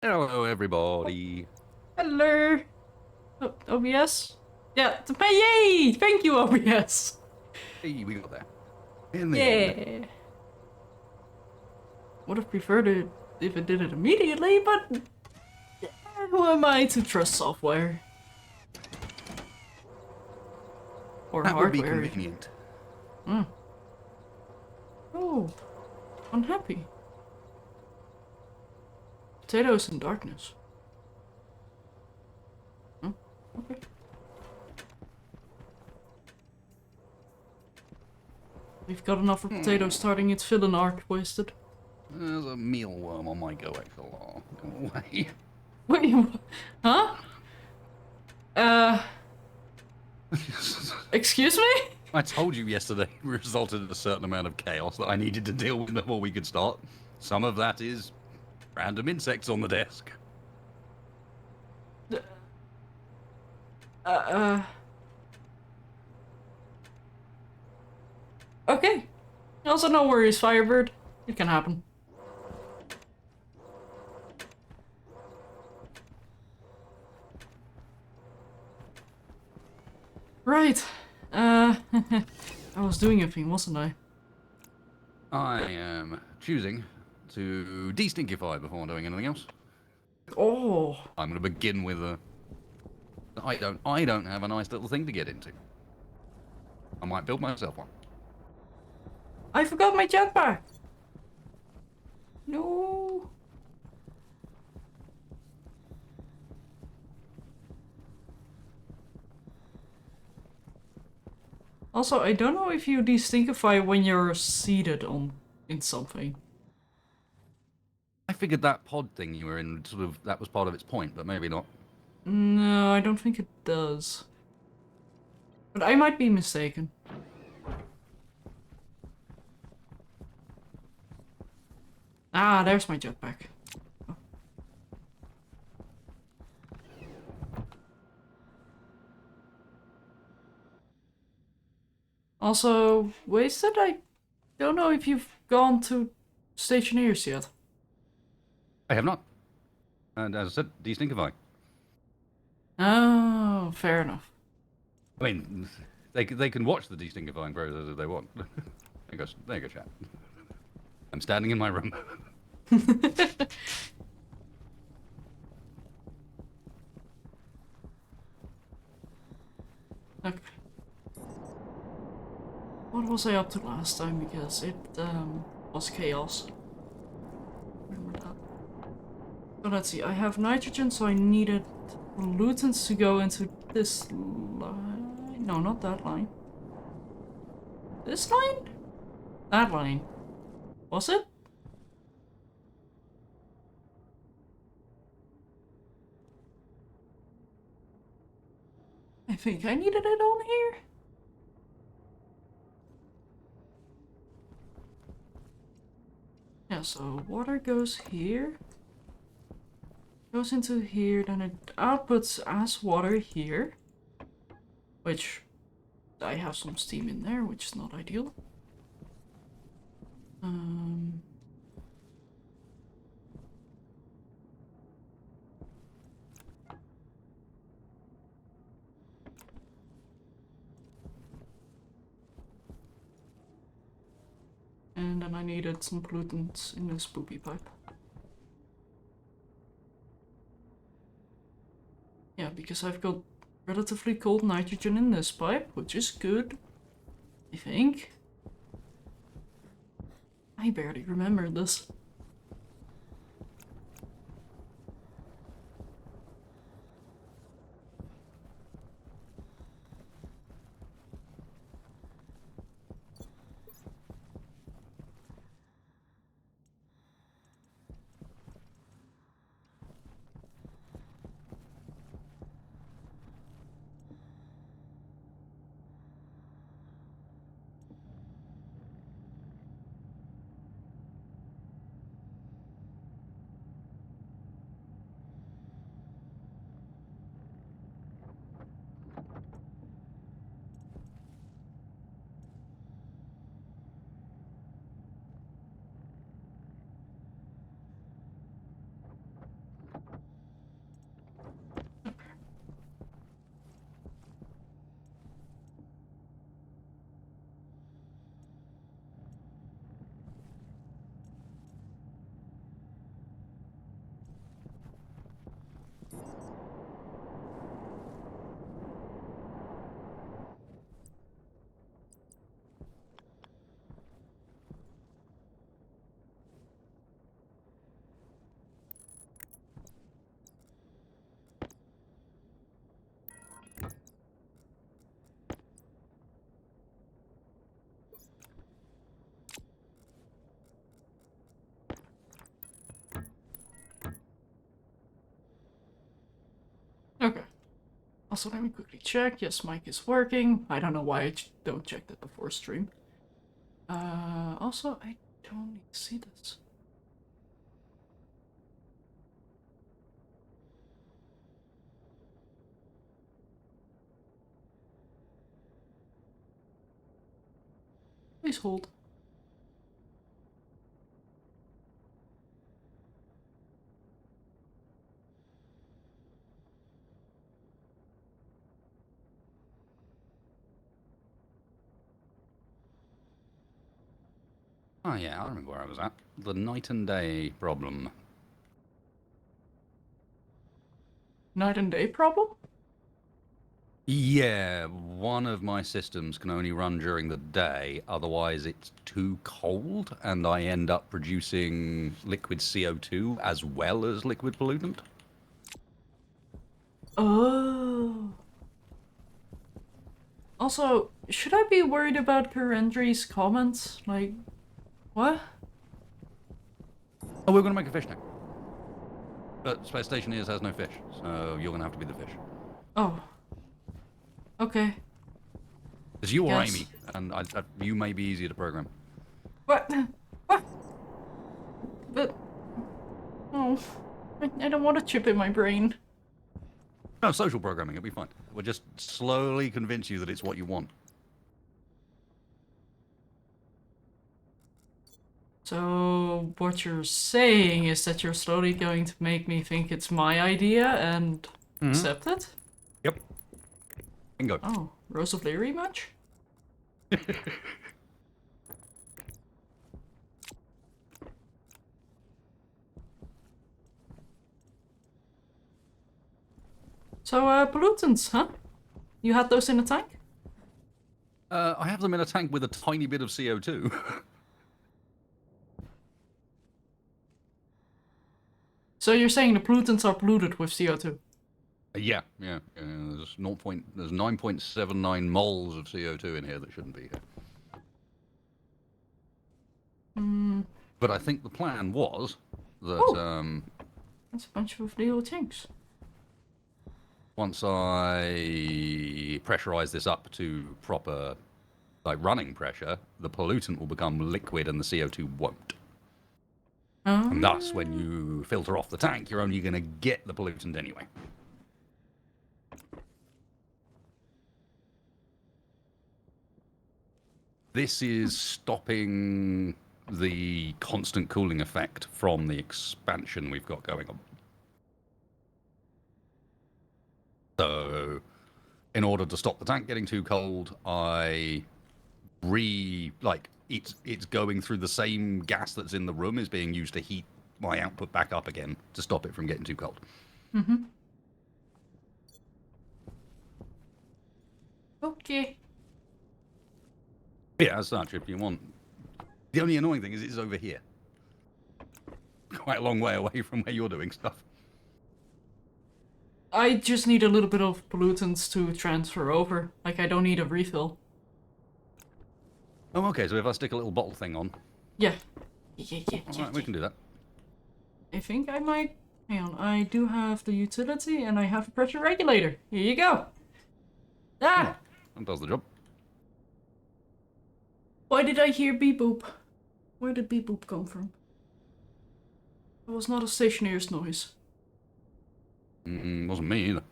Hello, everybody. Hello. Oh, OBS? Yeah, yay! Thank you, OBS. Hey, we got there. In the end. Yeah. Would have preferred it if it did it immediately, but who am I to trust software? Or That would be hardware. convenient. Hmm. Oh, unhappy. Potatoes in darkness. Hmm. Okay. We've got enough of potatoes starting its villain arc wasted. There's a mealworm on my GoXLR. Go away. Wait, huh? Uh, excuse me? I told you yesterday resulted in a certain amount of chaos that I needed to deal with before we could start. Some of that is random insects on the desk. Uh, uh, okay. Also, no worries, Firebird. It can happen. Right. I was doing a thing, wasn't I? I am choosing to de-stinkify before doing anything else. Oh, I'm going to begin with a... I don't have a nice little thing to get into. I might build myself one. I forgot my jetpack. No. Also, I don't know if you destinkify when you're seated on in something. I figured that pod thing you were in, sort of, that was part of its point, but maybe not. No, I don't think it does. But I might be mistaken. Ah, there's my jetpack. Also, wasted, I don't know if you've gone to Stationeers yet. I have not. And as I said, de-stinkify. Oh, fair enough. I mean, they can watch the de-stinkifying process if they want. There you go, chat. I'm standing in my room. Okay. What was I up to last time? Because it was chaos. Remember that. So let's see. I have nitrogen, so I needed pollutants to go into this line. No, not that line. This line? That line. Was it? I think I needed it on here. Yeah, so water goes here. Goes into here, then it outputs as water here. Which I have some steam in there, which is not ideal. Um, and then I needed some pollutants in this poopy pipe. Yeah, because I've got relatively cold nitrogen in this pipe, which is good, I think. I barely remember this. Also, let me quickly check. Yes, mic is working. I don't know why I don't check that before stream. Also, I don't need to see this. Please hold. Oh yeah, I remember where I was at. The night and day problem. Night and day problem? Yeah, one of my systems can only run during the day, otherwise it's too cold, and I end up producing liquid CO2 as well as liquid pollutant. Oh. Also, should I be worried about Karendri's comments? Like, what? Oh, we're going to make a fish tank. But Stationeers has no fish, so you're going to have to be the fish. Oh. Okay. Because you or Yes. Amy, and you may be easier to program. What? What? But... Oh. I don't want a chip in my brain. No, social programming, it'll be fine. We'll just slowly convince you that it's what you want. So, what you're saying is that you're slowly going to make me think it's my idea and accept it? Yep. Bingo. Oh, Rose of Leary much? So, pollutants, huh? You had those in a tank? I have them in a tank with a tiny bit of CO2. So you're saying the pollutants are polluted with CO2? Yeah. There's 9.79 moles of CO2 in here that shouldn't be here. But I think the plan was that That's a bunch of little things. once I pressurize this up to proper, like, running pressure, the pollutant will become liquid and the CO2 won't. And thus, when you filter off the tank, you're only going to get the pollutant anyway. This is stopping the constant cooling effect from the expansion we've got going on. So, in order to stop the tank getting too cold, it's going through the same gas that's in the room is being used to heat my output back up again to stop it from getting too cold. Okay. Yeah, as such, if you want. The only annoying thing is it's over here. Quite a long way away from where you're doing stuff. I just need a little bit of pollutants to transfer over. Like, I don't need a refill. Oh, okay, so if I stick a little bottle thing on. Yeah. Alright, we can do that. I think I might... Hang on, I do have the utility and I have a pressure regulator. Here you go. Ah! That does the job. Why did I hear beep boop? Where did beep boop come from? It was not a Stationeers noise. Wasn't me either.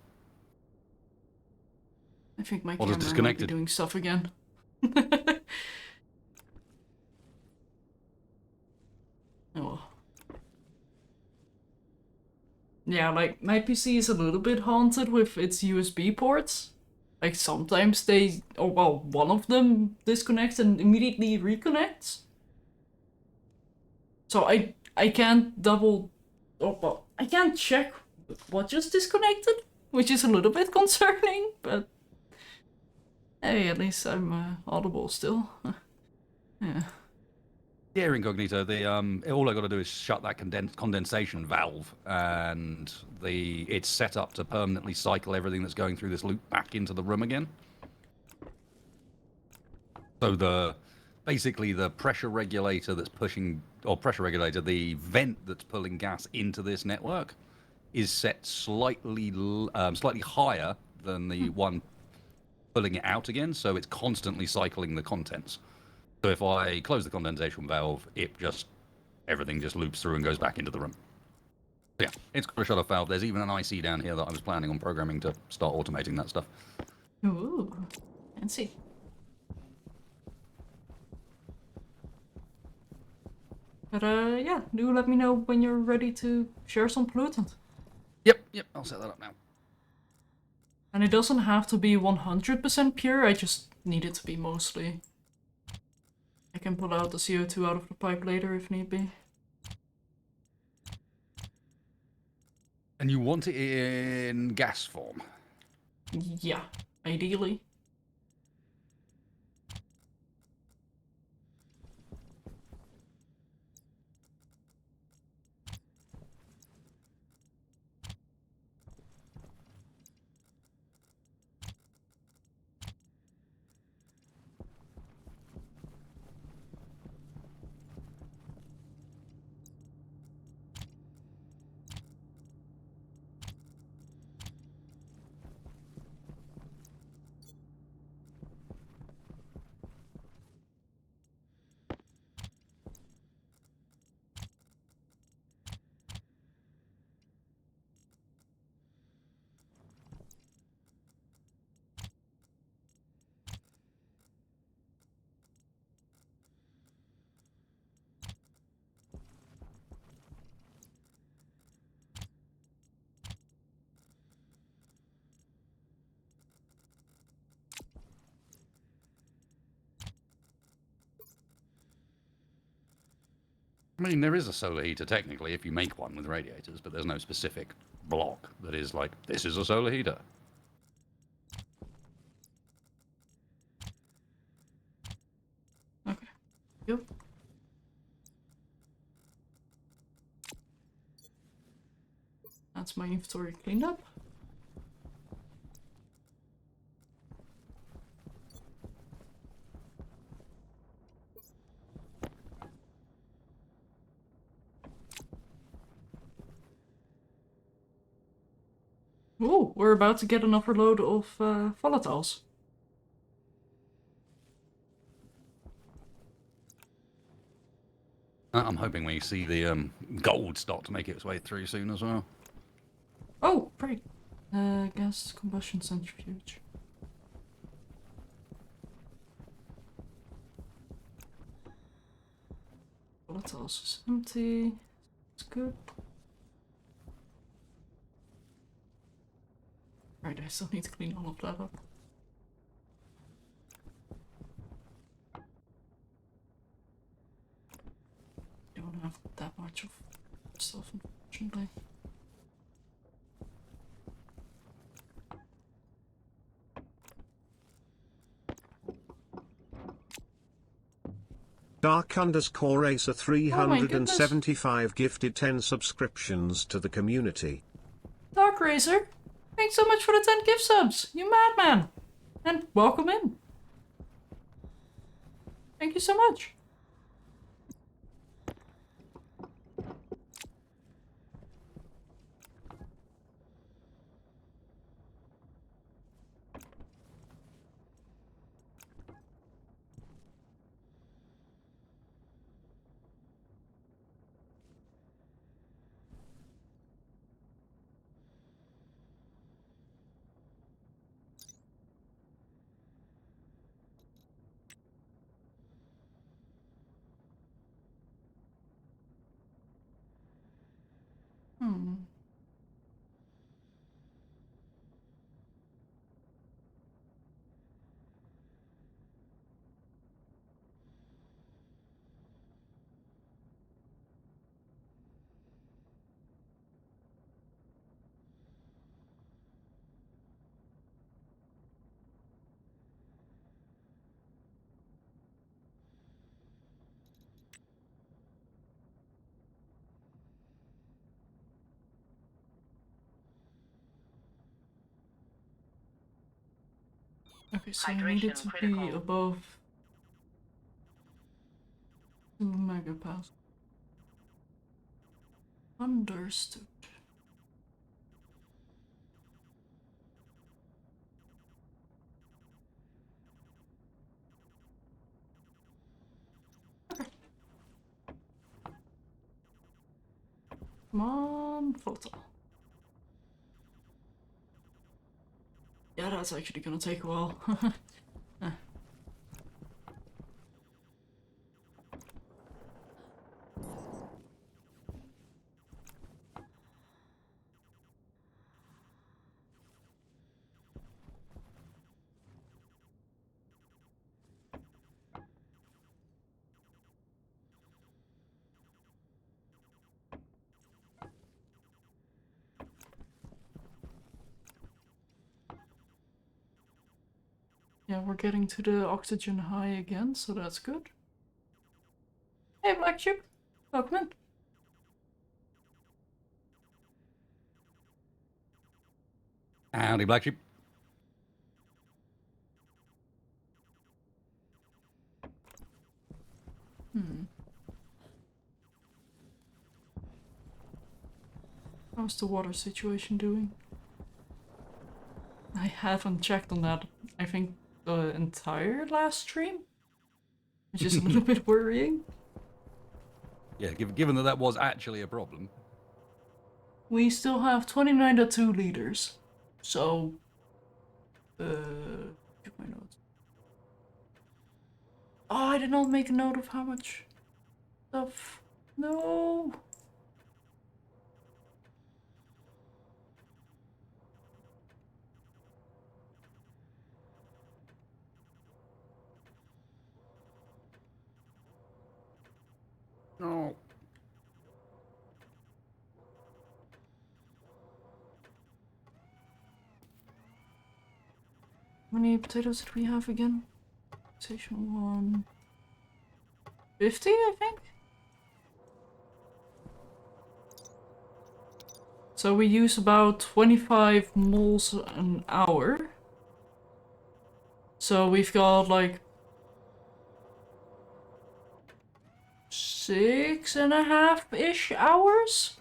I think my Or just camera might be disconnected. doing stuff again. Oh. Yeah, like, my PC is a little bit haunted with its USB ports. Like, sometimes they... Oh, well, one of them disconnects and immediately reconnects. So I can't double... Oh, well, I can't check what just disconnected, which is a little bit concerning, but... Hey, at least I'm audible still. Yeah. Yeah, incognito. All I got to do is shut that condensation valve, and it's set up to permanently cycle everything that's going through this loop back into the room again. So basically the pressure regulator that's the vent that's pulling gas into this network is set slightly higher than the one pulling it out again, so it's constantly cycling the contents. So if I close the condensation valve, everything just loops through and goes back into the room. So yeah, it's got a shut-off valve. There's even an IC down here that I was planning on programming to start automating that stuff. Ooh, fancy. But yeah, do let me know when you're ready to share some pollutant. Yep, I'll set that up now. And it doesn't have to be 100% pure, I just need it to be mostly. I can pull out the CO2 out of the pipe later if need be. And you want it in gas form? Yeah, ideally. I mean, there is a solar heater technically if you make one with radiators, but there's no specific block that is like, this is a solar heater. Okay. Yep. That's my inventory cleaned up. Ooh, we're about to get another load of volatiles. I'm hoping we see the gold start to make its way through soon as well. Oh, great. Gas combustion centrifuge. Volatiles is empty. It's good. Right, I still need to clean all of that up. Don't have that much of stuff, unfortunately. Dark_Acer 375 gifted 10 subscriptions to the community. Dark Razor, thanks so much for the 10 gift subs, you madman! And welcome in. Thank you so much. Okay, so I need it to be above 2 megapascal. Understood. Come on, volatile. Yeah, that's actually gonna take a while. Yeah, we're getting to the oxygen high again, so that's good. Hey, Black Sheep. Welcome in. Howdy, Black Sheep. How's the water situation doing? I haven't checked on that, I think, the entire last stream. Which is a little bit worrying. Yeah, given that was actually a problem. We still have 29.2 liters. So, check my notes. Oh, I did not make a note of how much stuff. No. No. How many potatoes did we have again? Station 1. 50, I think? So we use about 25 moles an hour. So we've got like 6.5-ish hours?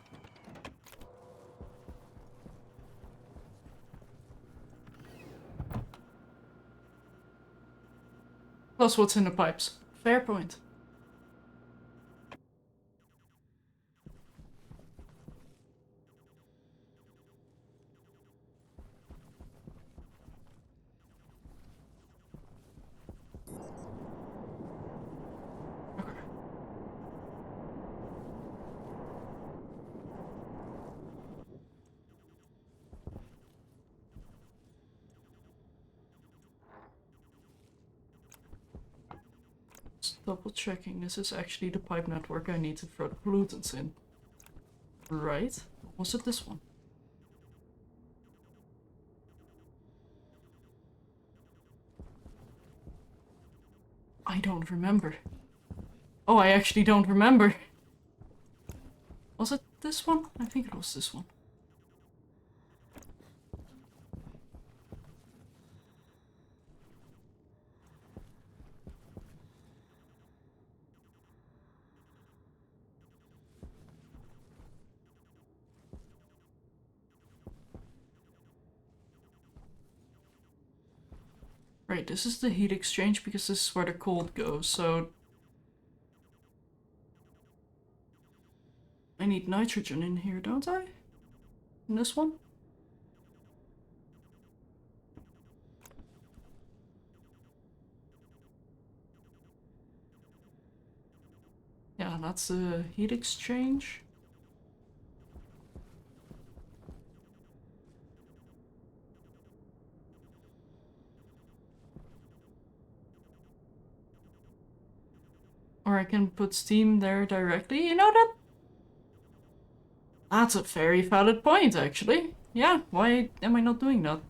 Plus what's in the pipes. Fair point. Double checking, this is actually the pipe network I need to throw the pollutants in. Right? Or was it this one? I don't remember. Oh, I actually don't remember. Was it this one? I think it was this one. Right, this is the heat exchange because this is where the cold goes, so... I need nitrogen in here, don't I? In this one? Yeah, that's the heat exchange. Or I can put steam there directly. You know that? That's a very valid point, actually. Yeah, why am I not doing that?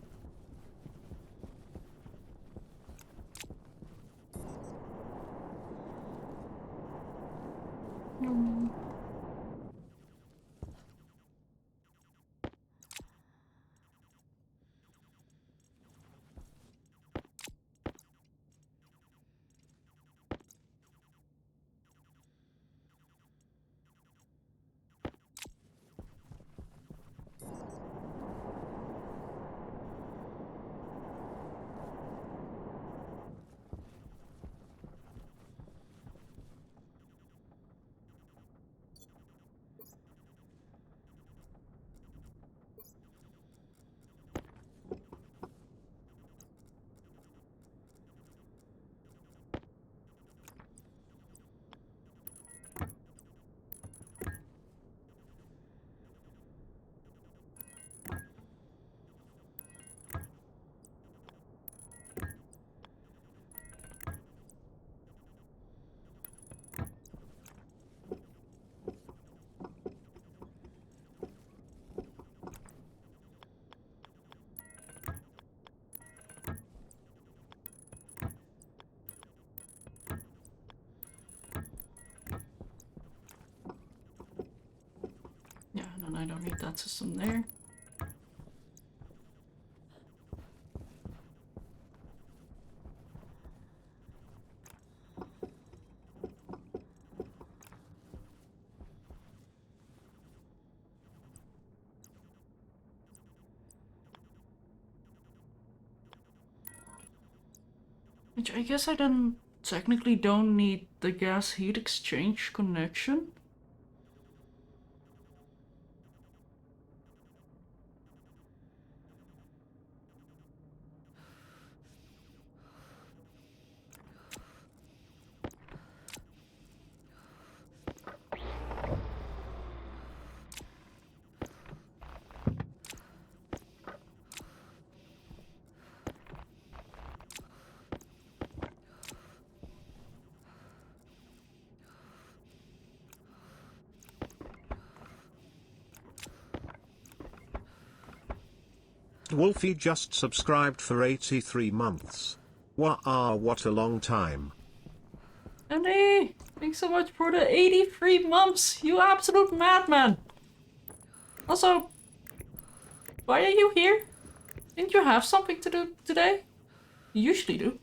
I don't need that system there. Which I guess I then technically don't need the gas heat exchange connection. Wolfie just subscribed for 83 months. What a long time. Andy, thanks so much for the 83 months, you absolute madman! Also, why are you here? Didn't you have something to do today? You usually do.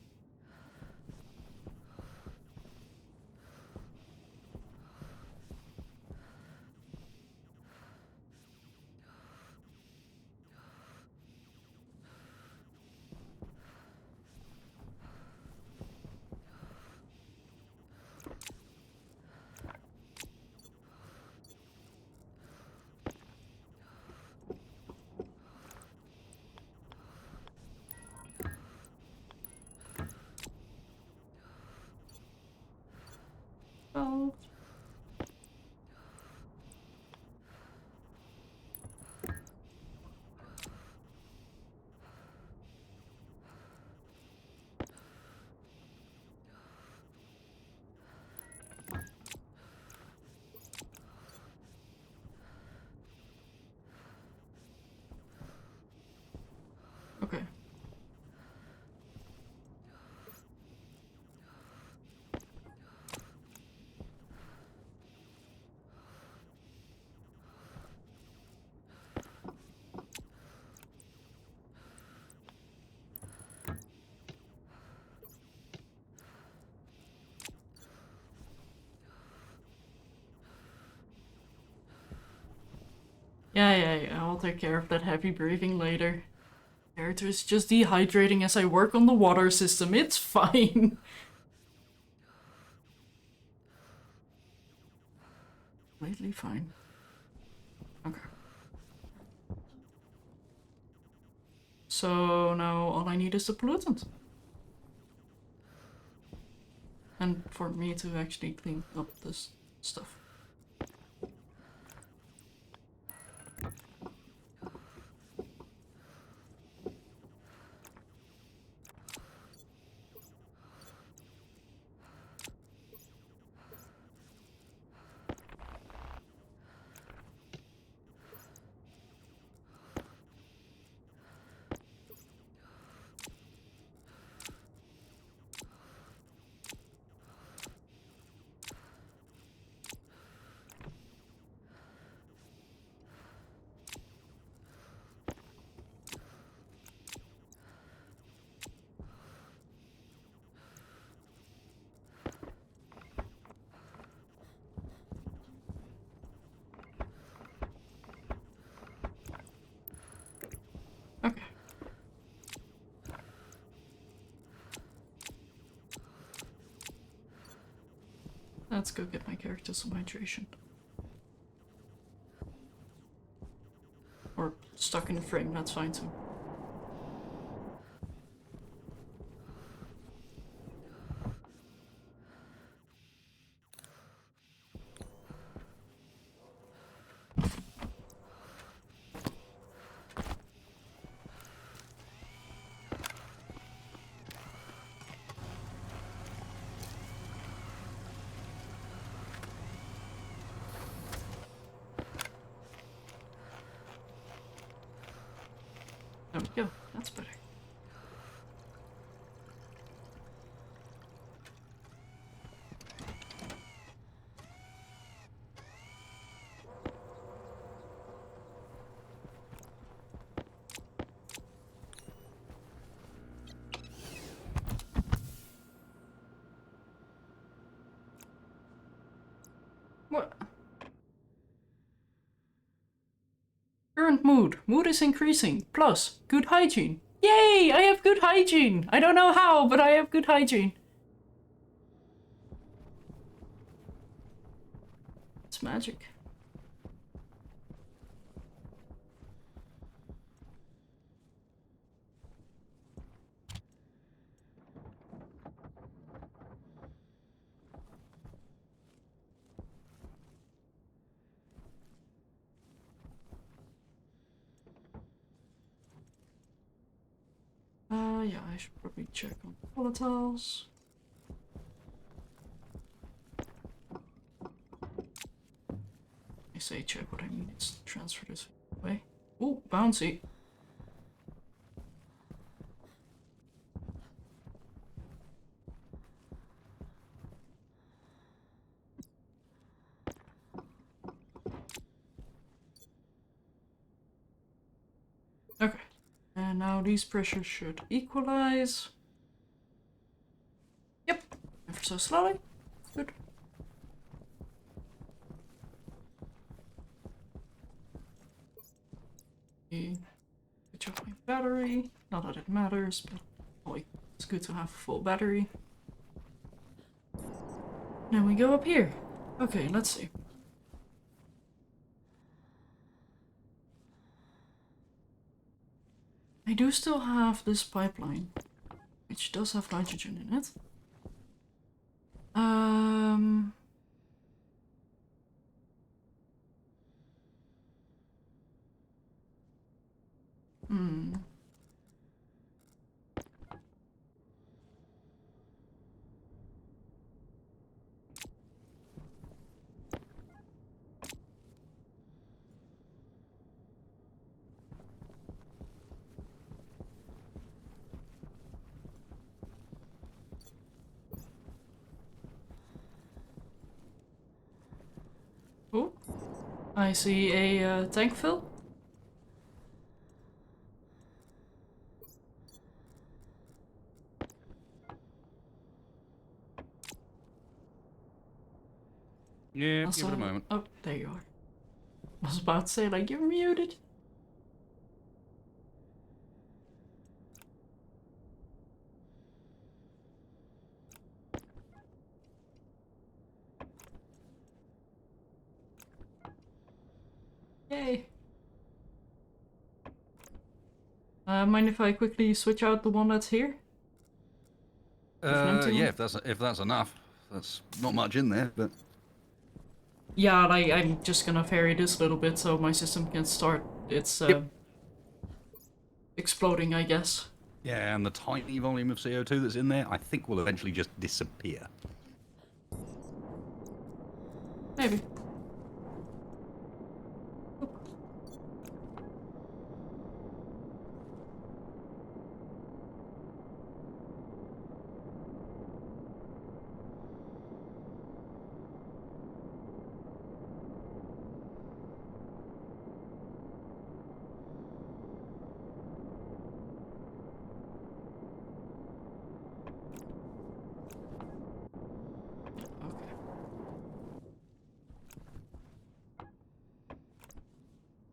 Oh. Okay. Yeah, I'll take care of that heavy breathing later. Character is just dehydrating as I work on the water system, it's fine. Lately fine. Okay. So now all I need is the pollutant. And for me to actually clean up this stuff. Okay. Let's go get my character some hydration. Or stuck in a frame, that's fine too. There we go, that's better. mood. Mood is increasing. Plus, good hygiene. Yay! I have good hygiene! I don't know how, but I have good hygiene. It's magic. Yeah, I should probably check on volatiles. I say check what I mean, it's transfer this way. Ooh, bouncy. Okay, and now these pressures should equalize. Yep, ever so slowly. Good. Switch off my battery. Not that it matters, but oh, it's good to have a full battery. Then we go up here. Okay, let's see. I do still have this pipeline, which does have nitrogen in it. Hmm. Oh, I see a tank fill. Yeah, Also, give it a moment. oh, there you are. I was about to say, like, you're muted. Yay. Mind if I quickly switch out the one that's here? Yeah, if that's enough. That's not much in there, but Yeah, like, I'm just gonna vary this a little bit so my system can start its exploding, I guess. yeah, and the tiny volume of CO2 that's in there, I think will eventually just disappear. Maybe. Okay.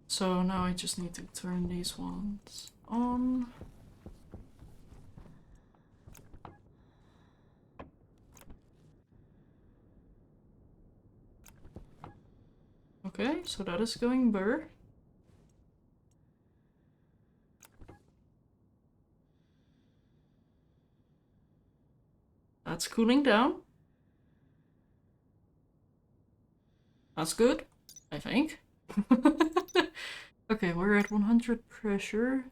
So now I just need to turn these ones on. Okay, so that is going burr. That's cooling down. That's good, I think. Okay, we're at 100 pressure.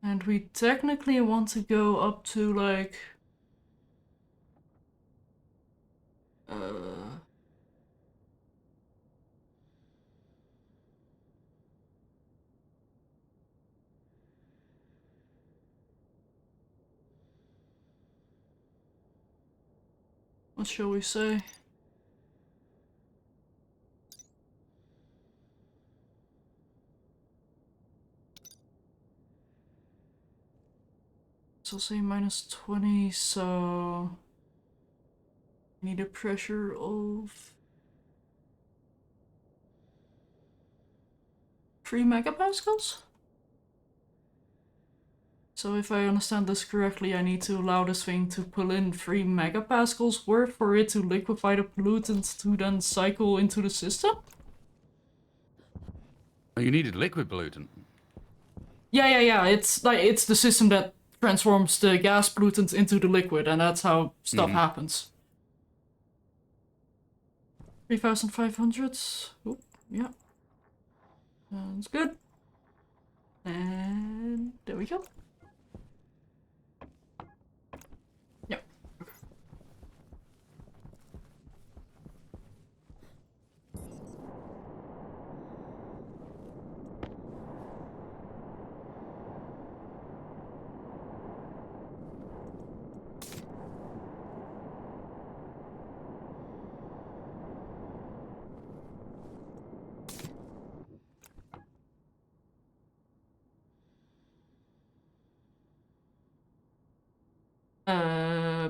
And we technically want to go up to like... what shall we say? So say -20, so... I need a pressure of 3 megapascals. So if I understand this correctly, I need to allow this thing to pull in 3 megapascals worth for it to liquefy the pollutant to then cycle into the system? Oh, you needed liquid pollutant. Yeah. It's like it's the system that transforms the gas pollutant into the liquid, and that's how stuff happens. 3,500. Oh, yeah. Sounds good. And there we go. Yep.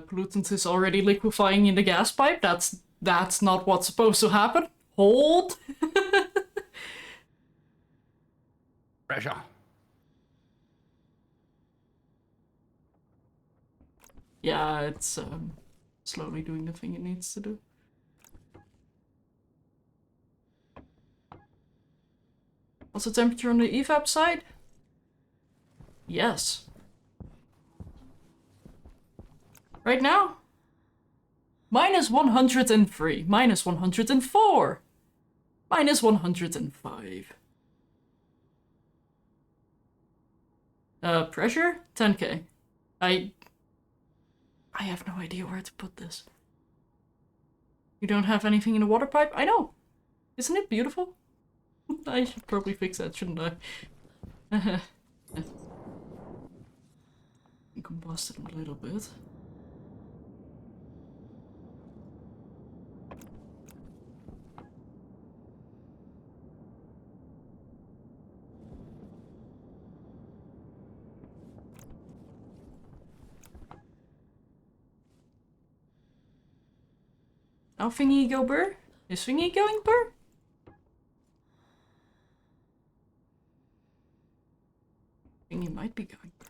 Pollutant is already liquefying in the gas pipe. That's not what's supposed to happen. Hold. Pressure. Yeah, it's slowly doing the thing it needs to do. What's the temperature on the evap side? Yes. Right now? Minus 103, minus 104, minus 105. Pressure? 10k. I have no idea where to put this. You don't have anything in the water pipe? I know! Isn't it beautiful? I should probably fix that, shouldn't I? Combust it a little bit. Now thingy go burr? Is thingy going burr? Thingy might be going burr.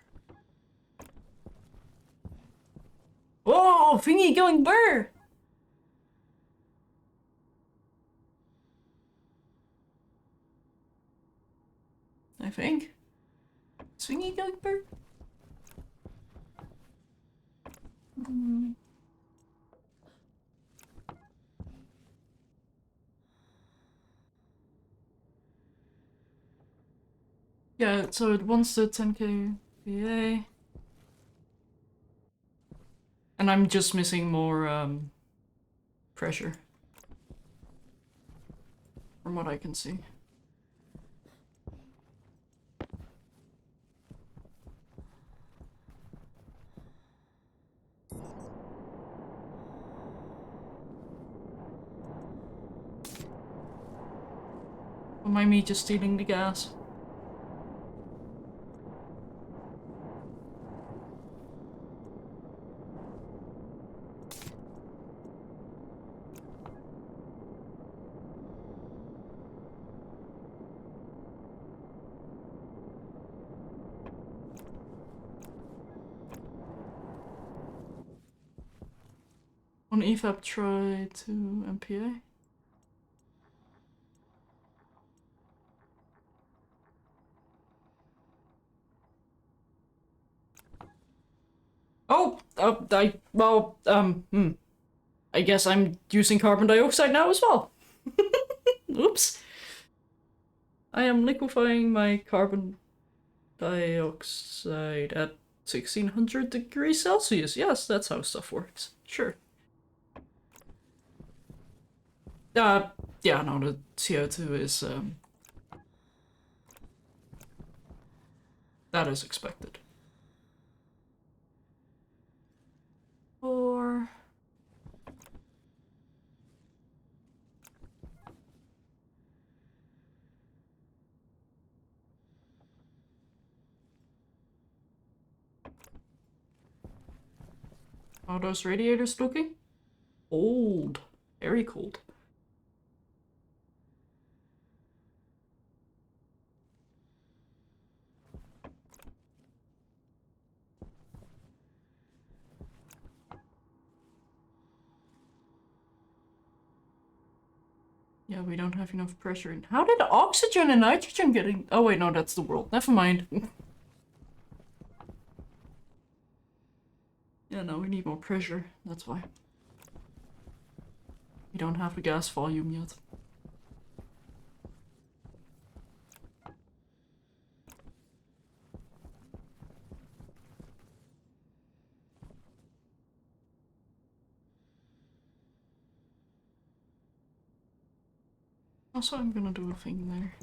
Oh, thingy going burr! I think. Is thingy going burr? Yeah, so it wants the 10k PA. And I'm just missing more pressure. From what I can see. Don't mind me just stealing the gas. On evap, try to MPA. Oh, I guess I'm using carbon dioxide now as well. Oops. I am liquefying my carbon dioxide at 1600 degrees Celsius. Yes, that's how stuff works. Sure. Yeah, no, the CO2 is, that is expected. Or... How are those radiators looking? Cold. Very cold. Yeah, we don't have enough pressure in. How did oxygen and nitrogen get in? Oh wait, no, that's the world. Never mind. Yeah, no, we need more pressure. That's why. We don't have the gas volume yet. Also, I'm gonna do a thing there.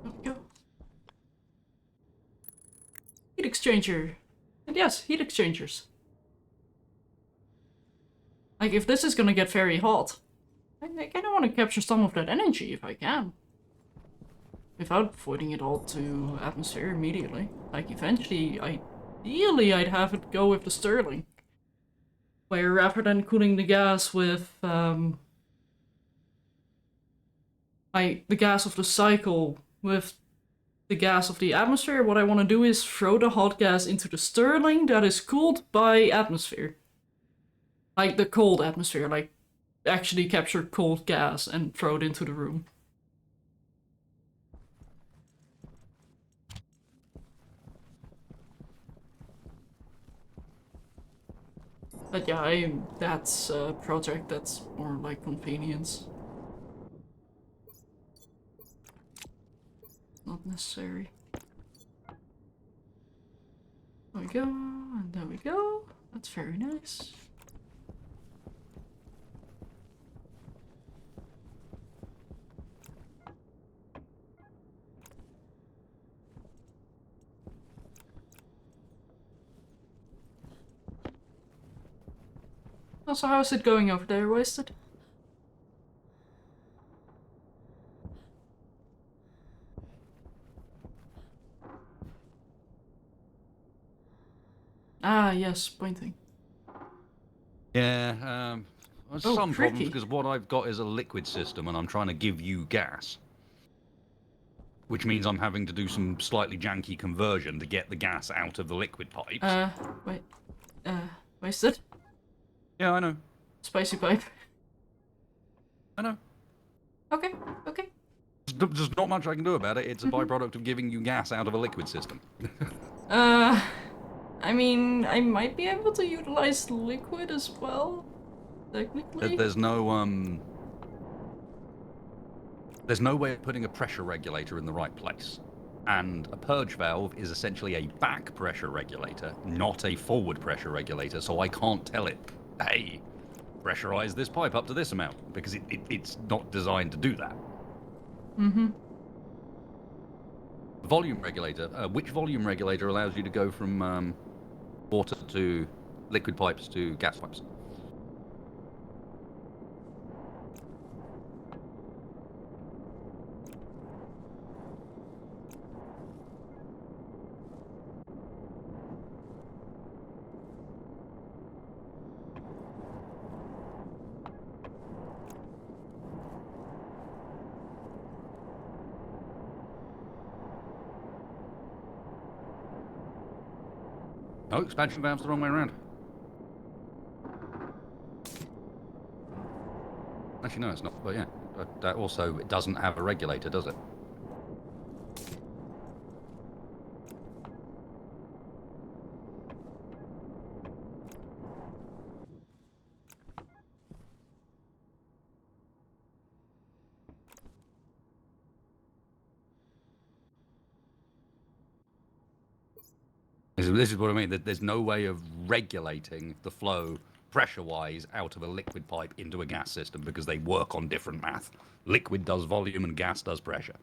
There we go. Heat exchanger. And yes, heat exchangers. Like, if this is gonna get very hot, I kinda wanna capture some of that energy if I can. Without voiding it all to atmosphere immediately. Like, eventually, ideally, I'd have it go with the Stirling. Where rather than cooling the gas with, the gas of the cycle with the gas of the atmosphere, what I want to do is throw the hot gas into the Stirling that is cooled by atmosphere. Like the cold atmosphere, like actually capture cold gas and throw it into the room. But yeah, that's a project that's more like convenience. Not necessary. There we go, and there we go. That's very nice. Also, how's it going over there, Wasted? Ah, yes, pointing. Yeah, there's Oh, some problems tricky. because what I've got is a liquid system and I'm trying to give you gas. Which means I'm having to do some slightly janky conversion to get the gas out of the liquid pipes. Wait. Wasted? Yeah, I know. Spicy pipe. I know. Okay, okay. There's not much I can do about it. It's a byproduct of giving you gas out of a liquid system. I mean, I might be able to utilize liquid as well, technically. There's no way of putting a pressure regulator in the right place. And a purge valve is essentially a back pressure regulator, not a forward pressure regulator, so I can't tell it, hey, pressurize this pipe up to this amount, because it's not designed to do that. Mm-hmm. Volume regulator. Which volume regulator allows you to go from water to liquid pipes to gas pipes? Oh, expansion valve's the wrong way around. Actually, no, it's not. But yeah, that also it doesn't have a regulator, does it? This is what I mean. That there's no way of regulating the flow pressure-wise out of a liquid pipe into a gas system because they work on different math. Liquid does volume and gas does pressure.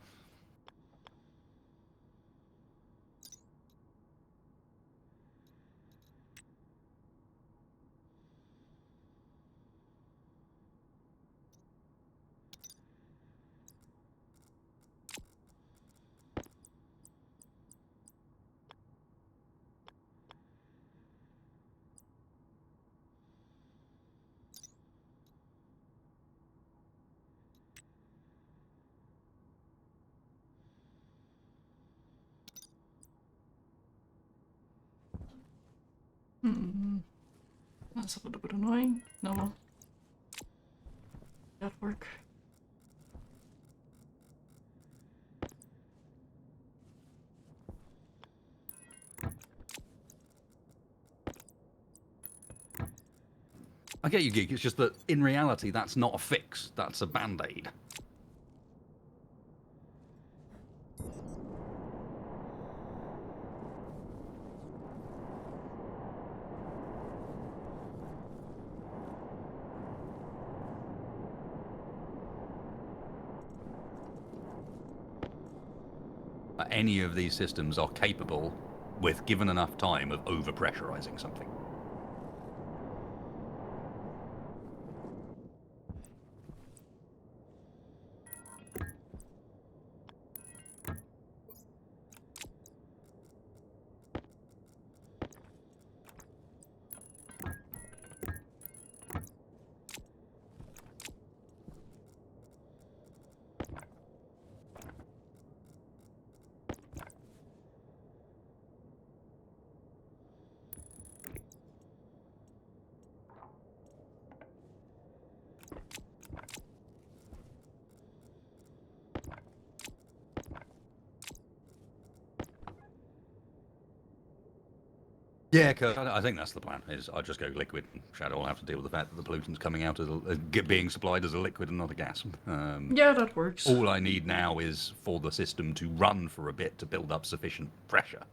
That's a little bit annoying. No, well. That work. I get you, Geek. It's just that in reality, that's not a fix. That's a band-aid. Any of these systems are capable, with given enough time, of overpressurizing something. Yeah, Kurt, I think that's the plan. Is I'll just go liquid. Shadow will have to deal with the fact that the pollutan's coming out as being supplied as a liquid and not a gas. Yeah, that works. All I need now is for the system to run for a bit to build up sufficient pressure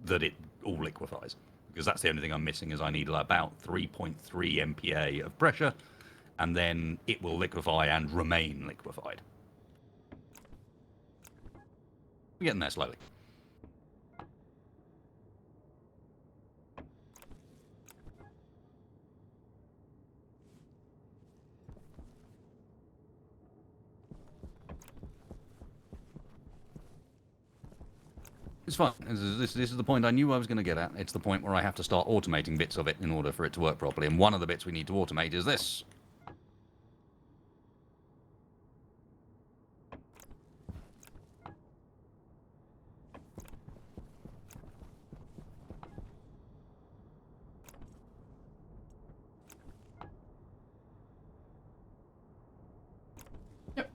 that it all liquefies. Because that's the only thing I'm missing is I need about 3.3 MPa of pressure, and then it will liquefy and remain liquefied. We're getting there slowly. It's fine. This is the point I knew I was going to get at. It's the point where I have to start automating bits of it in order for it to work properly. And one of the bits we need to automate is this. Yep.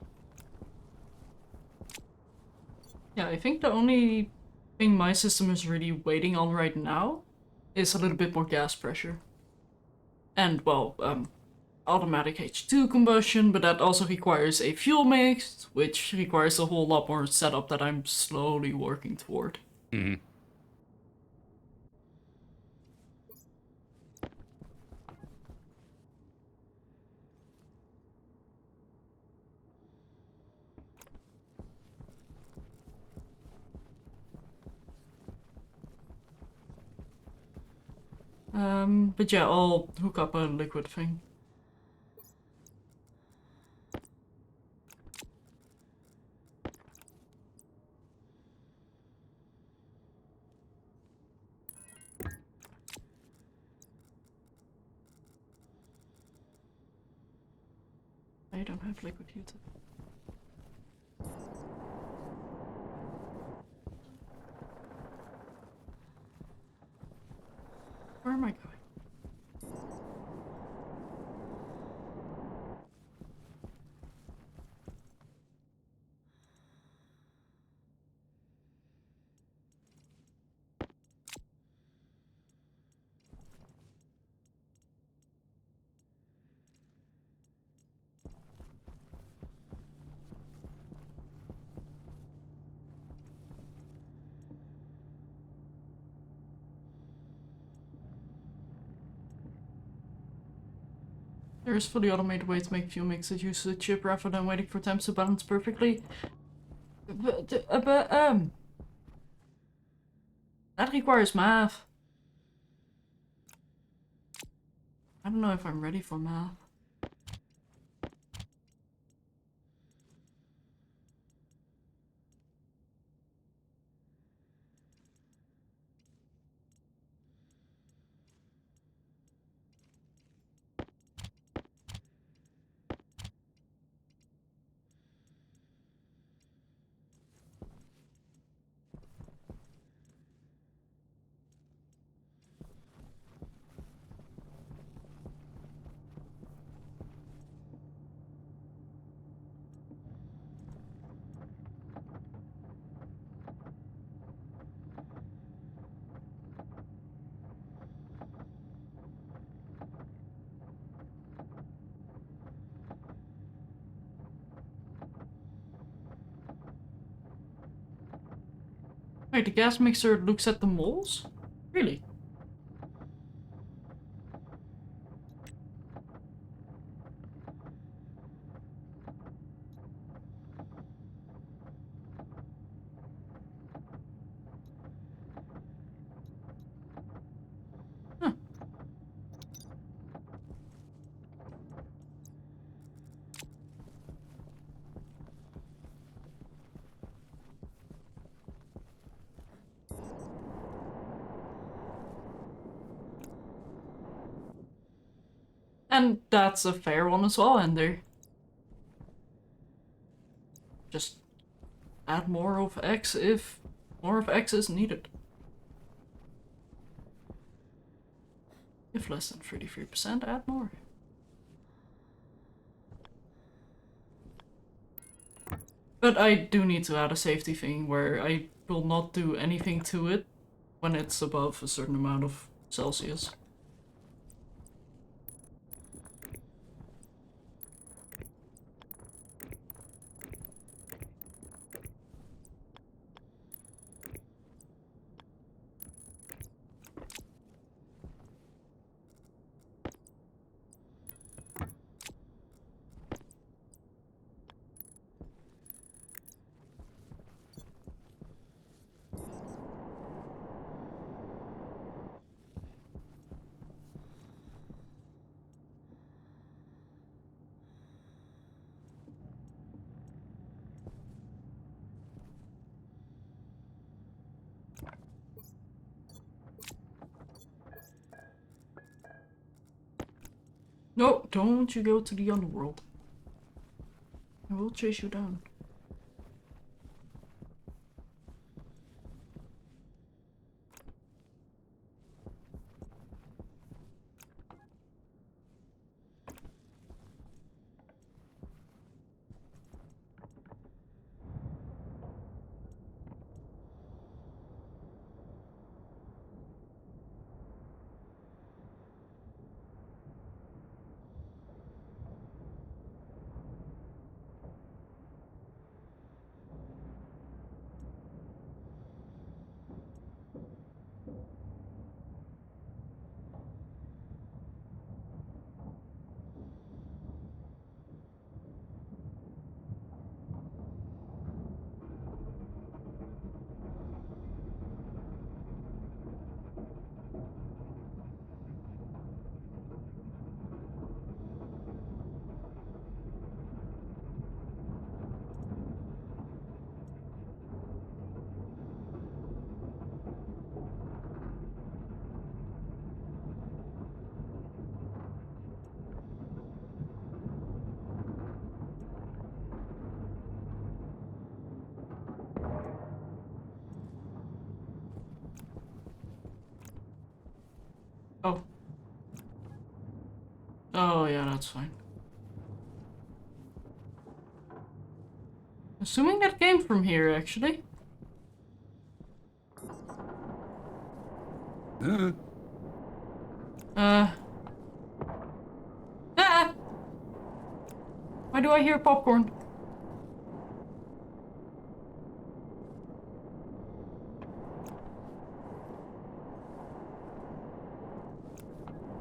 Yeah, I think the only thing my system is really waiting on right now is a little bit more gas pressure. And, well, automatic H2 combustion, but that also requires a fuel mix, which requires a whole lot more setup that I'm slowly working toward. Mm-hmm. But yeah, I'll hook up a liquid thing. I don't have liquid heater. Where am I going? There is a fully automated way to make fuel mix that uses a chip rather than waiting for temps to balance perfectly. That requires math. I don't know if I'm ready for math. Wait, the gas mixer looks at the moles? Really? Huh. And that's a fair one as well, Ender. Just add more of X if more of X is needed. If less than 33%, add more. But I do need to add a safety thing where I will not do anything to it when it's above a certain amount of Celsius. No, don't you go to the underworld. I will chase you down. Oh. Oh, yeah, that's fine. Assuming that came from here, actually. Ah! Why do I hear popcorn?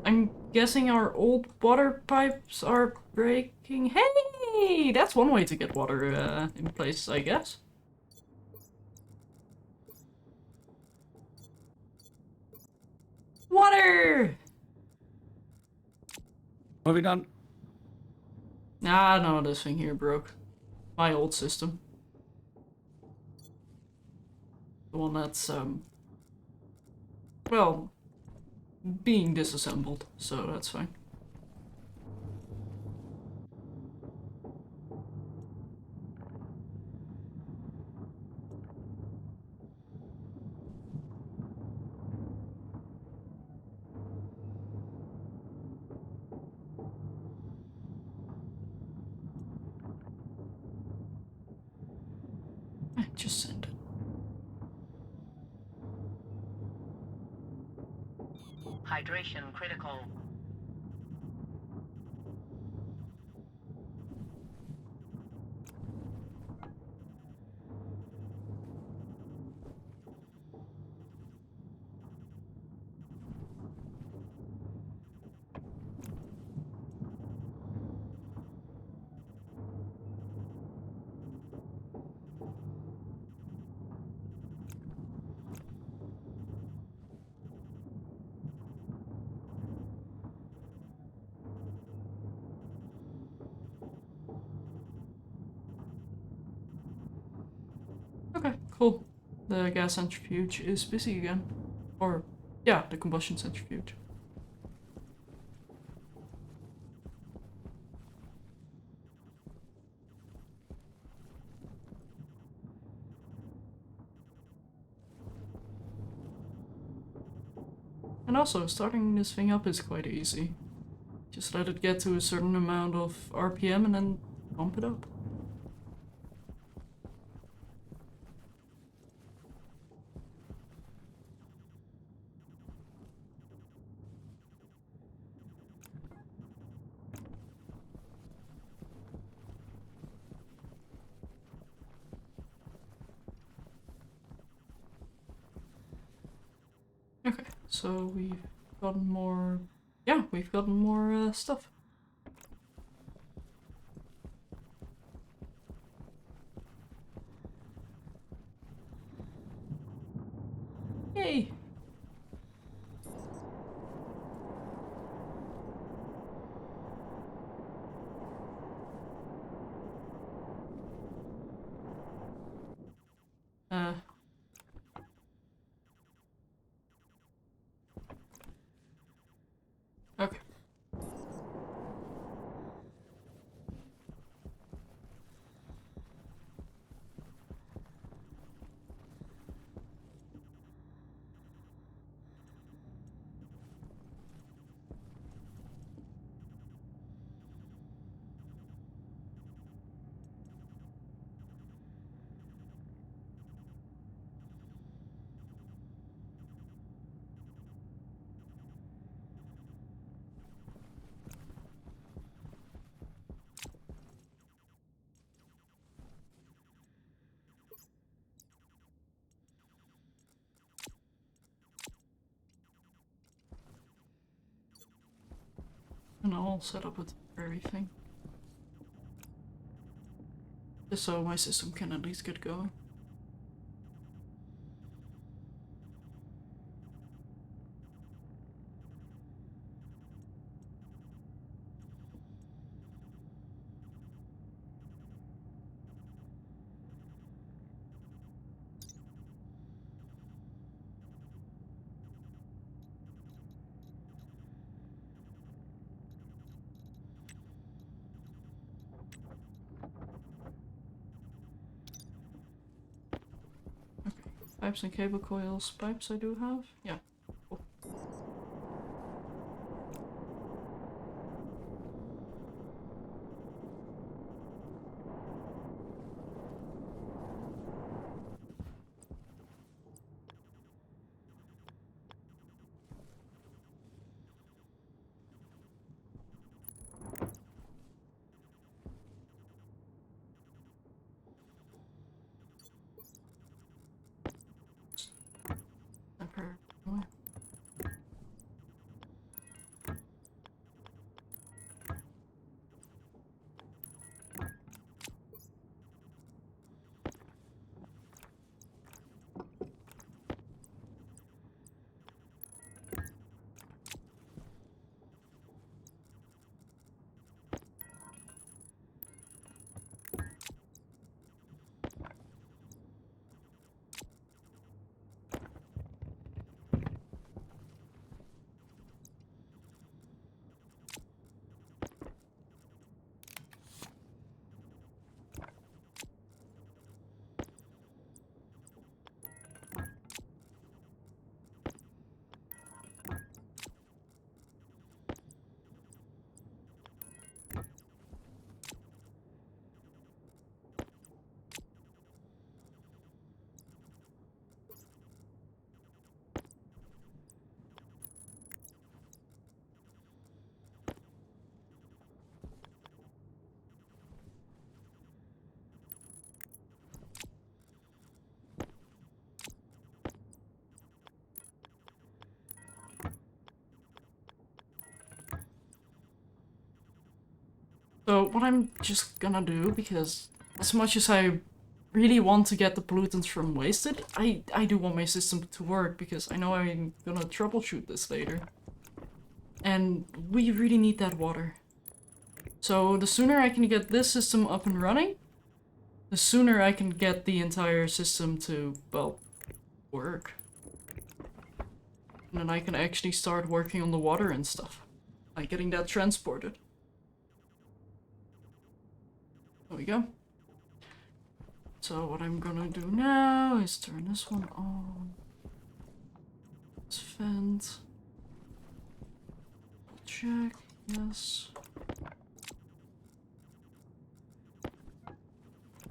I'm guessing our old water pipes are breaking. Hey, that's one way to get water in place, I guess. Water! What have we done? Ah, no, this thing here broke. My old system. The one that's, well, being disassembled, so that's fine. Just send it. Hydration critical. Okay, cool. The gas centrifuge is busy again. Or, yeah, the combustion centrifuge. And also, starting this thing up is quite easy. Just let it get to a certain amount of RPM and then pump it up. Okay, so we've gotten more... Yeah, we've gotten more stuff. Yay! Okay. And I'll set up with everything. Just so my system can at least get going. Pipes and cable coils. Pipes I do have? Yeah. Cool. Apparently. what I'm just gonna do, because as much as I really want to get the pollutants from wasted, I do want my system to work, because I know I'm gonna troubleshoot this later. And we really need that water. So the sooner I can get this system up and running, the sooner I can get the entire system to, well, work. And then I can actually start working on the water and stuff. Like getting that transported. There we go. So what I'm gonna do now is turn this one on. This vent. Check, yes.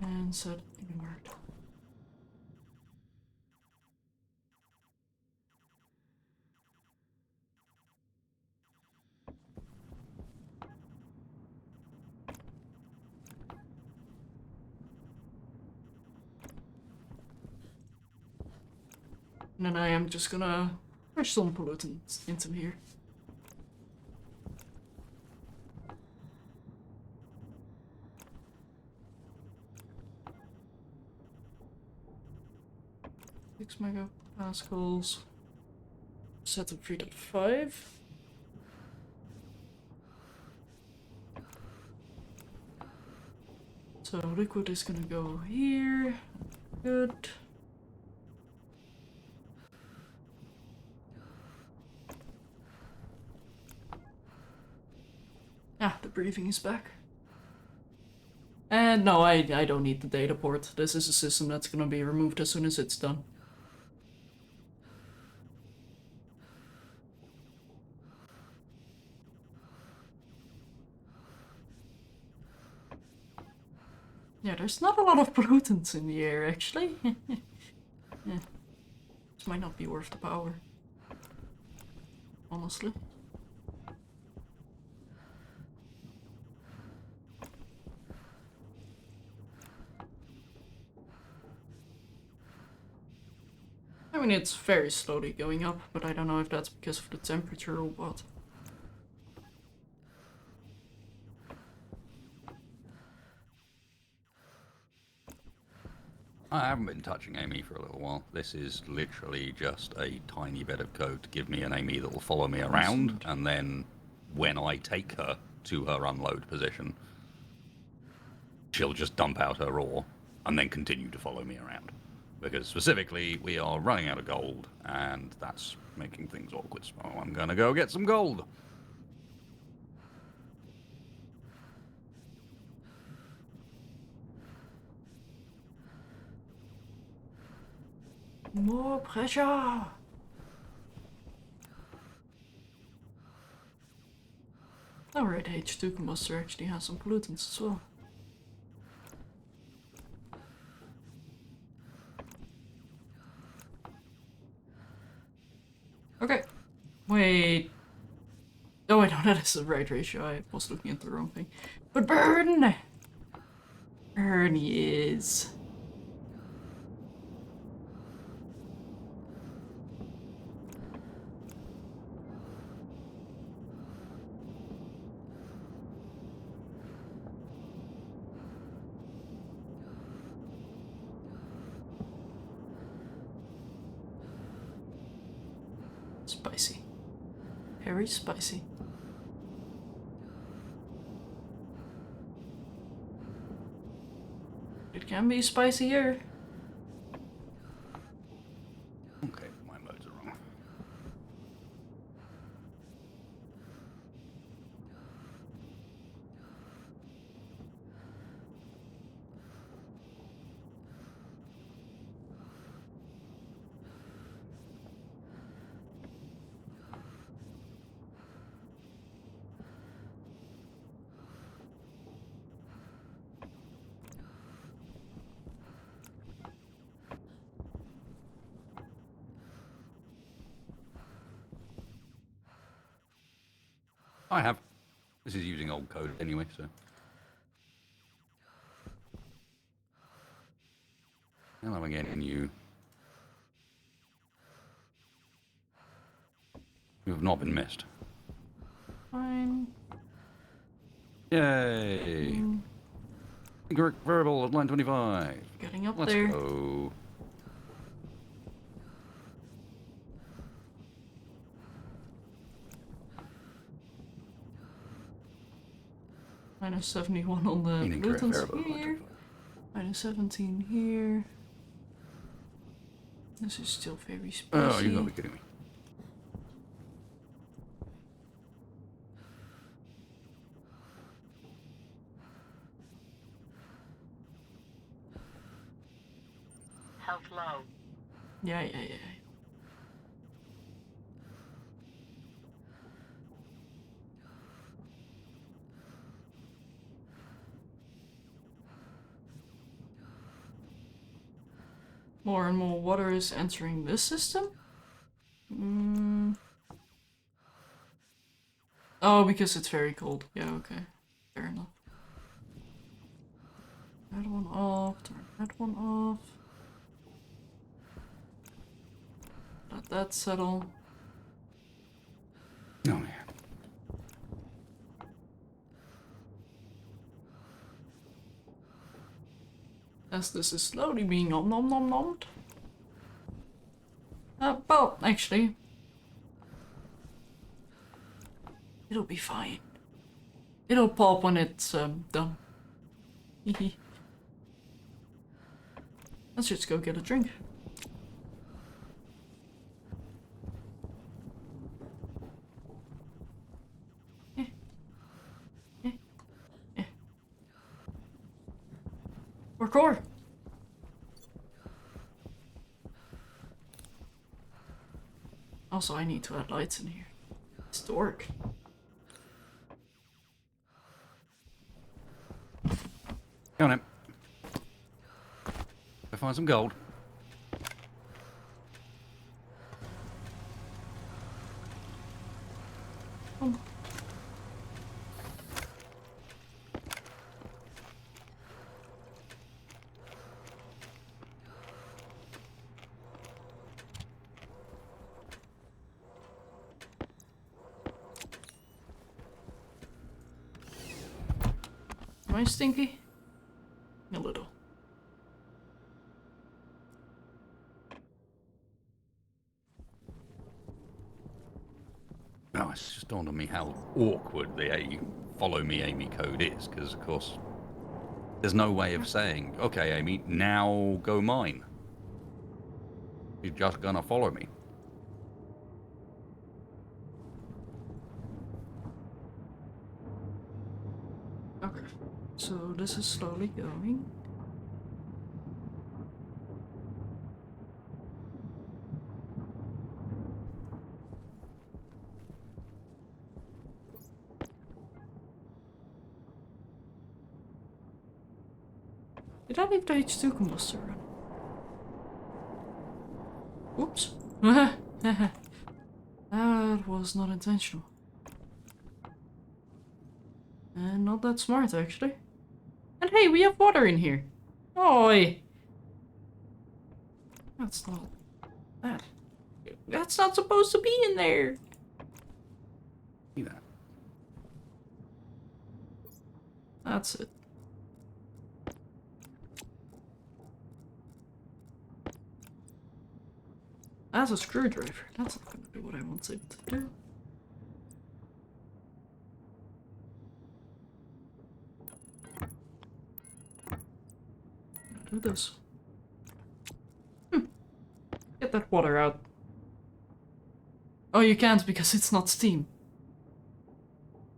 And set inward. And then I am just gonna push some pollutants into here. Six megapascals. Set to 3.5. So liquid is gonna go here. Good. Ah, the breathing is back. And no, I don't need the data port. This is a system that's gonna be removed as soon as it's done. Yeah, there's not a lot of pollutants in the air, actually. Yeah. This might not be worth the power. Honestly. I mean, it's very slowly going up, but I don't know if that's because of the temperature or what. I haven't been touching Amy for a little while. This is literally just a tiny bit of code to give me an Amy that will follow me around, and then when I take her to her unload position, she'll just dump out her ore and then continue to follow me around. Because specifically, we are running out of gold, and that's making things awkward. So I'm gonna go get some gold. More pressure! Alright, H2 combustor actually has some pollutants as well. Okay. Wait. Oh, wait, no, that is the right ratio. I was looking at the wrong thing. But burn! Burn is. Spicy. Very spicy. It can be spicier. Okay, my modes are wrong. I have. This is using old code anyway, so. Hello again, you. You have not been missed. Fine. Yay! Incorrect variable at line 25. Getting up Let's there. go. Minus 71 on the Incorrect pollutants variable at line here. 25. Minus 17 here. This is still very spicy. Oh, you gotta be kidding me. Health low. Yeah. More and more water is entering this system? Oh, because it's very cold. Yeah, okay. Fair enough. That one off, turn that one off. Let that settle. Oh, man. As this is slowly being nommed. Well, actually, it'll be fine. It'll pop when it's done. Hehe. Let's just go get a drink. Record. Also, I need to add lights in here. It's to work. Go on, then. Go find some gold. Am I stinky? A little. Oh, it's just dawned on me how awkward the follow me Amy code is, because of course there's no way of saying, okay Amy, now go mine. You're just gonna follow me. Okay. So this is slowly going. Did I leave the H2 combustor run? Oops. That was not intentional. And not that smart, actually. And hey, we have water in here. Oi! That's not... that. That's not supposed to be in there! See that? That's it. As a screwdriver. That's not gonna do what I wanted it to do. Do this. Get that water out. Oh, you can't because it's not steam.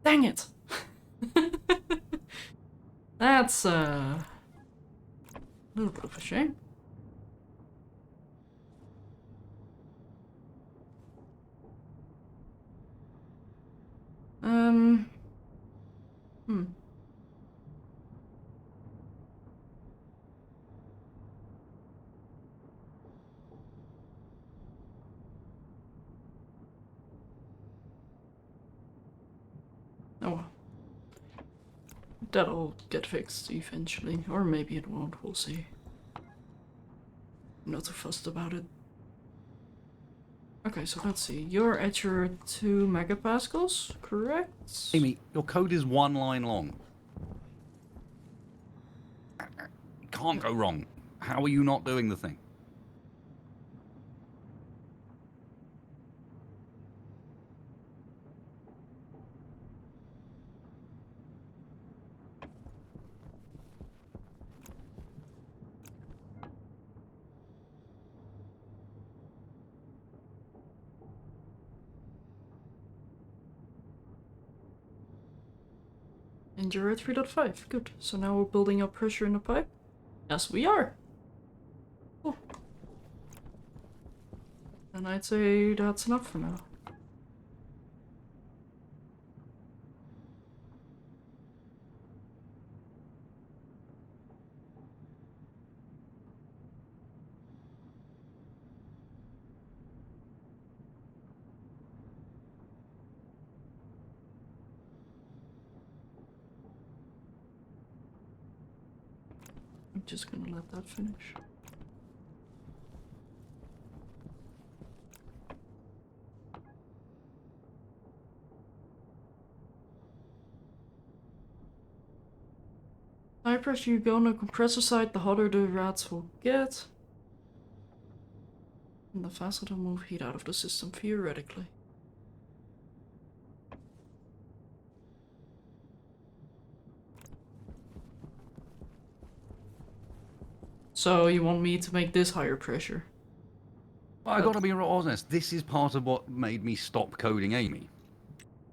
Dang it! That's a little bit of a shame. Oh well. That'll get fixed eventually. Or maybe it won't, we'll see. I'm not too fussed about it. Okay, so let's see. You're at your 2 megapascals, correct? Amy, your code is 1 line long. Can't go wrong. How are you not doing the thing? And you're at 3.5. Good. So now we're building up pressure in the pipe? Yes, we are. Cool. And I'd say that's enough for now. I'm just gonna let that finish. The higher pressure you go on the compressor side, the hotter the rats will get. And the faster they'll move heat out of the system, theoretically. So you want me to make this higher pressure? I gotta be honest, this is part of what made me stop coding Amy.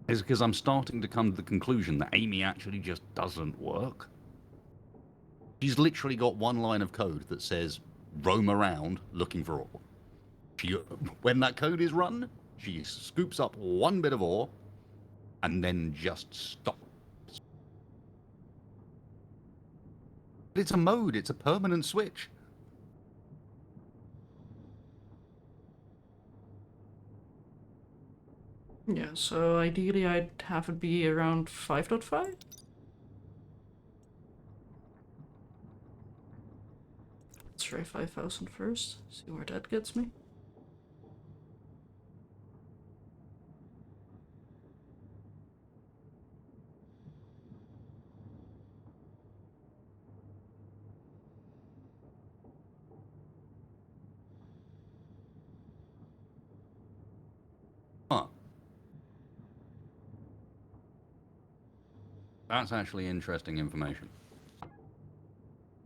Is because I'm starting to come to the conclusion that Amy actually just doesn't work. She's literally got 1 line of code that says, roam around looking for ore. When that code is run, she scoops up 1 bit of ore and then just stops. But it's a mode, it's a permanent switch. Yeah, so ideally I'd have it be around 5.5? Let's try 5,000 first, see where that gets me. Huh. That's actually interesting information.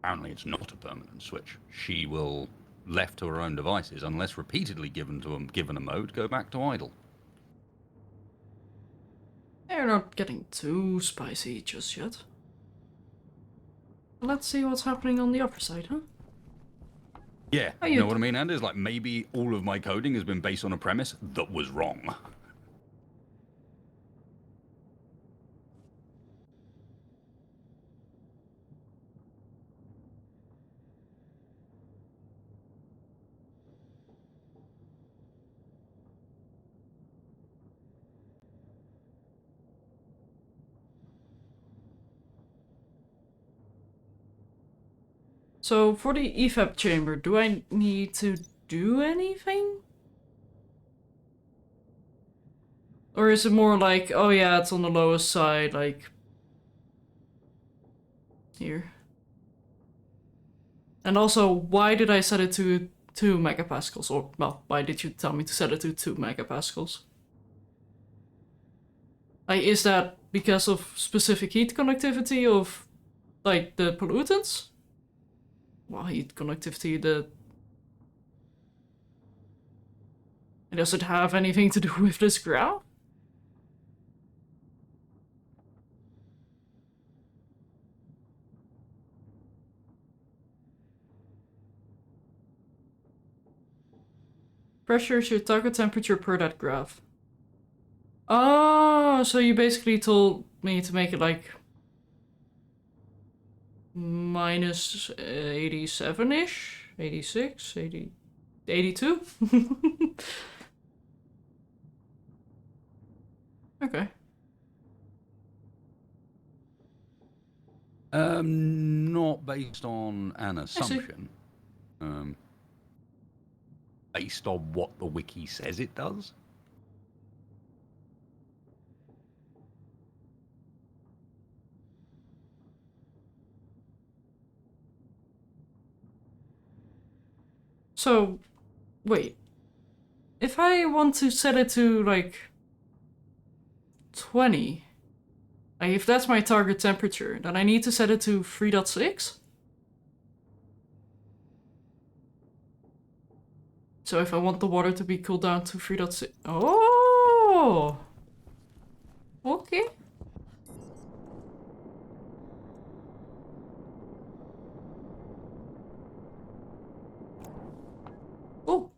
Apparently it's not a permanent switch. She will, left to her own devices, unless repeatedly given a mode, go back to idle. They're not getting too spicy just yet. Let's see what's happening on the upper side, huh? Yeah, How you you know what I mean, and it's like maybe all of my coding has been based on a premise that was wrong. So for the EFAB chamber, do I need to do anything? Or is it more like, oh yeah, it's on the lowest side, like... here. And also, why did I set it to 2 megapascals? Or, well, why did you tell me to set it to 2 megapascals? Like, is that because of specific heat conductivity of, like, the pollutants? Well, heat conductivity, does it have anything to do with this graph? Pressure is your target temperature per that graph. Oh, so you basically told me to make it like minus 87-ish? 86? 80... 82? Okay. Not based on an assumption. based on what the wiki says it does. So, wait. If I want to set it to, like, 20, like, if that's my target temperature, then I need to set it to 3.6? So if I want the water to be cooled down to 3.6... Oh! Okay. Oh.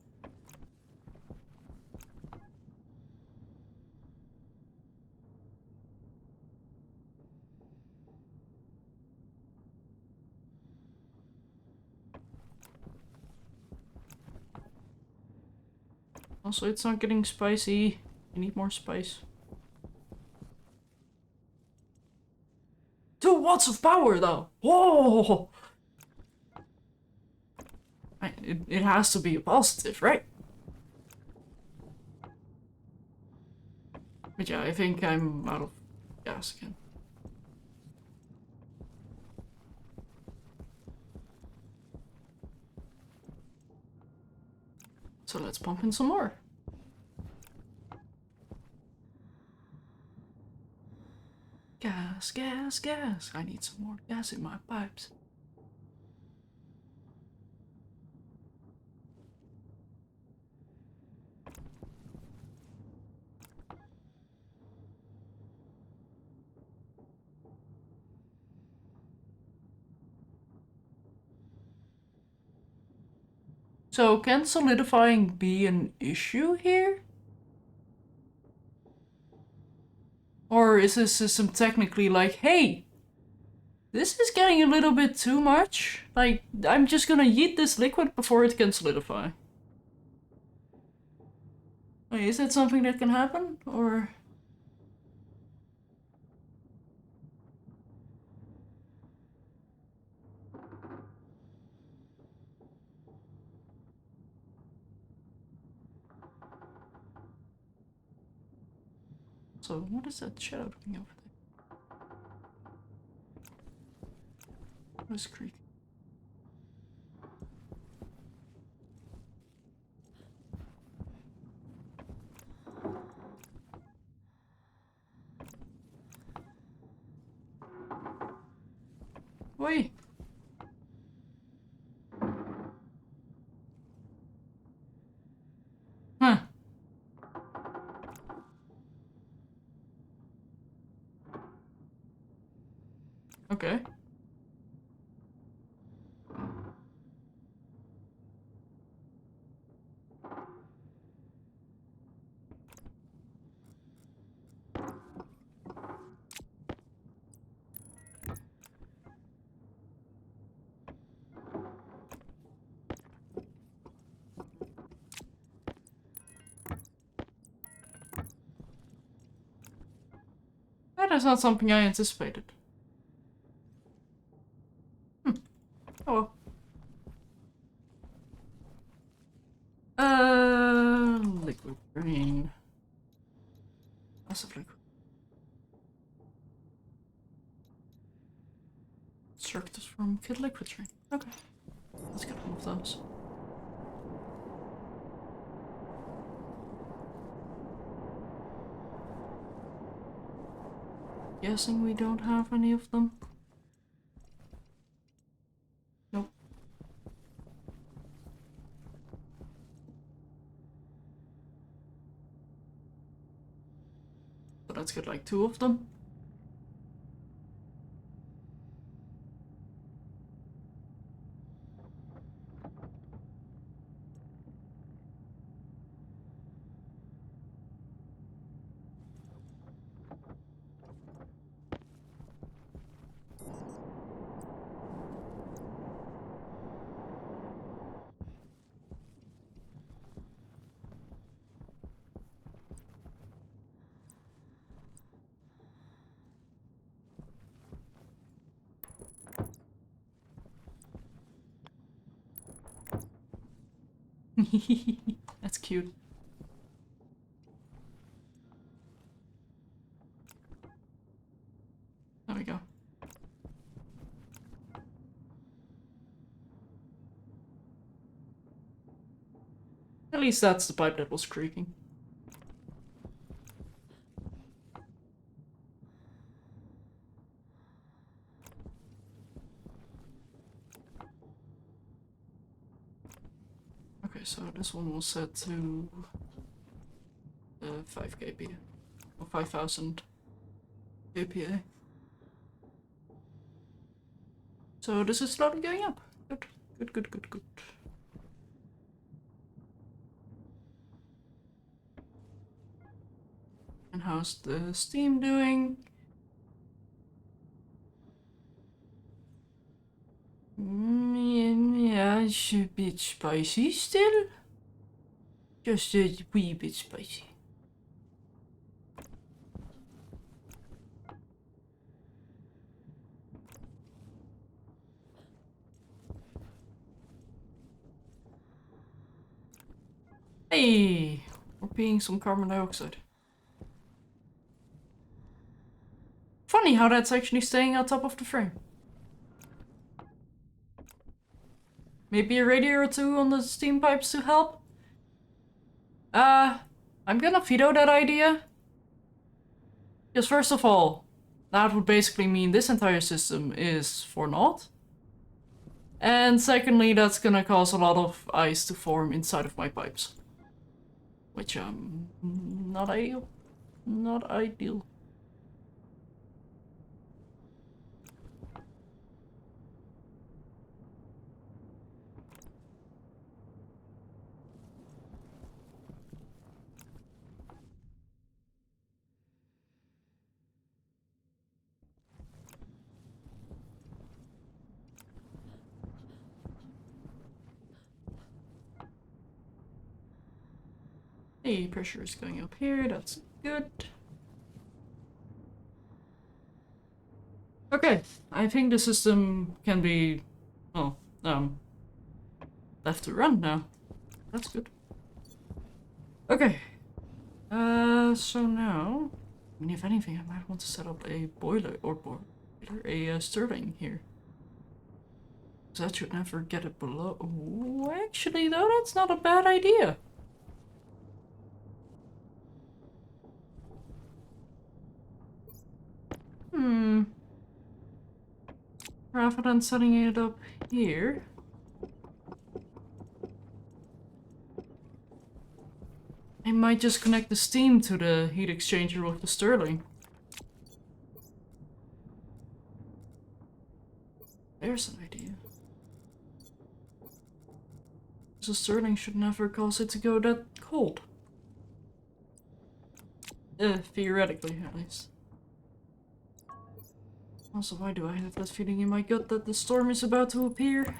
Also, it's not getting spicy. I need more spice. 2 watts of power, though! Whoa! It has to be a positive, right? But yeah, I think I'm out of gas again. So let's pump in some more. Gas, gas, gas. I need some more gas in my pipes. So can solidifying be an issue here? Or is this system technically like, hey, this is getting a little bit too much? Like, I'm just gonna yeet this liquid before it can solidify. Wait, is that something that can happen? Or... So, what is that shadow doing over there? What is creaking? Wait! Huh. Okay. That is not something I anticipated. Oh well. Liquid green. Massive liquid. Structures from Kid Liquid Train. Okay. Let's get one of those. Guessing we don't have any of them. Nope. So let's get like 2 of them. That's cute. There we go. At least that's the pipe that was creaking. Okay, so this one was set to 5 kPa or 5,000 kPa. So this is slowly going up. Good, good, good, good, good. And how's the steam doing? Yeah, it's a bit spicy still. Just a wee bit spicy. Hey, we're peeing some carbon dioxide. Funny how that's actually staying on top of the frame. Maybe a radiator or two on the steam pipes to help? I'm gonna veto that idea. Because first of all, that would basically mean this entire system is for naught. And secondly, that's gonna cause a lot of ice to form inside of my pipes. Which, not ideal. Not ideal. Hey, pressure is going up here, that's good. Okay, I think the system can be, well, left to run now. That's good. Okay. So now, I mean, if anything, I might want to set up a boiler, a Stirling here. So that should never get it below. Ooh, actually, though, that's not a bad idea. Rather than setting it up here. I might just connect the steam to the heat exchanger with the Stirling. There's an idea. The Stirling should never cause it to go that cold. Theoretically, at least. Also, why do I have that feeling in my gut that the storm is about to appear?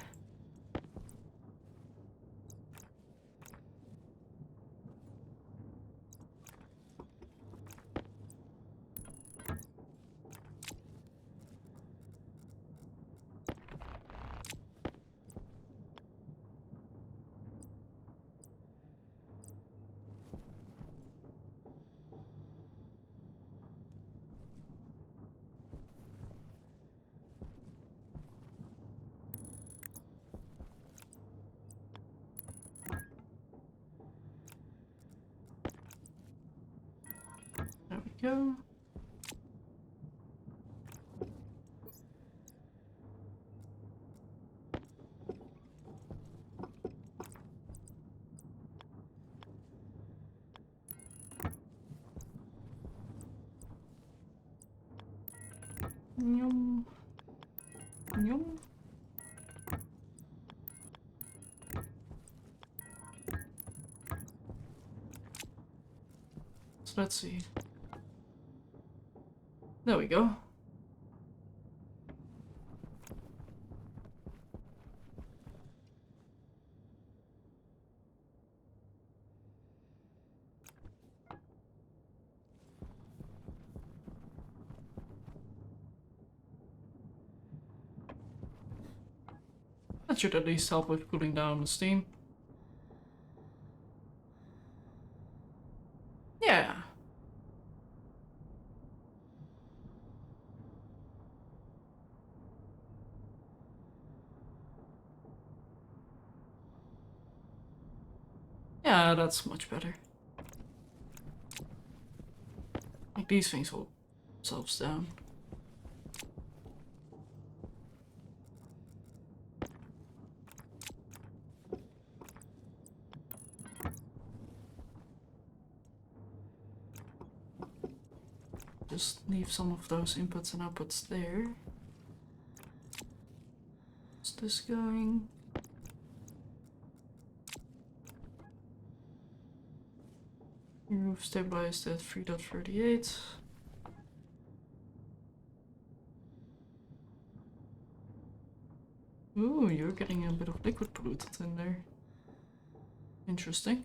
There we go. Yum. Yum. So let's see. There we go. That should at least help with cooling down the steam. Yeah. Yeah, that's much better. Like these things will themselves down. Just leave some of those inputs and outputs there. What's this going? Roof stabilized at 3.38. Ooh, you're getting a bit of liquid pollutant in there. Interesting.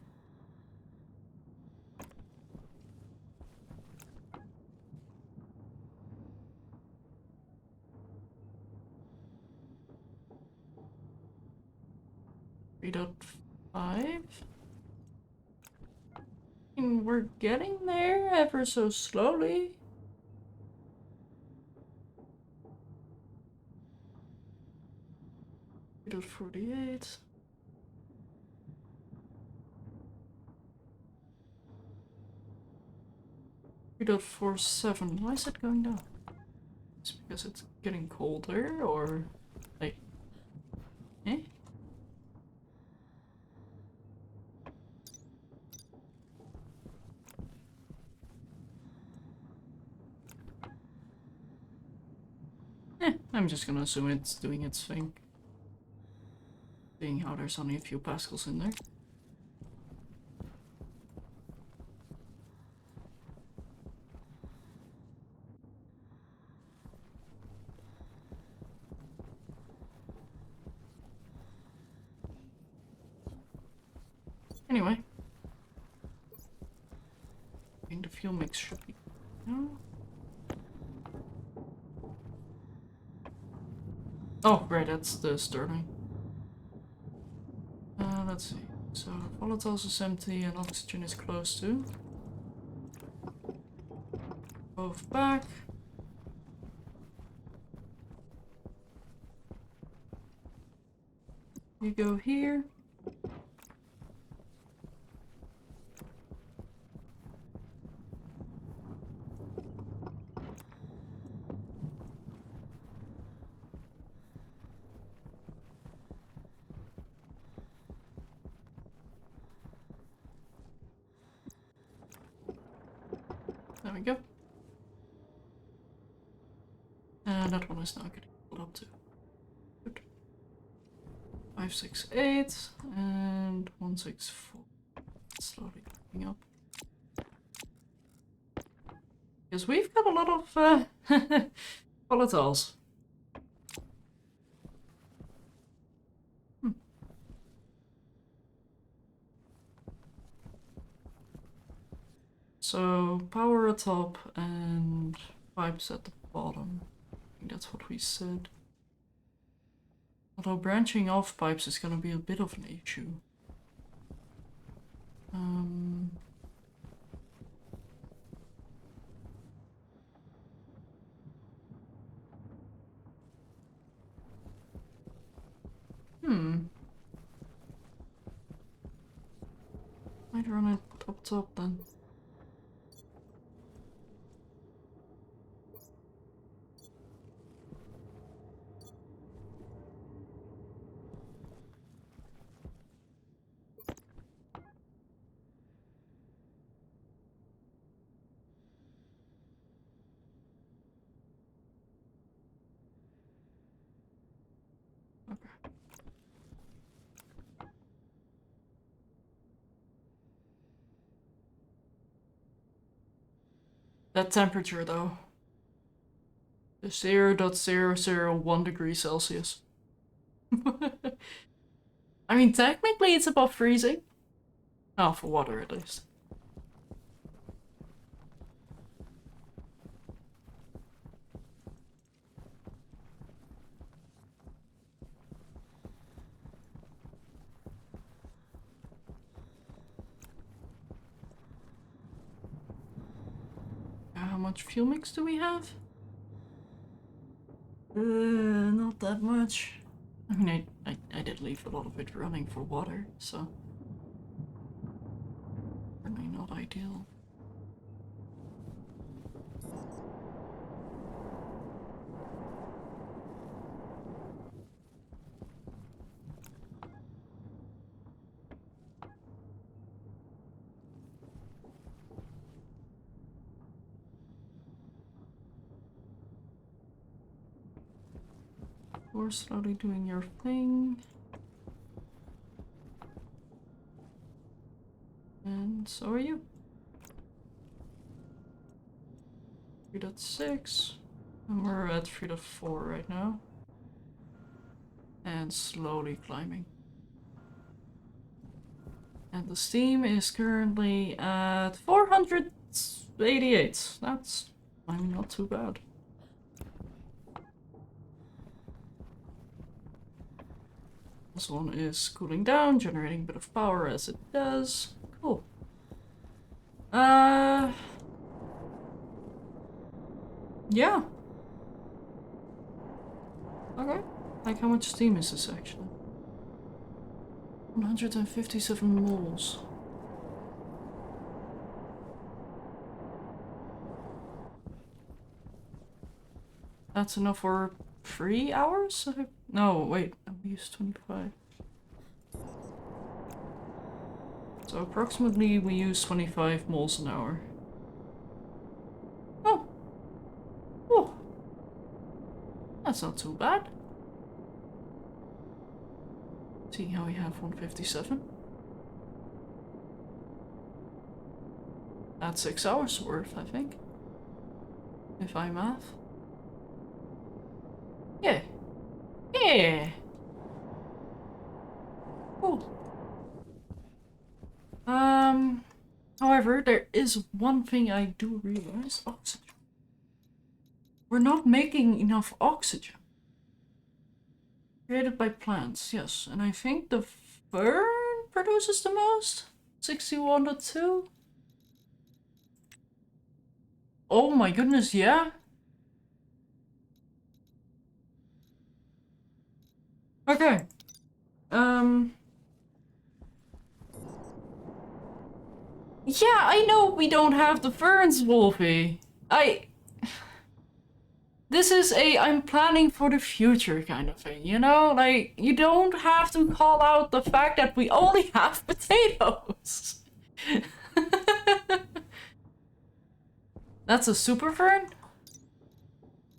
Three dot five. We're getting there ever so slowly. Dot 48. 3.47. Why is it going down? It's because it's getting colder, or like, eh? I'm just gonna assume it's doing its thing. Seeing how there's only a few pascals in there. Anyway. I think the fuel mix should be... No? Oh, right, that's the Sterling. Let's see. So, volatiles is empty and oxygen is close to. Both back. You go here. There we go. And that one is now getting pulled up too. Good. 568 and 164. Slowly coming up. Because we've got a lot of volatiles. So power at top and pipes at the bottom. I think that's what we said. Although branching off pipes is going to be a bit of an issue. Might run it up top then. Okay. That temperature though. The 0.001 degrees Celsius. I mean, technically it's above freezing. Oh, for water at least. much fuel mix do we have? Not that much. I mean, I did leave a lot of it running for water, so certainly not ideal. You're slowly doing your thing. And so are you. 3.6. And we're at 3.4 right now. And slowly climbing. And the steam is currently at 488. That's, I mean, not too bad. This one is cooling down, generating a bit of power as it does. Cool. Yeah. Okay. Like, how much steam is this actually? 157 moles. That's enough for 3 hours? No, wait, we used 25. So approximately we use 25 moles an hour. Oh! Oh! That's not too bad. See how we have 157. That's 6 hours worth, I think. If I math. Yeah. Yeah. Cool. However, there is one thing I do realize. Oxygen. We're not making enough oxygen. Created by plants, yes. And I think the fern produces the most? 61.2? Oh my goodness, yeah? Okay. Yeah, I know we don't have the ferns, Wolfie. This is I'm planning for the future kind of thing, you know? Like, you don't have to call out the fact that we only have potatoes. That's a super fern?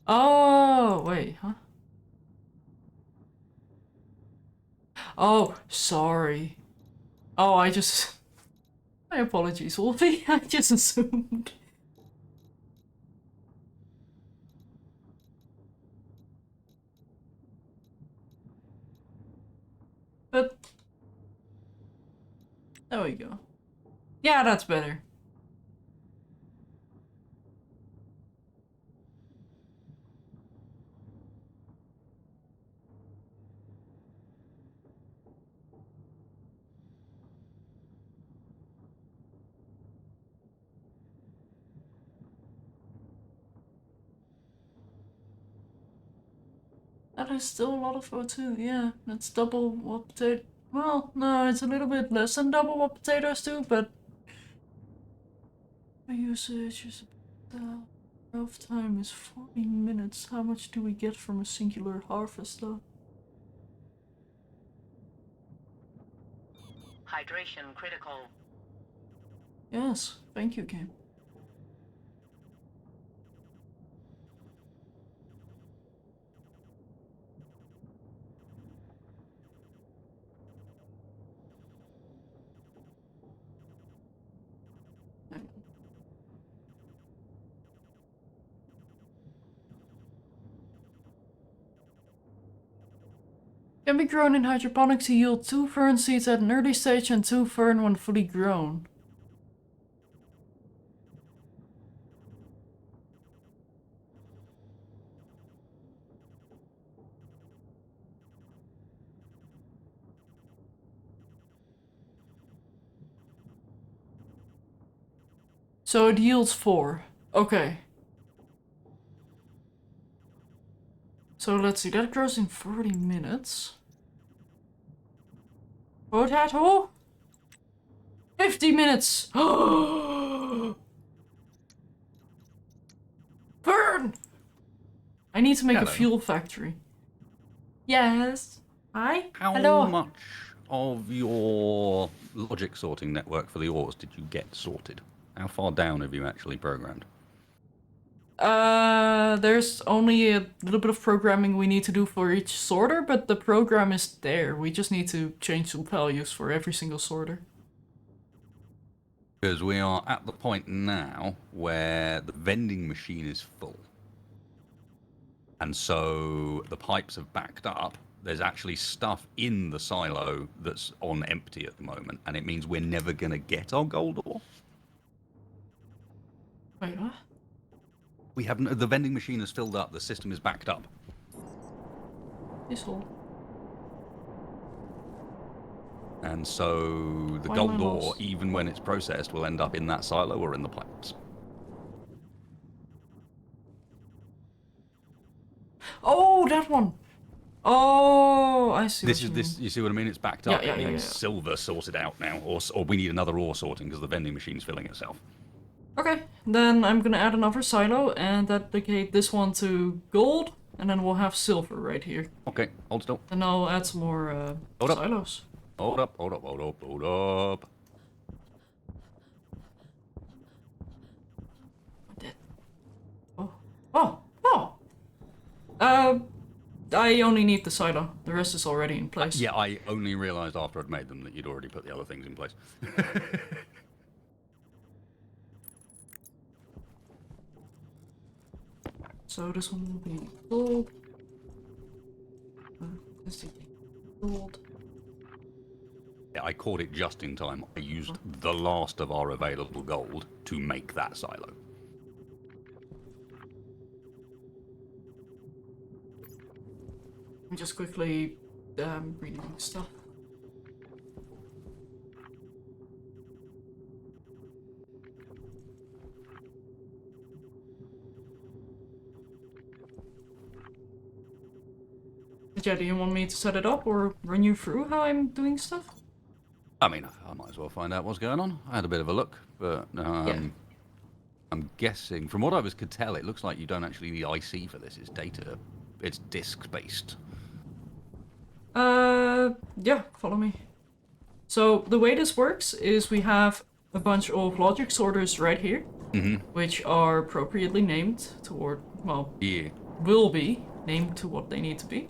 Oh, wait, huh? Oh, sorry. Oh, my apologies, Wolfie. I just assumed. But there we go. Yeah, that's better. That is still a lot of O2, yeah. That's double what potato. Well, no, it's a little bit less than double what potatoes do, but my usage is growth time is 40 minutes. How much do we get from a singular harvest, though? Hydration critical. Yes, thank you, game. Can be grown in hydroponics to yield 2 fern seeds at an early stage and 2 fern when fully grown. So it yields 4. Okay. So let's see, that grows in 40 minutes. Potato? 50 minutes! Burn! I need to make a Hello. fuel factory. Yes. Hi? How Hello. much of your logic sorting network for the ores did you get sorted? How far down have you actually programmed? There's only a little bit of programming we need to do for each sorter, but the program is there. We just need to change some values for every single sorter. Because we are at the point now where the vending machine is full. And so the pipes have backed up. There's actually stuff in the silo that's on empty at the moment. And it means we're never going to get our gold ore. Wait, what? We haven't. The vending machine is filled up. The system is backed up. This hole. And so the Why gold am I ore, lost? even when it's processed, will end up in that silo or in the pipes. Oh, that one! Oh, I see This what is you this. mean. You see what I mean? It's backed Yeah, up. yeah, It yeah, means yeah. silver sorted out now, or we need another ore sorting because the vending machine's filling itself. Okay, then I'm gonna add another silo and dedicate this one to gold, and then we'll have silver right here. Okay, hold still. And I'll add some more Hold up. silos. Hold up. Hold up. Hold up. Hold up. Dead. Oh. Oh! Oh! I only need the silo. The rest is already in place. Yeah, I only realised after I'd made them that you'd already put the other things in place. So this one will be gold. This will be gold. Yeah, I caught it just in time. I used the last of our available gold to make that silo. I'm just quickly reading stuff. But yeah, do you want me to set it up or run you through how I'm doing stuff? I mean, I might as well find out what's going on. I had a bit of a look, but Yeah. I'm guessing, from what I could tell, it looks like you don't actually need IC for this. It's data, it's disk-based. Yeah, follow me. So the way this works is we have a bunch of logic sorters right here, which are appropriately named toward, well, Yeah. will be named to what they need to be.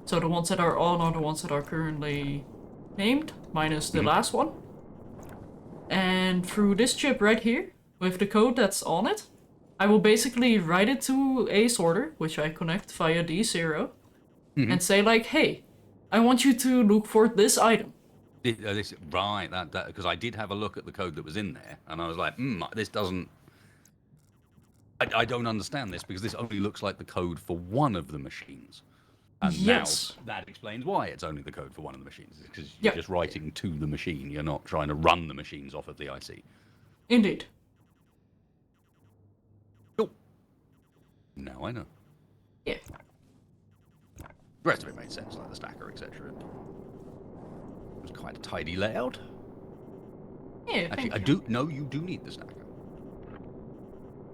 So the ones that are on are the ones that are currently named, minus the last one. And through this chip right here, with the code that's on it, I will basically write it to a sorter, which I connect via D0, and say like, hey, I want you to look for this item. Right, that because I did have a look at the code that was in there, and I was like, this doesn't. I don't understand this because this only looks like the code for one of the machines. And Yes. now that explains why it's only the code for one of the machines. Because Yeah. you're just writing to the machine. You're not trying to run the machines off of the IC. Indeed. Cool. Now I know. Yeah. The rest of it made sense, like the stacker, etc. It was quite a tidy layout. Yeah, Actually, thank you. you do need the stacker.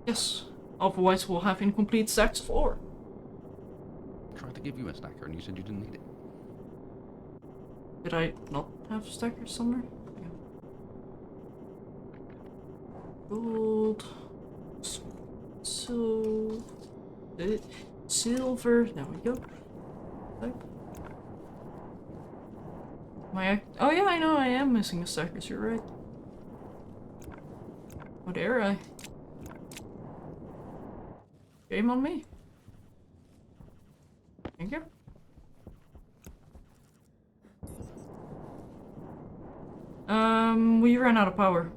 Yes. Otherwise we'll have incomplete stacks of ore. I tried to give you a stacker and you said you didn't need it. Did I not have stackers somewhere? Yeah. Gold. So... Silver. There we go. Type. Oh yeah, I know I am missing a stackers, you're right. How dare I? Shame on me. Thank you. We ran out of power.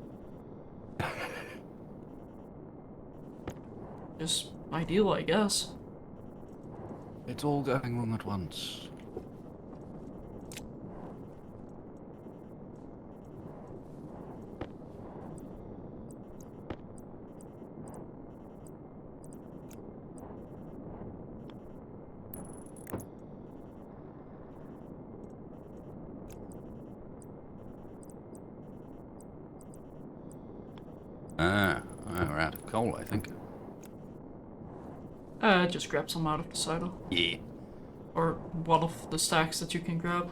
Just ideal, I guess. It's all going wrong at once. We're out of coal, I think. Just grab some out of the silo. Yeah. Or one of the stacks that you can grab.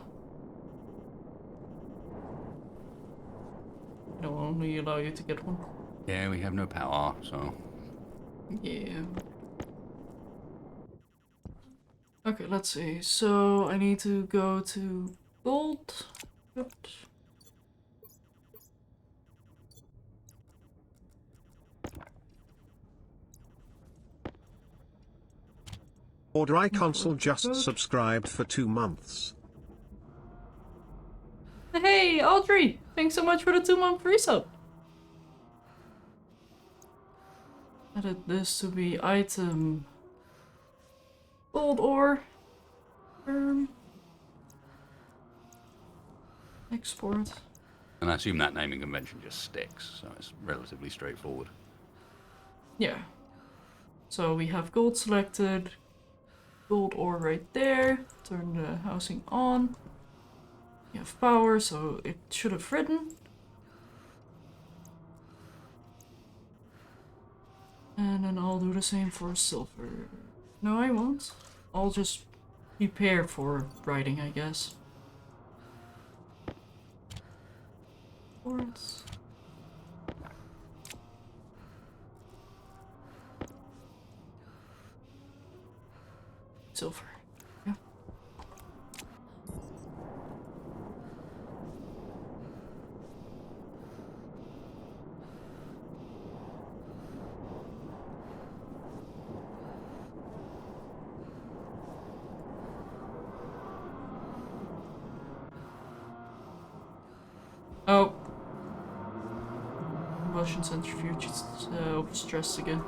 It'll only allow you to get one. Yeah, we have no power, so... Yeah. Okay, let's see. So I need to go to gold. Good. Order I console just subscribed for 2 months. Hey, Audrey! Thanks so much for the 2-month resub. Edit this to be item gold ore. Export. And I assume that naming convention just sticks, so it's relatively straightforward. Yeah. So we have gold selected, gold ore right there. Turn the housing on. We have power, so it should have written. And then I'll do the same for silver. No, I won't. I'll just prepare for writing, I guess. Quartz. Silver. Yeah. Oh. Combustion centrifuge is overstressed again.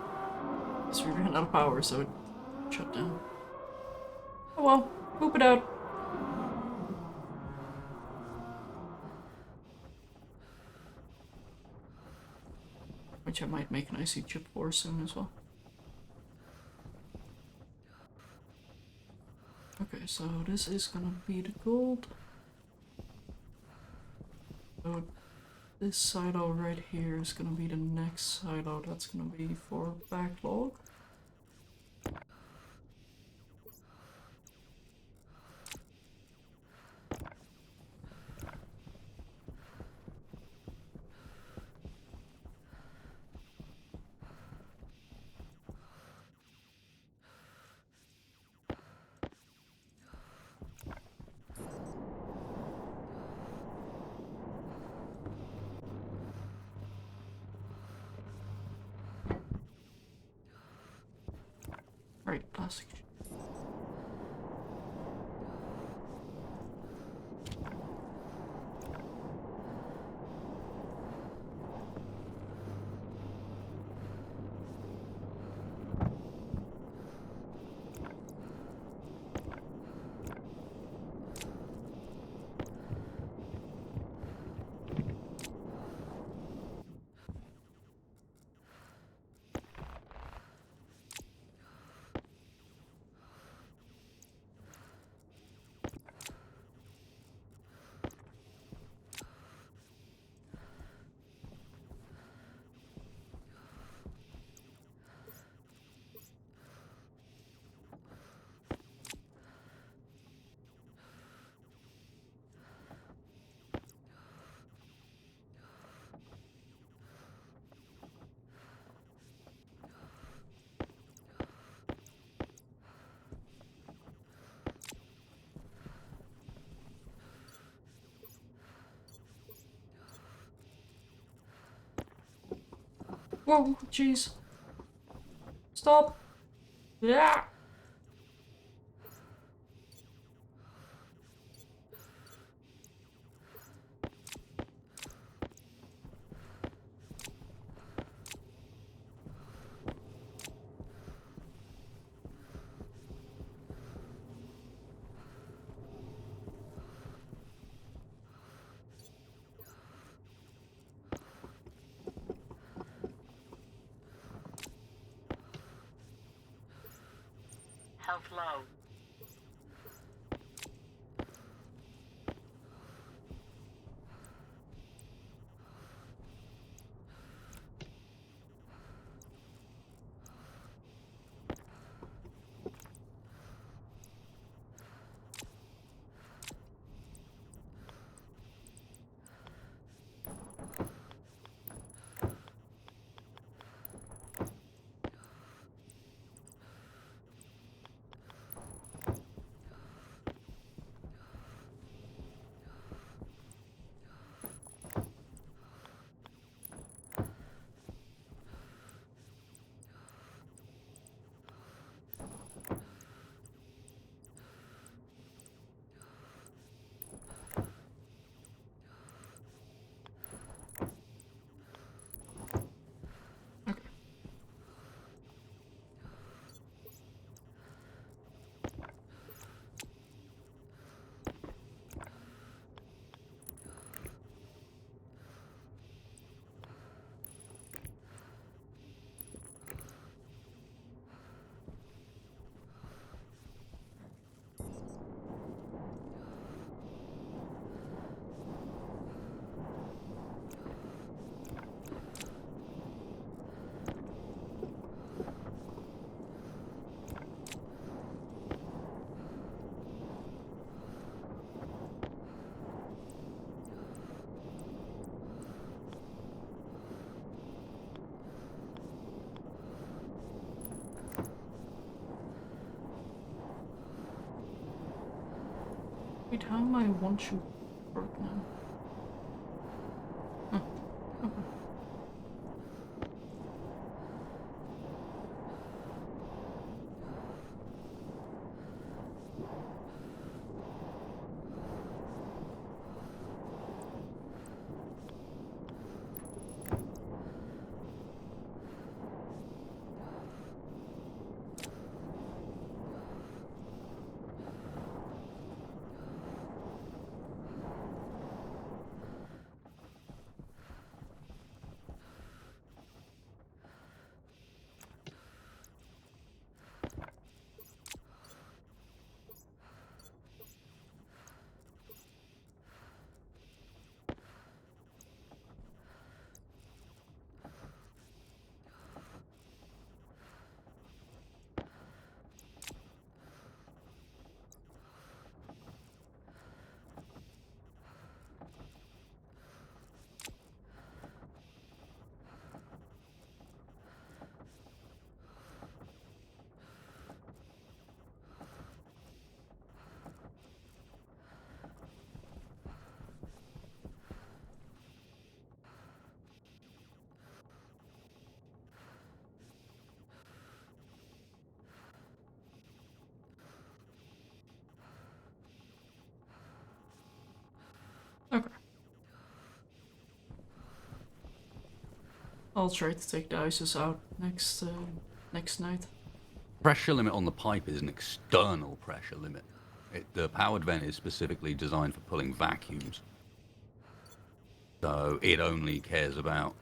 Guess we ran out of power, so it shut down. Oh well, poop it out. Which I might make an IC chip for soon as well. Okay, so this is gonna be the gold. So this silo right here is gonna be the next silo. That's gonna be for backlog. Right, plastic. Whoa, jeez. Stop. Yeah. Health low. Wait, how am I one shoot short now? Oh, okay. Okay. I'll try to take the ices out next night. Pressure limit on the pipe is an external pressure limit. The powered vent is specifically designed for pulling vacuums. So it only cares about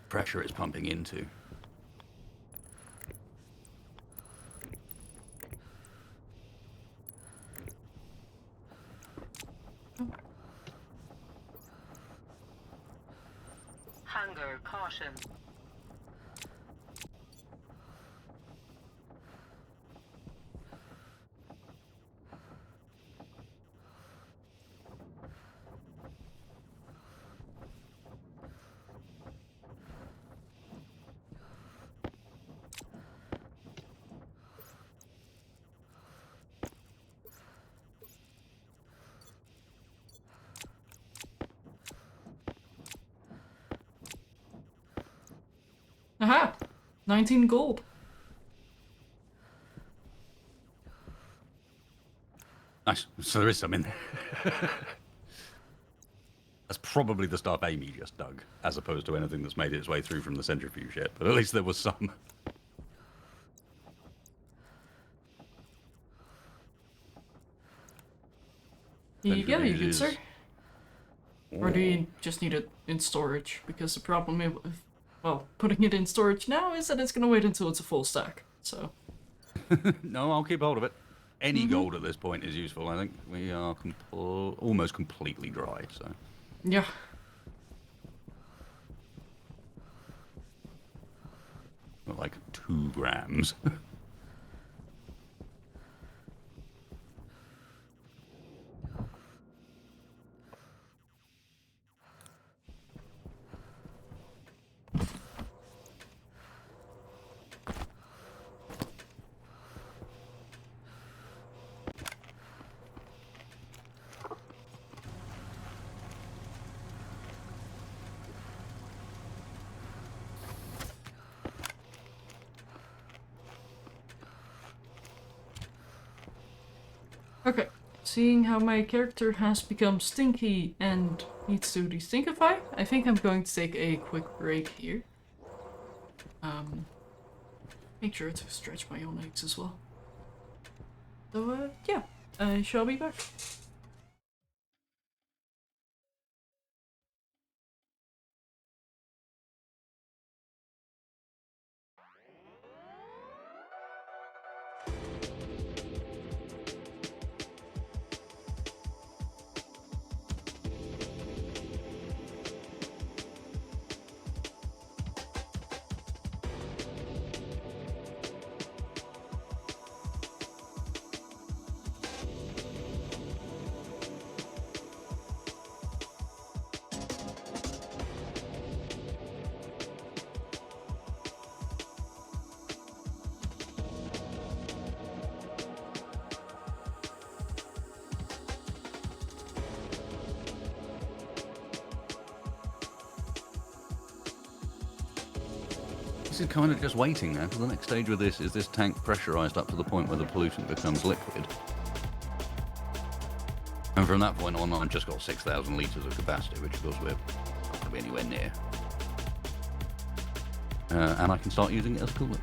pressure it's pumping into. Hunger, caution. Aha! 19 gold. Nice. So there is some in there. That's probably the stuff Amy just dug, as opposed to anything that's made its way through from the centrifuge yet. But at least there was some. Here you go, you good Centrifuges. sir. Or do you just need it in storage? Because the problem with, well, putting it in storage now is that it's gonna wait until it's a full stack. So. No, I'll keep hold of it. Any gold at this point is useful, I think. We are almost completely dry, so... Yeah. Like 2 grams. Okay. Seeing how my character has become stinky and needs to destinkify, I think I'm going to take a quick break here. Make sure to stretch my own legs as well. So, yeah, I shall be back. This is kind of just waiting now, because the next stage with this is this tank pressurized up to the point where the pollutant becomes liquid. And from that point on, I've just got 6,000 litres of capacity, which of course we're not going to be anywhere near. And I can start using it as a coolant.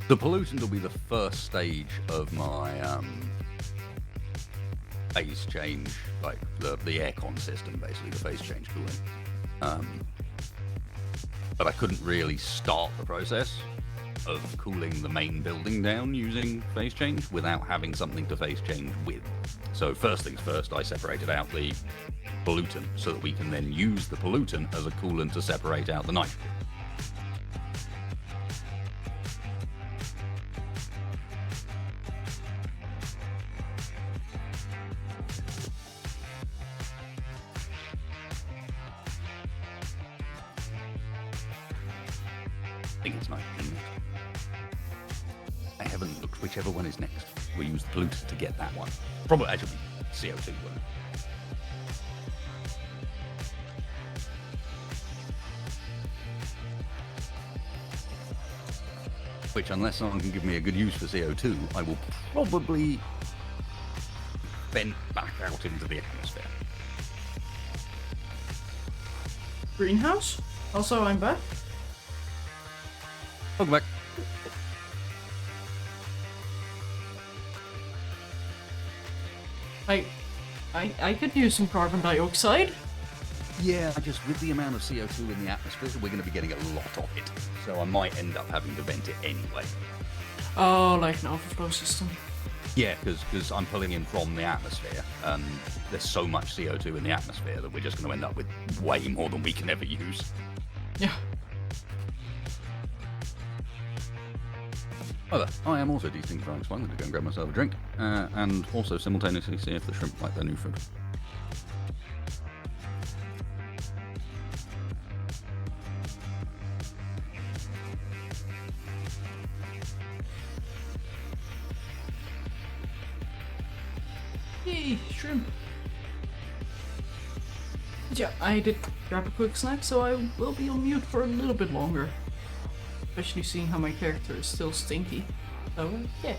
The pollutant will be the first stage of my phase change, like the aircon system, basically, the phase change cooling. But I couldn't really start the process of cooling the main building down using phase change without having something to phase change with. So first things first, I separated out the pollutant so that we can then use the pollutant as a coolant to separate out the nitrogen. I think it's nitrogen next. I haven't looked whichever one is next. We use the pollutant to get that one. Probably actually CO2 one. Which, unless someone can give me a good use for CO2, I will probably vent back out into the atmosphere. Greenhouse? Also, I'm back. Welcome back. I could use some carbon dioxide. Yeah, just with the amount of CO2 in the atmosphere, we're going to be getting a lot of it. So I might end up having to vent it anyway. Oh, like an overflow system. Yeah, because I'm pulling in from the atmosphere, and there's so much CO2 in the atmosphere that we're just going to end up with way more than we can ever use. Yeah. However, I am also destinctifying, so I'm going to go and grab myself a drink, and also simultaneously see if the shrimp like their new food. Yay, shrimp. Yeah, I did grab a quick snack, so I will be on mute for a little bit longer. Especially seeing how my character is still stinky. So, yeah.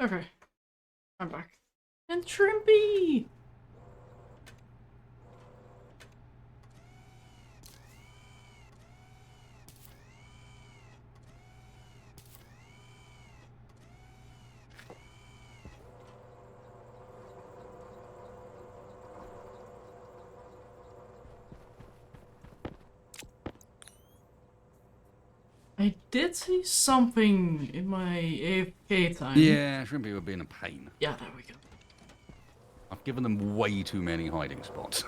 Okay, I'm back. And Shrimpy! I did see something in my AFK time. Yeah, Shrimpy would be in a pain. Yeah, there we go. I've given them way too many hiding spots.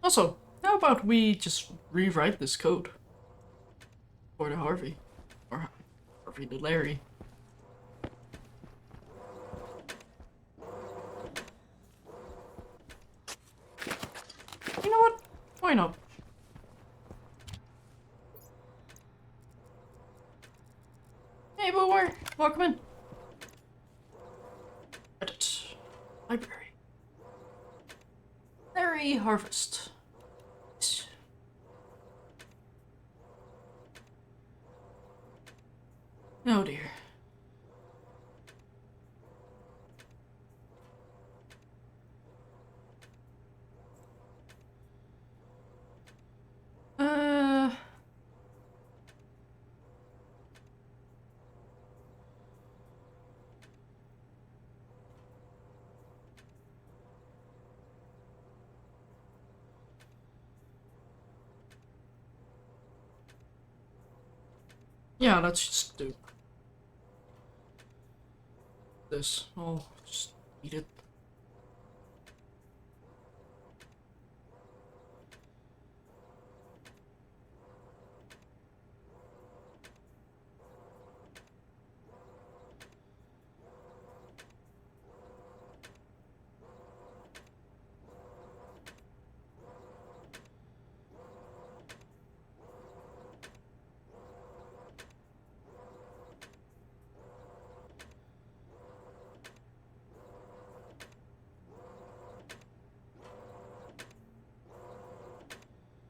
Also, how about we just rewrite this code for the Harvey, or Harvey the Larry? You know what? Why not? Hey, Boomer! Welcome in. Edit. Library. Larry Harvest. Oh dear. Yeah, let's just do this. I'll just eat it.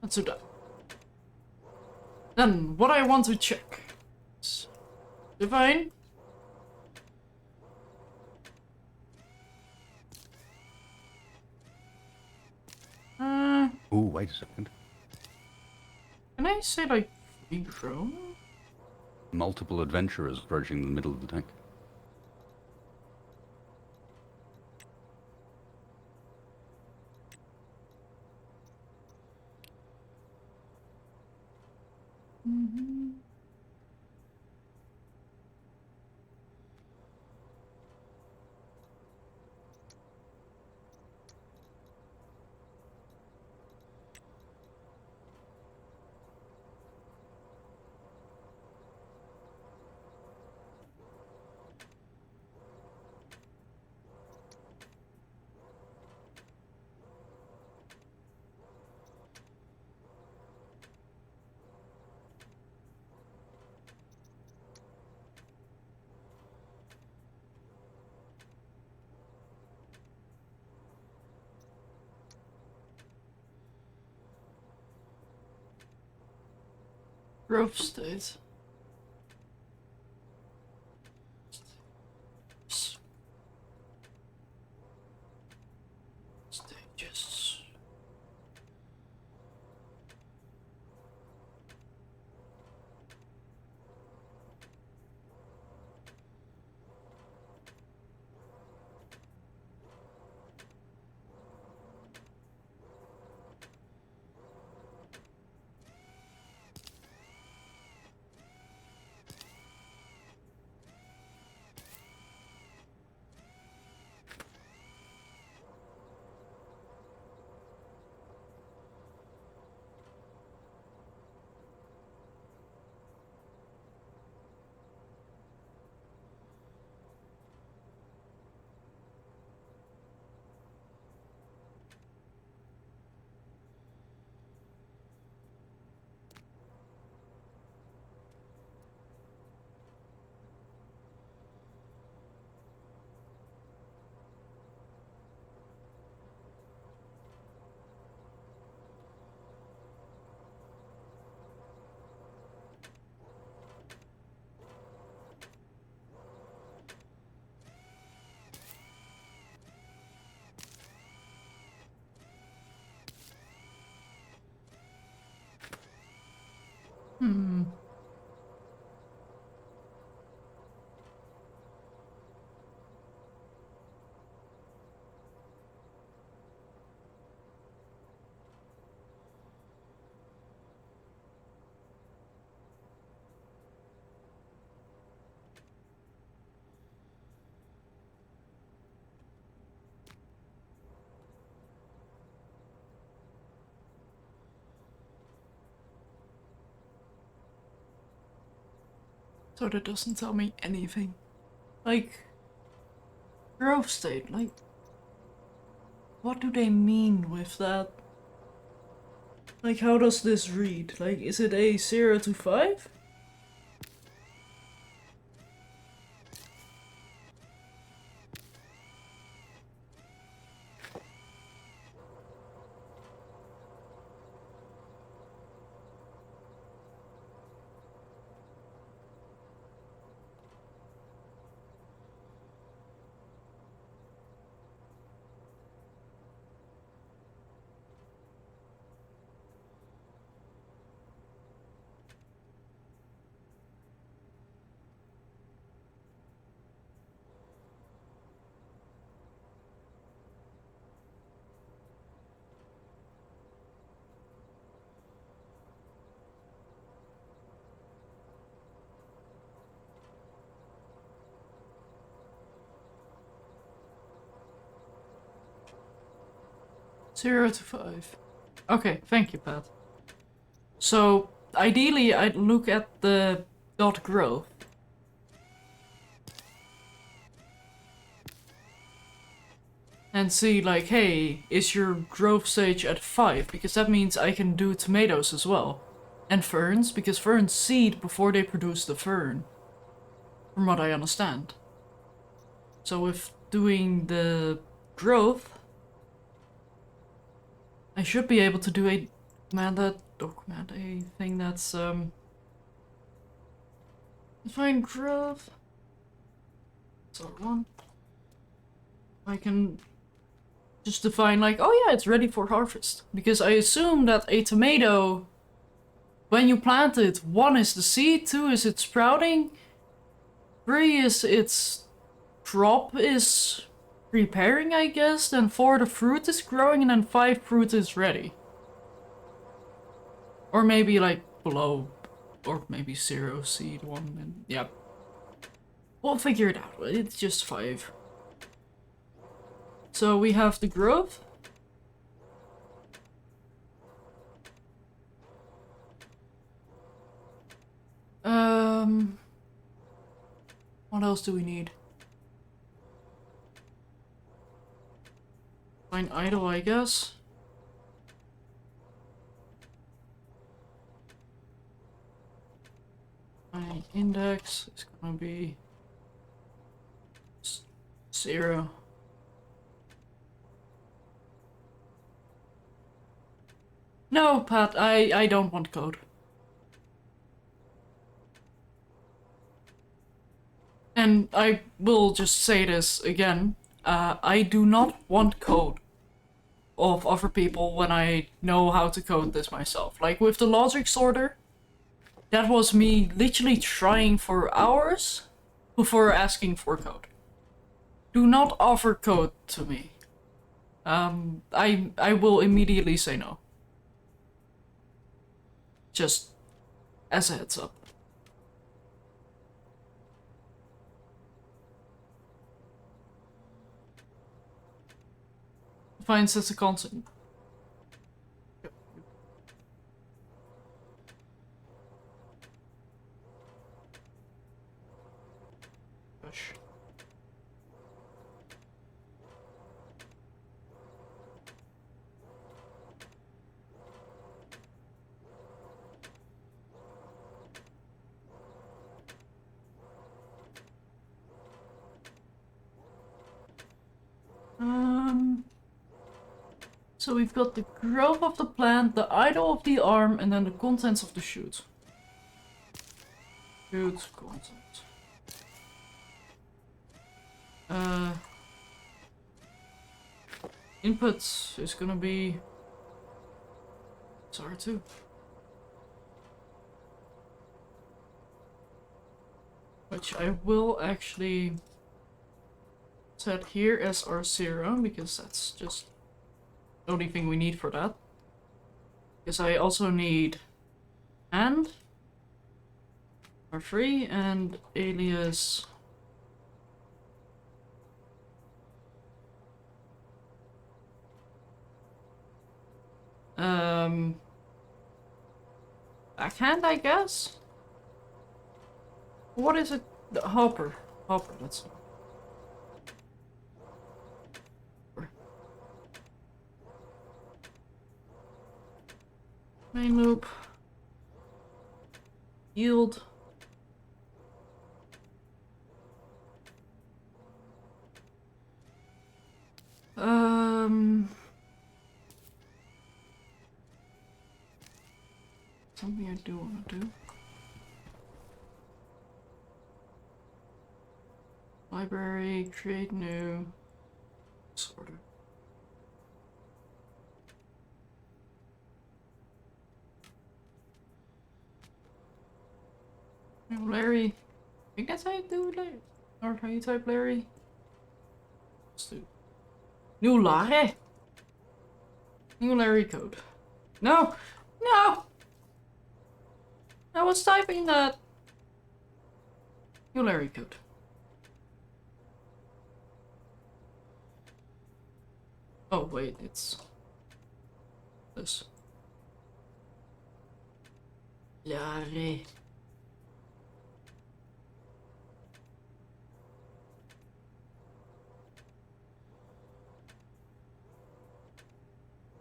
Let's do that. Then, what I want to check is divine. Ooh, wait a second. Can I say like free drone? Multiple adventurers approaching the middle of the tank. Grove state. Stages. So that doesn't tell me anything. Like, growth state, like, what do they mean with that? Like, how does this read? Like, is it a 0 to 5? Zero to 5. Okay, thank you, Pat. So, ideally, I'd look at the dot growth. And see, like, hey, is your growth stage at 5? Because that means I can do tomatoes as well. And ferns, because ferns seed before they produce the fern. From what I understand. So with doing the growth, I should be able to do a a thing that's define growth. So one. I can just define like, oh yeah, it's ready for harvest. Because I assume that a tomato, when you plant it, 1 is the seed, 2 is it sprouting, 3 is its crop is preparing, I guess, then 4 the fruit is growing, and then 5 fruit is ready. Or maybe like below, or maybe 0 seed 1, and yeah. We'll figure it out, it's just 5. So we have the growth. What else do we need? Find idle, I guess. My index is gonna be 0. No, Pat, I don't want code. And I will just say this again. I do not want code of other people when I know how to code this myself. Like with the logic sorter, that was me literally trying for hours before asking for code. Do not offer code to me. I will immediately say no. Just as a heads up. Defines as a constant. Gosh. So we've got the growth of the plant, the idle of the arm, and then the contents of the shoot. Shoot content. Input is gonna be R2. Which I will actually set here as R0 because that's just the only thing we need for that. Because I also need and R3 and alias backhand, I guess. What is it? The hopper. Hopper, that's... Main loop. Yield. Something I do want to do. Library, create new, sorter. Larry. I think that's how you do it, Larry. Or how you type Larry. Let's do new Larry. New Larry code. No! No! I was typing that. New Larry code. Oh wait, it's this. Larry.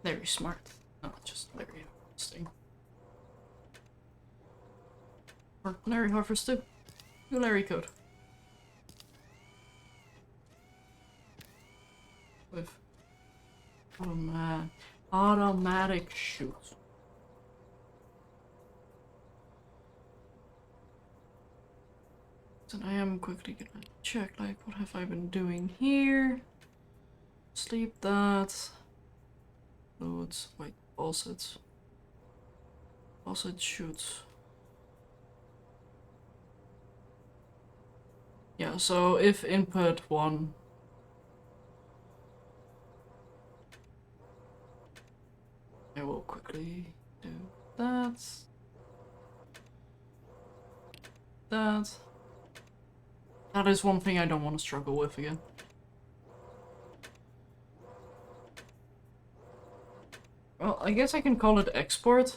Very smart. No, just Larry harvesting. Or Larry harvest too. New Larry code. With automatic shoot. And I am quickly gonna check, like, what have I been doing here? Sleep that. Loads, wait, faucets. Faucet shoots. Yeah, so if input 1. I will quickly do that. That. That is one thing I don't want to struggle with again. Well, I guess I can call it export.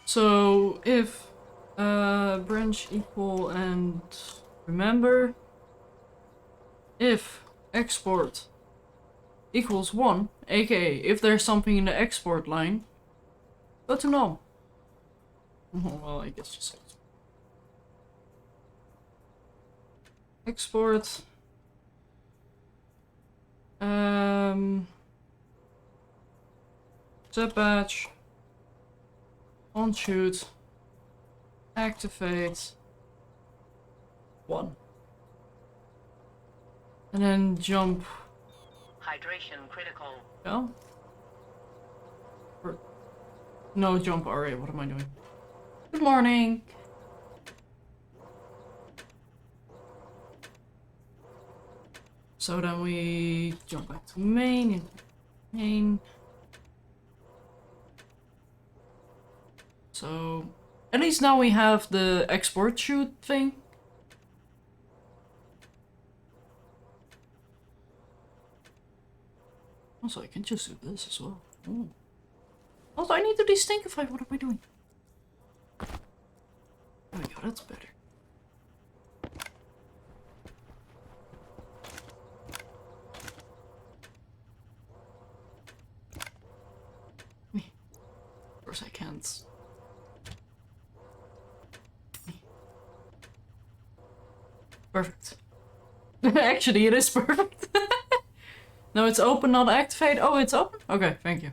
So if branch equal and remember if export equals 1, aka if there's something in the export line, go to null. Well, I guess just export set batch on shoot activate 1 and then jump. Hydration critical. No? Or, no, jump RA, what am I doing? Good morning! So then we jump back to main, main. So, at least now we have the export shoot thing. Also, I can just do this as well. Ooh. Also, I need to destinkify. What am I doing? There we go, that's better. Of course I can't. Perfect. Actually, it is perfect. No, it's open, not activate. Oh, it's open? Okay, thank you.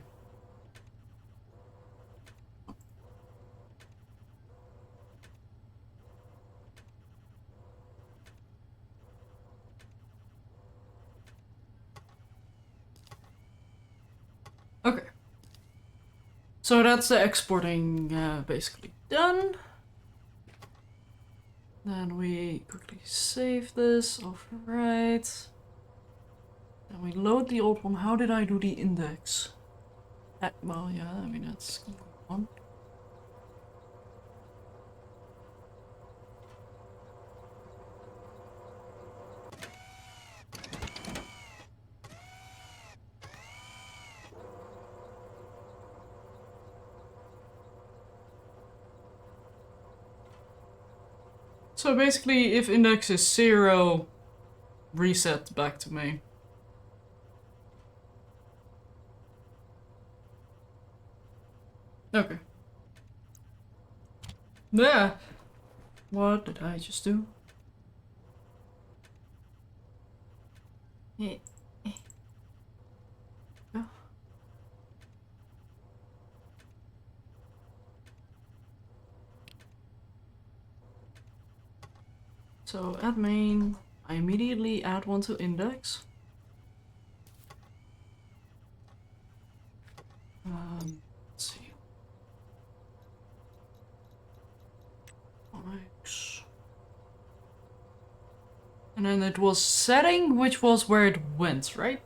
Okay. So that's the exporting basically done. Then we quickly save this, overwrite. Then we load the old one. How did I do the index? Well, yeah, I mean, that's on. So basically, if index is 0, reset back to main. Okay. Yeah. What did I just do? Yeah. So add main, I immediately add one to index. Let's see. X. And then it was setting, which was where it went, right?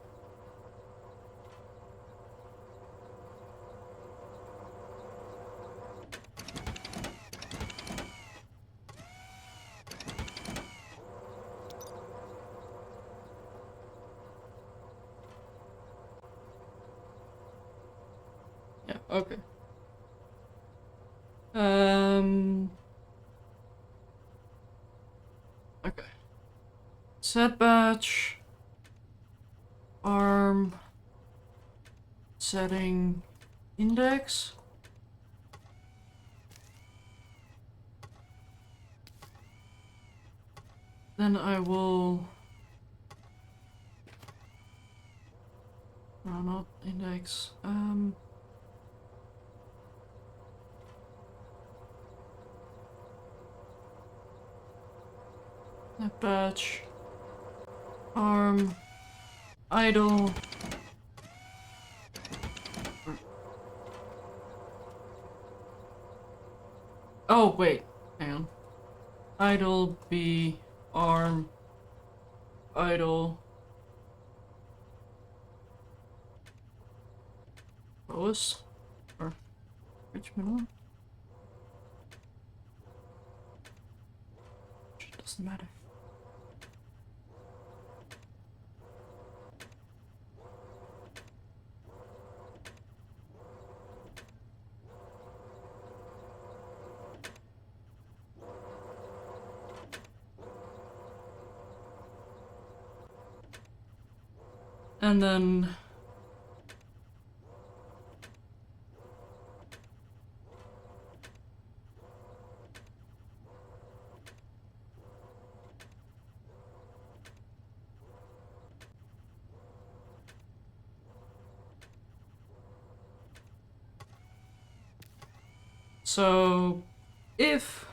Yeah, okay. Okay. Set batch. Arm. Setting. Index. Then I will... No, not index. Net batch. Arm. Idle. Oh, wait. Hang on. Idle B. Arm. Idle. Lowest? Or which middle? It doesn't matter. And then... So, if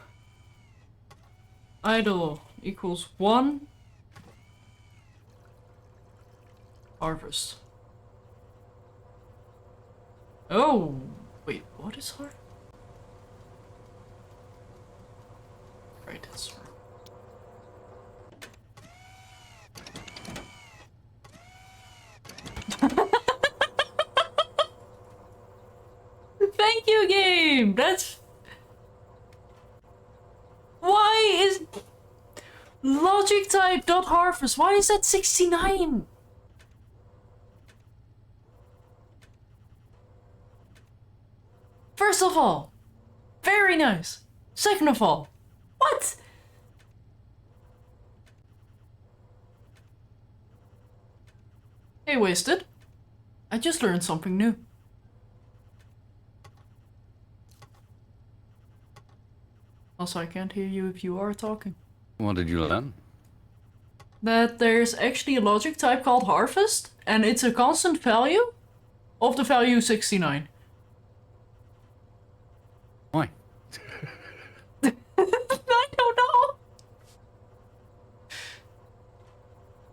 idle equals 1, harvest. Oh, wait, what is harvest? Right, that's wrong. Thank you, game! That's... Why is... Logic type dot harvest, why is that 69? First of all, very nice. Second of all, what? Hey, Wasted. I just learned something new. Also, I can't hear you if you are talking. What did you learn? That there's actually a logic type called harvest, and it's a constant value of the value 69. Why? I don't know.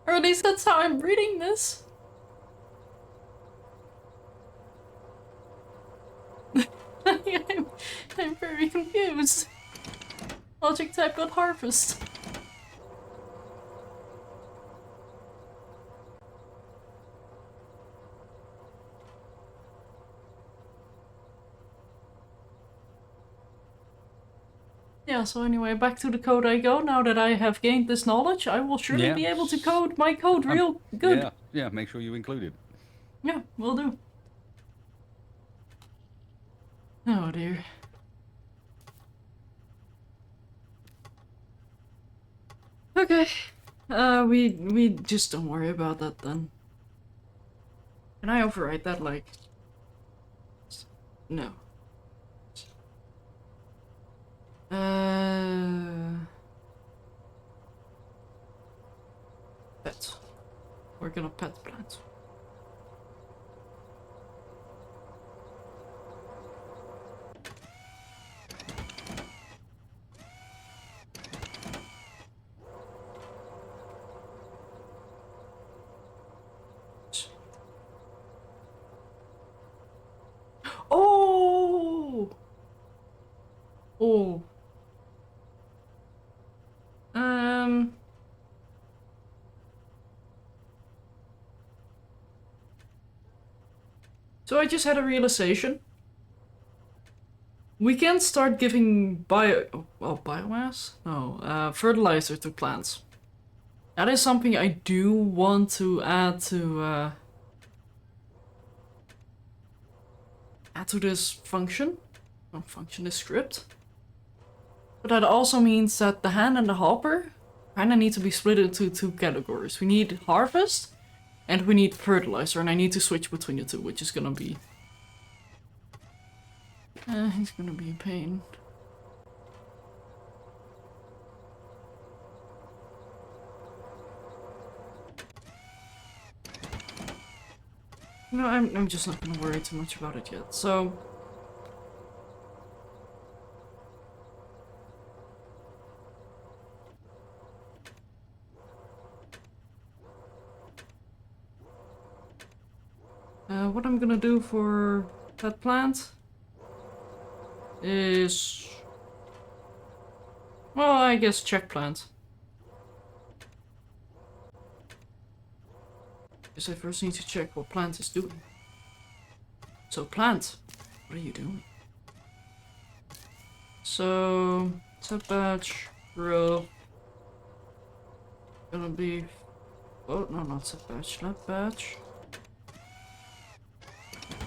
Or at least that's how I'm reading this. I'm very confused. Logic type got harvest. Yeah, so anyway, back to the code I go. Now that I have gained this knowledge, I will surely be able to code my code real good. Yeah, make sure you include it. Yeah, will do. Oh dear. Okay. We just don't worry about that then. Can I override that? Like, no. Pet. We're gonna pet the plant. Oh! Oh. So I just had a realization. We can start giving biomass? No, fertilizer to plants. That is something I do want to add to this function. Not function, this script. But that also means that the hand and the hopper kinda need to be split into two categories. We need harvest and we need fertilizer, and I need to switch between the two, which is gonna be... he's gonna be a pain. No, I'm just not gonna worry too much about it yet, so... what I'm gonna do for that plant is... well, I guess check plant. Because I first need to check what plant is doing. So plant, what are you doing? So, set batch, growth. Gonna be... oh, no, not set batch, lab batch.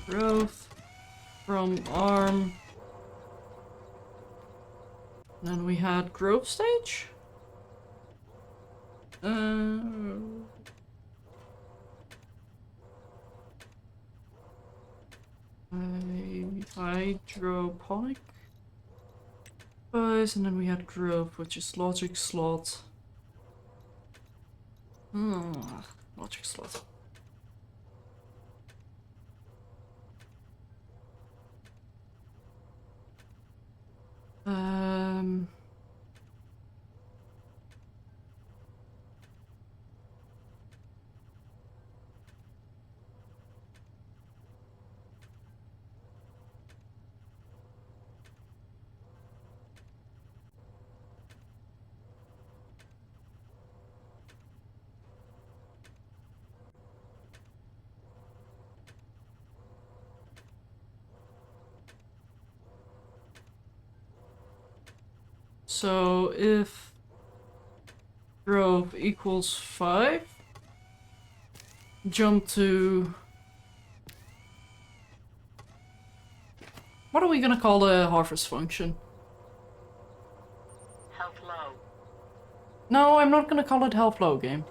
Growth from arm. Then we had growth stage. Hydroponic. And then we had growth, which is logic slot. Logic slot. So if growth equals 5, jump to... what are we gonna call the harvest function? Health low. No, I'm not gonna call it health low game.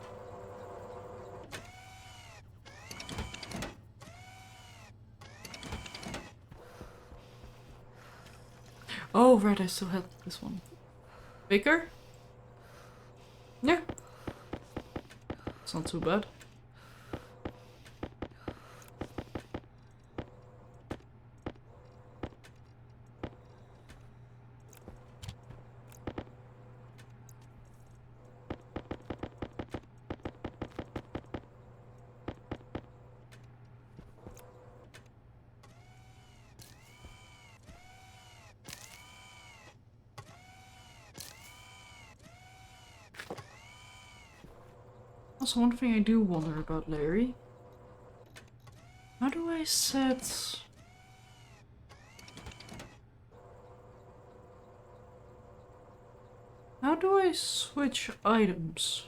Oh, right, I still had this one. Bigger? Yeah. It's not too bad. Also, one thing I do wonder about Larry. How do I set... how do I switch items?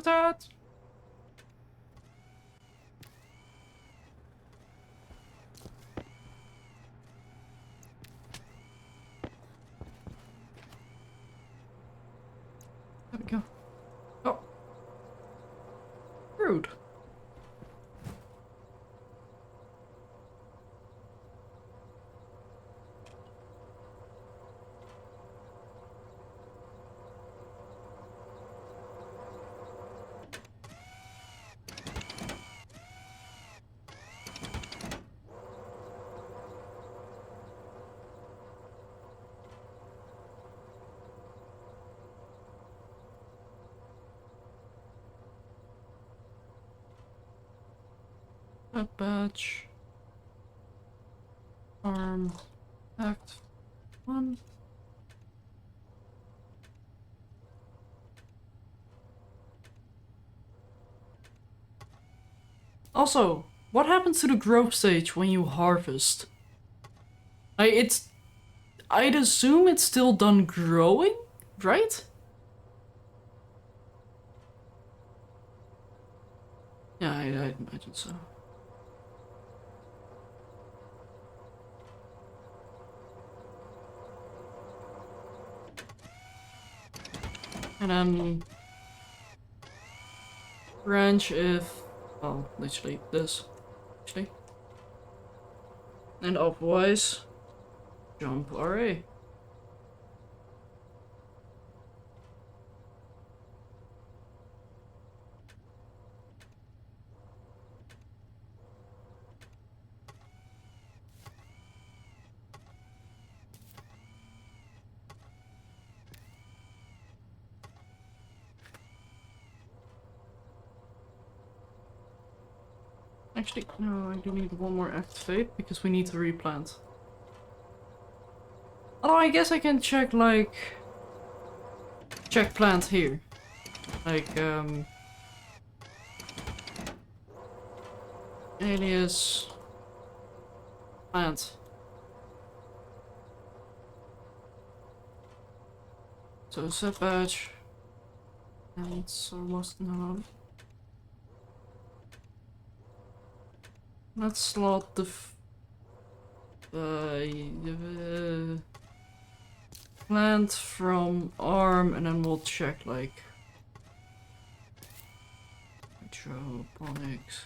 that. There we go. Oh. Rude. That badge. Arm. Act 1. Also, what happens to the growth stage when you harvest? I'd assume it's still done growing, right? Yeah, I imagine so. And then branch if, well, literally this, actually. And otherwise, jump RA. Actually, no, I do need one more activate because we need to replant. Although I guess I can check, like, check plant here. Like, alias plant. So set badge. And it's almost no. Let's slot the plant from arm, and then we'll check like hydroponics.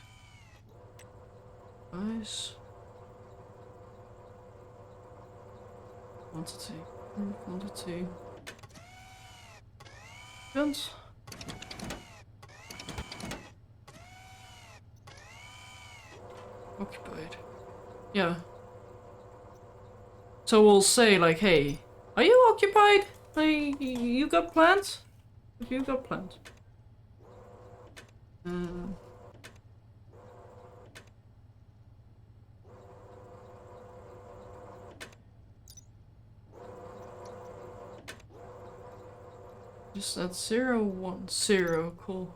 Nice. Quantity. Guns. Occupied. Yeah. So we'll say like, hey, are you occupied? Like, you got plans? Have you got plans? Just at 0, 1, 0, cool.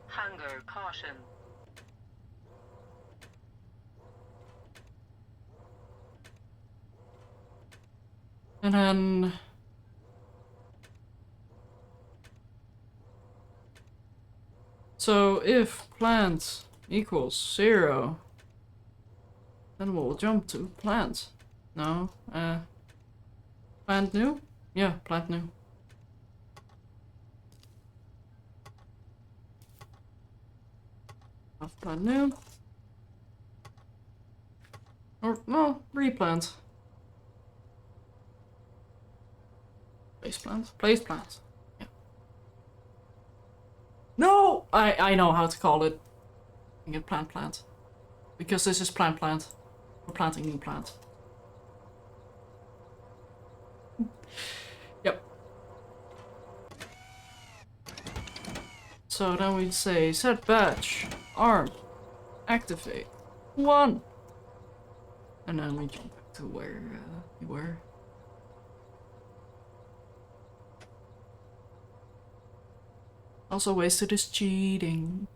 Hunger caution. And then so if plant equals 0, then we'll jump to plant. No, plant new? Yeah, plant new. Have plant new. Or, no, replant. Place plant. Place plant. Yeah. No! I know how to call it. I get plant. Because this is plant. We're planting new plant. Yep. So then we'd say set batch, arm, activate, 1. And then we jump back to where we were. Also, Wasted is cheating.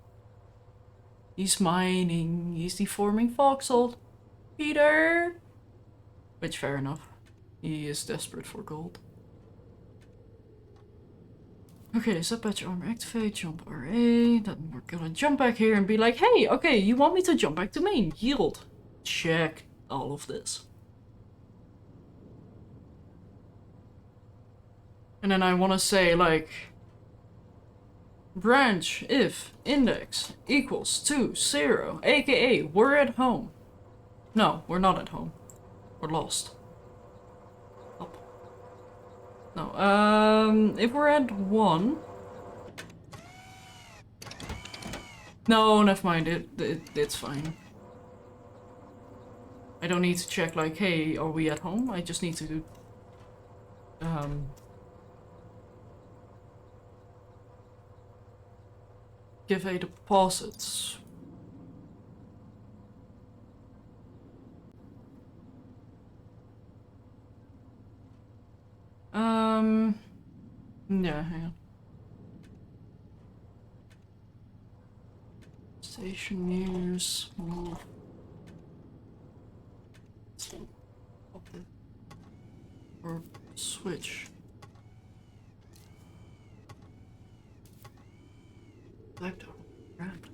He's mining. He's deforming voxel. Peter! Which, fair enough. He is desperate for gold. Okay, sub patch armor activate, jump RA. Then we're gonna jump back here and be like, hey, okay, you want me to jump back to main. Yield. Check all of this. And then I want to say, like, branch if index equals to 0, aka we're at home. No, we're not at home. We're lost. Up. No, if we're at 1... No, never mind, it's fine. I don't need to check, like, hey, are we at home? I just need to... give a deposit. Yeah, hang on. Stationeers. Or switch. Laptop. Grand.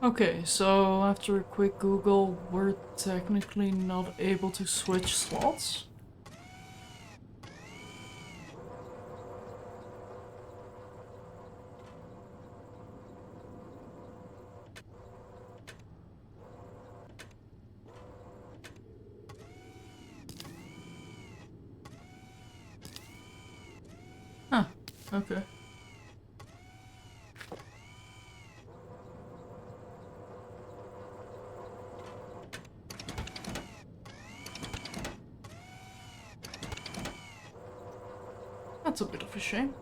Okay, so after a quick Google, we're technically not able to switch slots. Huh, okay. That's a bit of a shame.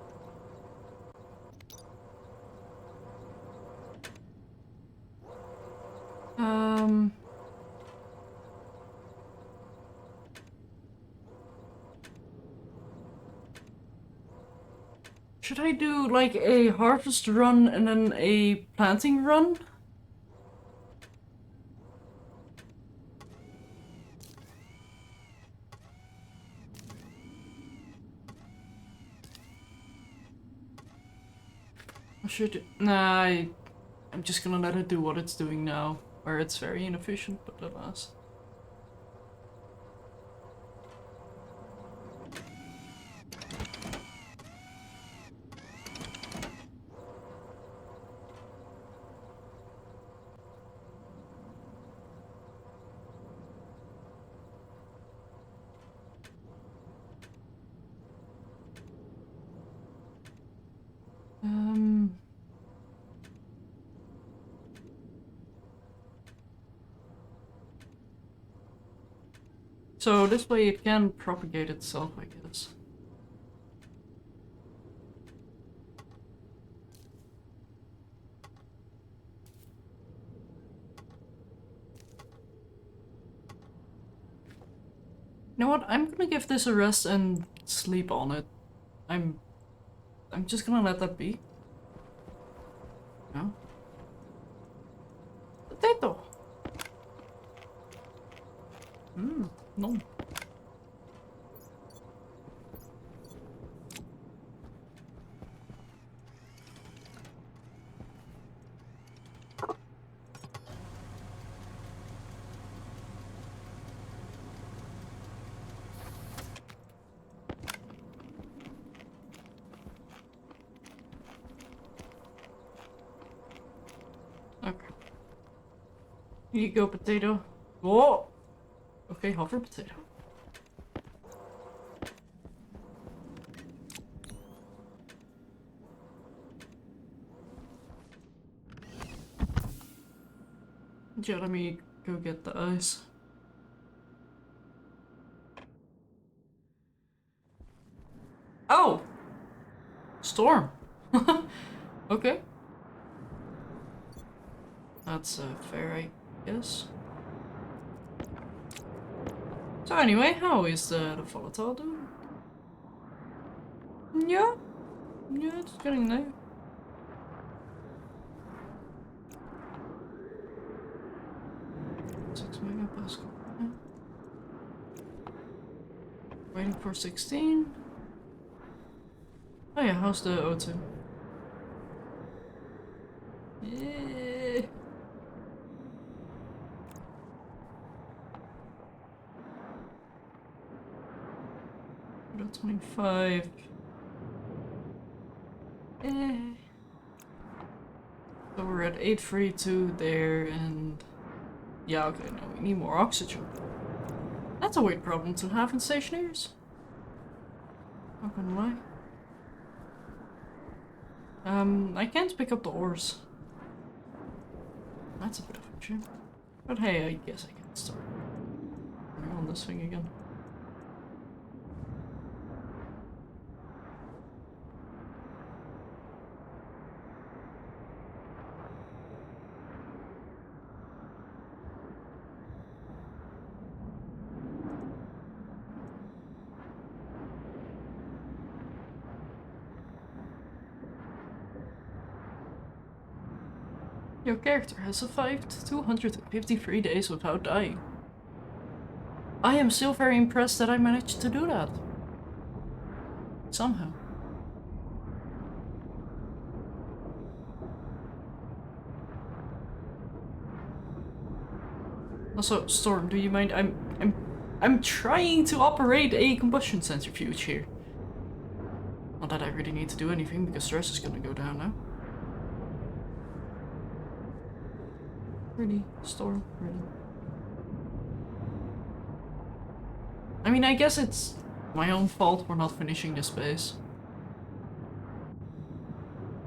Should I do like a harvest run and then a planting run? Or should... Nah, I'm just gonna let it do what it's doing now, where it's very inefficient, but alas. So this way it can propagate itself, I guess. You know what? I'm gonna give this a rest and sleep on it. I'm just gonna let that be. No. Potato. No. Here you go, potato. Oh! Okay, hover potato. Yeah, let me go get the ice. Oh! Storm. Okay. That's fair, I guess. So anyway, how is the volatile doing? Yeah. Yeah, it's getting there. Six megapascal. Yeah. Waiting for 16. Oh yeah, how's the O2? Yeah. 25. So we're at 832 there, and yeah, okay, now we need more oxygen. That's a weird problem to have in Stationeers. Not gonna lie. I can't pick up the ores. That's a bit of a shame. But hey, I guess I can start working on this thing again. Your character has survived 253 days without dying. I am still very impressed that I managed to do that. Somehow. Also, Storm, do you mind? I'm trying to operate a combustion centrifuge here. Not that I really need to do anything because stress is gonna go down now. Really, Storm, really. I mean, I guess it's my own fault we're not finishing this base.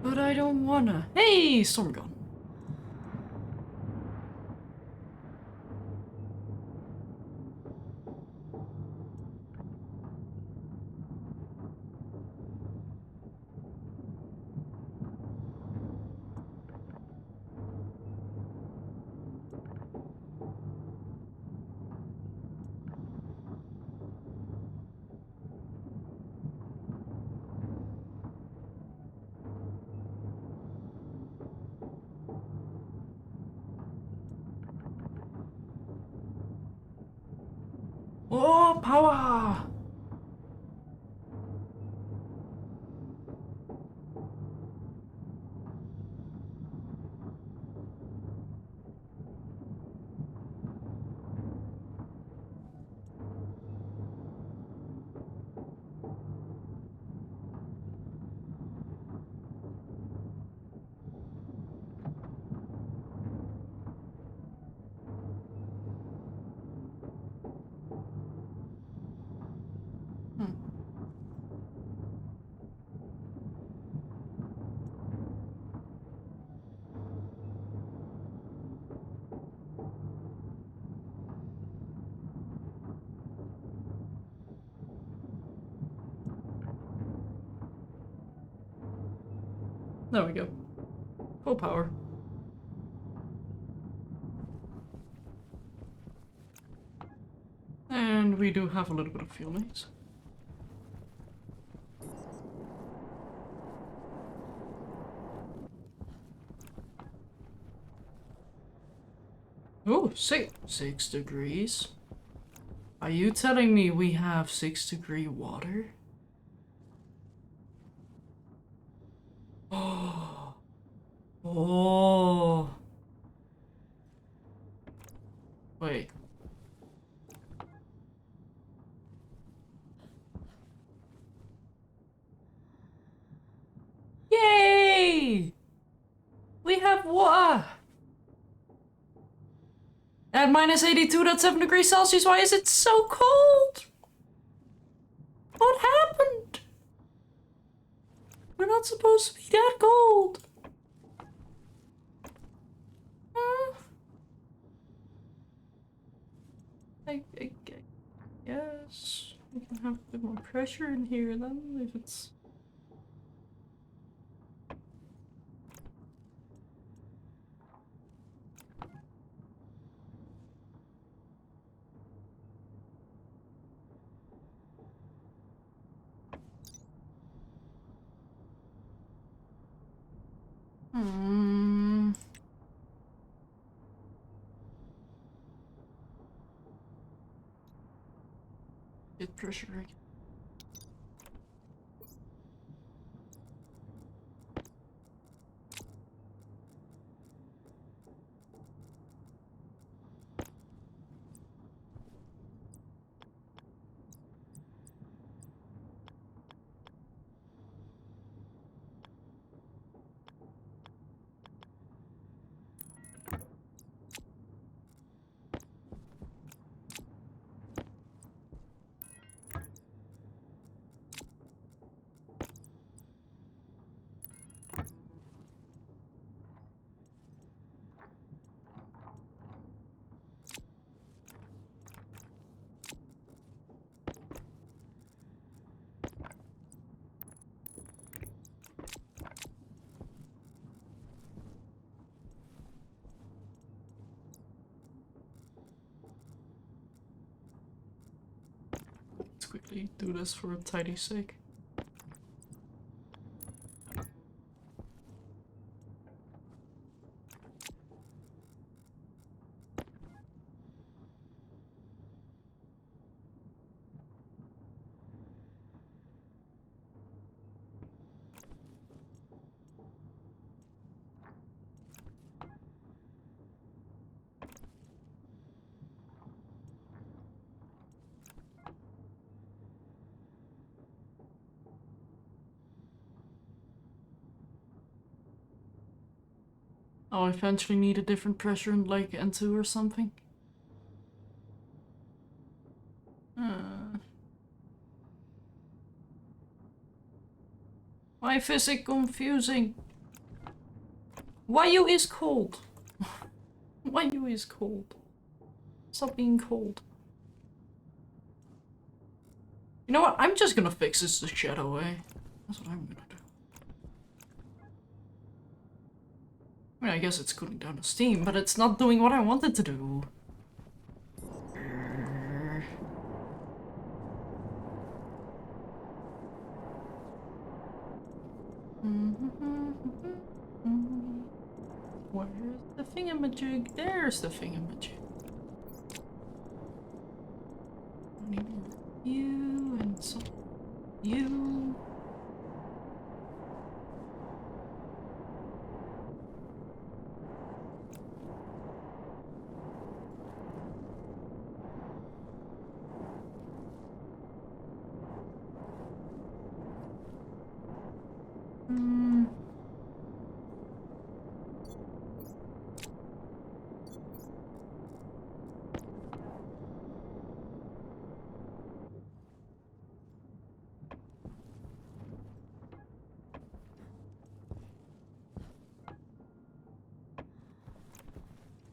But I don't wanna. Hey, Storm gone. Oh, power! There we go. Full power. And we do have a little bit of fuel needs. Oh, 6 degrees. Are you telling me we have 6-degree water? Oh. Oh. Wait. Yay! We have water! At minus 82, that's 7 degrees Celsius. Why is it so cold? What happened? We're not supposed to be that cold. I guess we can have a bit more pressure in here then, if it's... Get pressure again. Let's quickly do this for tidy's sake. I'll eventually need a different pressure in like N2 or something. Why physics confusing? Why you is cold? Why you is cold? Stop being cold. You know what? I'm just gonna fix this the shadow way. That's what I'm gonna do. I mean, I guess it's cooling down the steam, but it's not doing what I wanted to do. Where's the thingamajig? There's the thingamajig. I need more you and some you.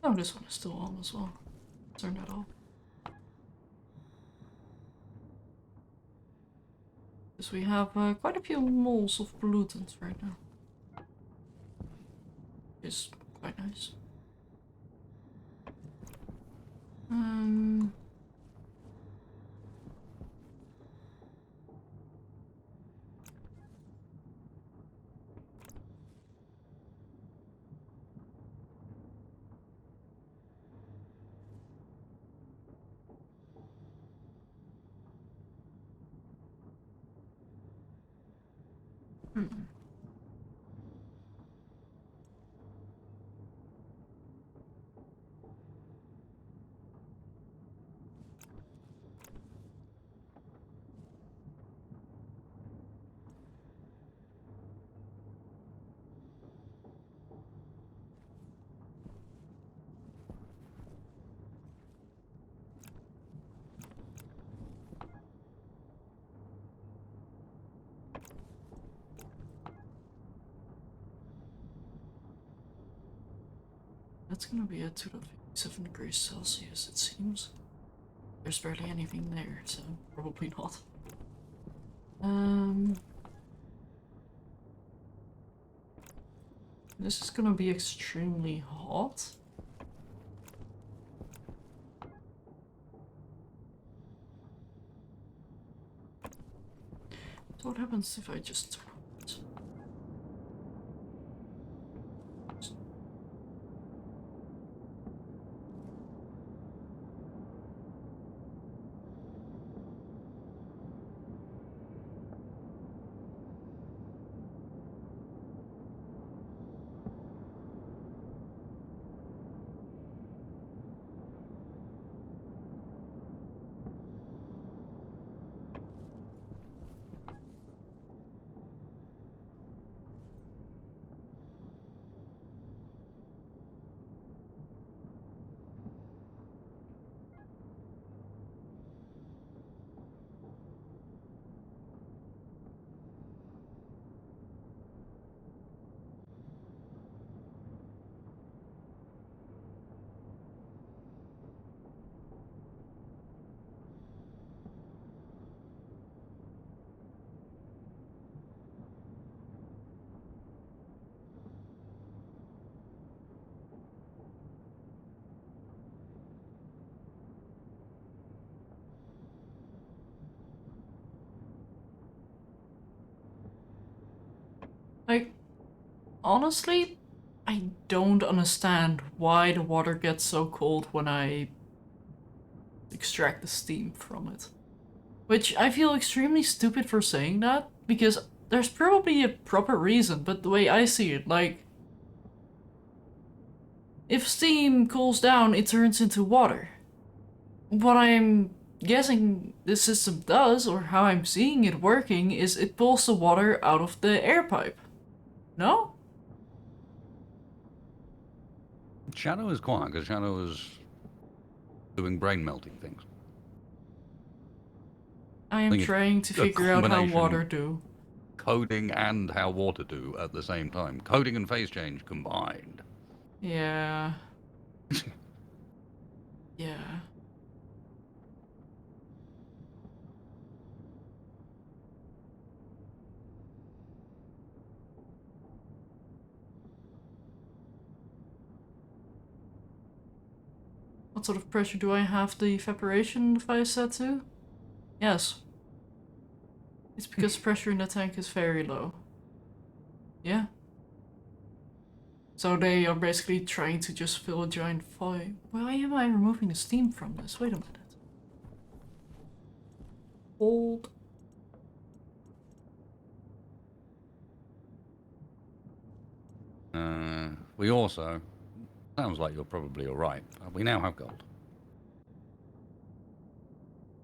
Oh, this one is still on as well. Turn that off. Because we have quite a few moles of pollutants right now. It's quite nice. That's gonna be at 2.7 degrees Celsius, it seems. There's barely anything there, so probably not. This is gonna be extremely hot. So what happens if I just throw it? Like, honestly, I don't understand why the water gets so cold when I extract the steam from it. Which I feel extremely stupid for saying that, because there's probably a proper reason, but the way I see it, like, if steam cools down, it turns into water. What I'm guessing this system does, or how I'm seeing it working, is it pulls the water out of the air pipe. No? Shadow is quiet because Shadow is doing brain melting things. I am think it's trying to a figure out how combination. water do. Coding and how water do at the same time. Coding and phase change combined. Yeah. Yeah. What sort of pressure do I have the evaporation device set to? Yes. It's because pressure in the tank is very low. Yeah. So they are basically trying to just fill a giant void. Why am I removing the steam from this? Wait a minute. Hold. We also, sounds like you're probably alright, we now have gold.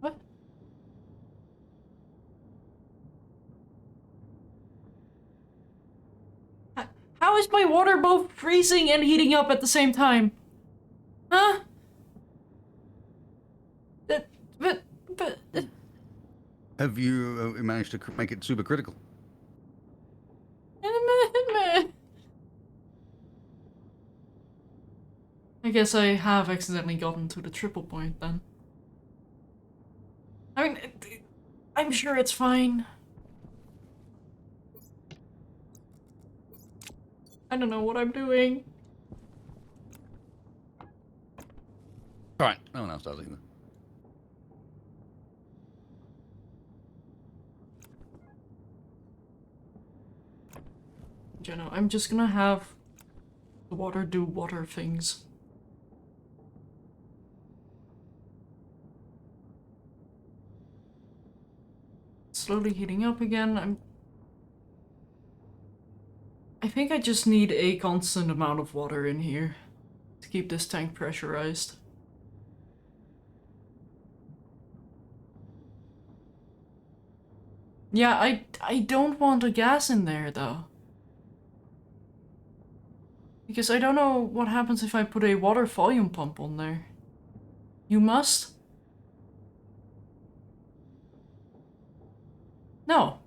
What? How is my water both freezing and heating up at the same time? Huh? But Have you managed to make it supercritical? I guess I have accidentally gotten to the triple point then. I mean, I'm sure it's fine. I don't know what I'm doing. Alright, no one else does either. You know, I'm just gonna have the water do water things. Slowly heating up again. I think I just need a constant amount of water in here to keep this tank pressurized. Yeah, I don't want a gas in there though. Because I don't know what happens if I put a water volume pump on there. You must? No.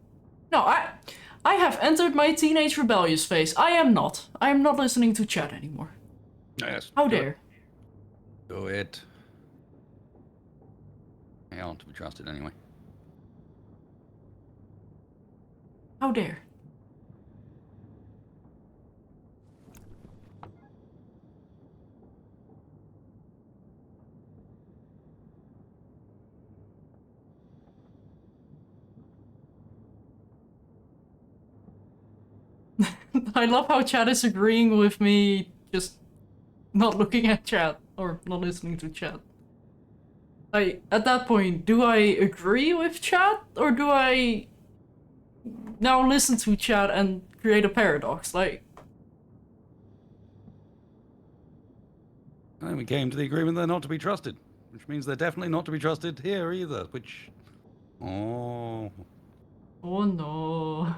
No, I have entered my teenage rebellious phase. I am not. I am not listening to chat anymore. Yes. How do it. dare? Do it. They aren't to be trusted anyway. How dare? I love how chat is agreeing with me, just not looking at chat or not listening to chat. At that point, do I agree with chat or do I now listen to chat and create a paradox? Like, And we came to the agreement they're not to be trusted, which means they're definitely not to be trusted here either, which... Oh... oh no.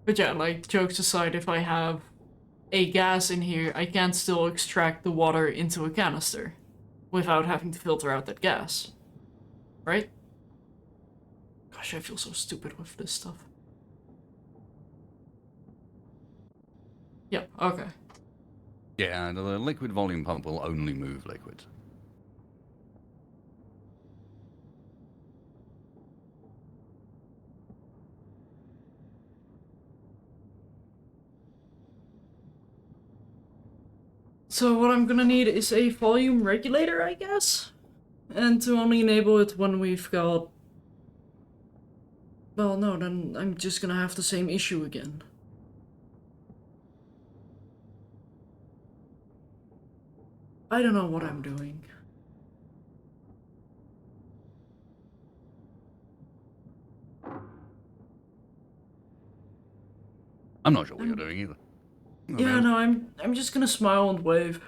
But yeah, like, jokes aside, if I have a gas in here, I can still extract the water into a canister without having to filter out that gas. Right? Gosh, I feel so stupid with this stuff. Yep, okay. Yeah, the liquid volume pump will only move liquid. So what I'm gonna need is a volume regulator, I guess? And to only enable it when we've got... Well, no, then I'm just gonna have the same issue again. I don't know what I'm doing. I'm not sure what you're doing either. Yeah, no, I'm just gonna smile and wave.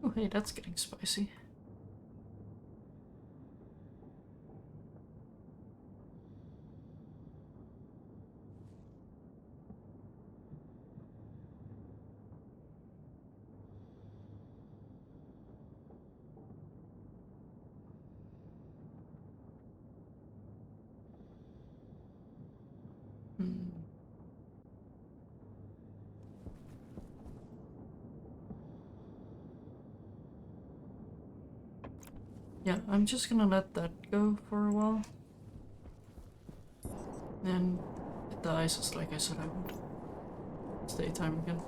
Oh, hey, that's getting spicy. Hmm. Yeah, I'm just gonna let that go for a while. And it dies just like I said I would. It's daytime again.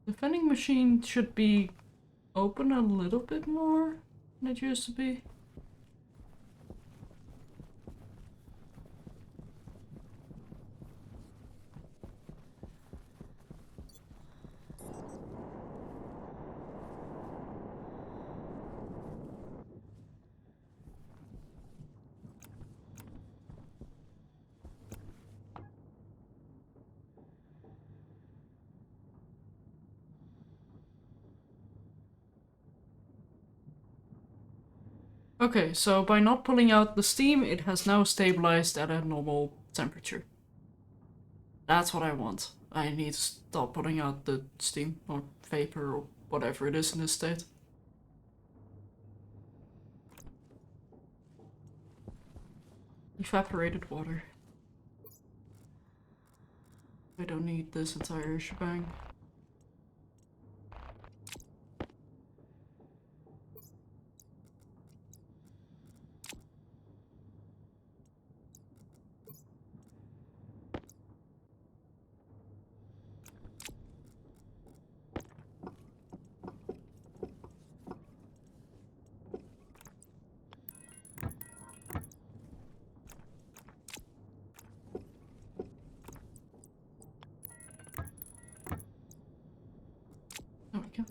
The vending machine should be open a little bit more than it used to be. Okay, so by not pulling out the steam, it has now stabilized at a normal temperature. That's what I want. I need to stop putting out the steam or vapor or whatever it is in this state. Evaporated water. I don't need this entire shebang. There we go.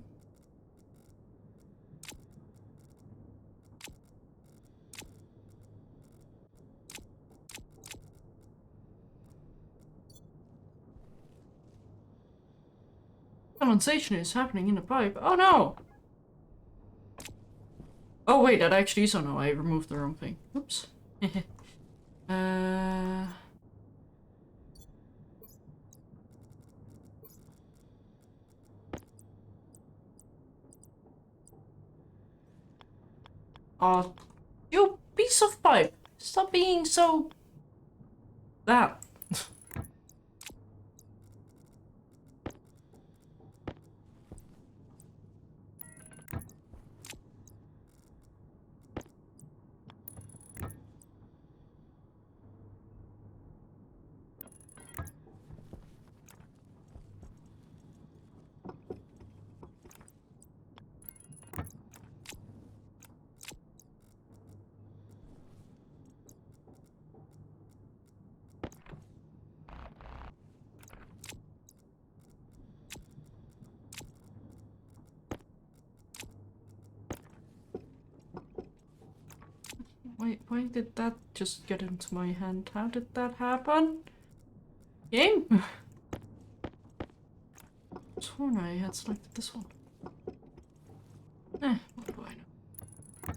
Condensation is happening in the pipe. Oh no! Oh wait, that actually is. Oh no, I removed the wrong thing. Oops. Oh, you piece of pipe! Stop being so... that. Wait, why did that just get into my hand? How did that happen? Game? Sworn I had selected this one. What do I know?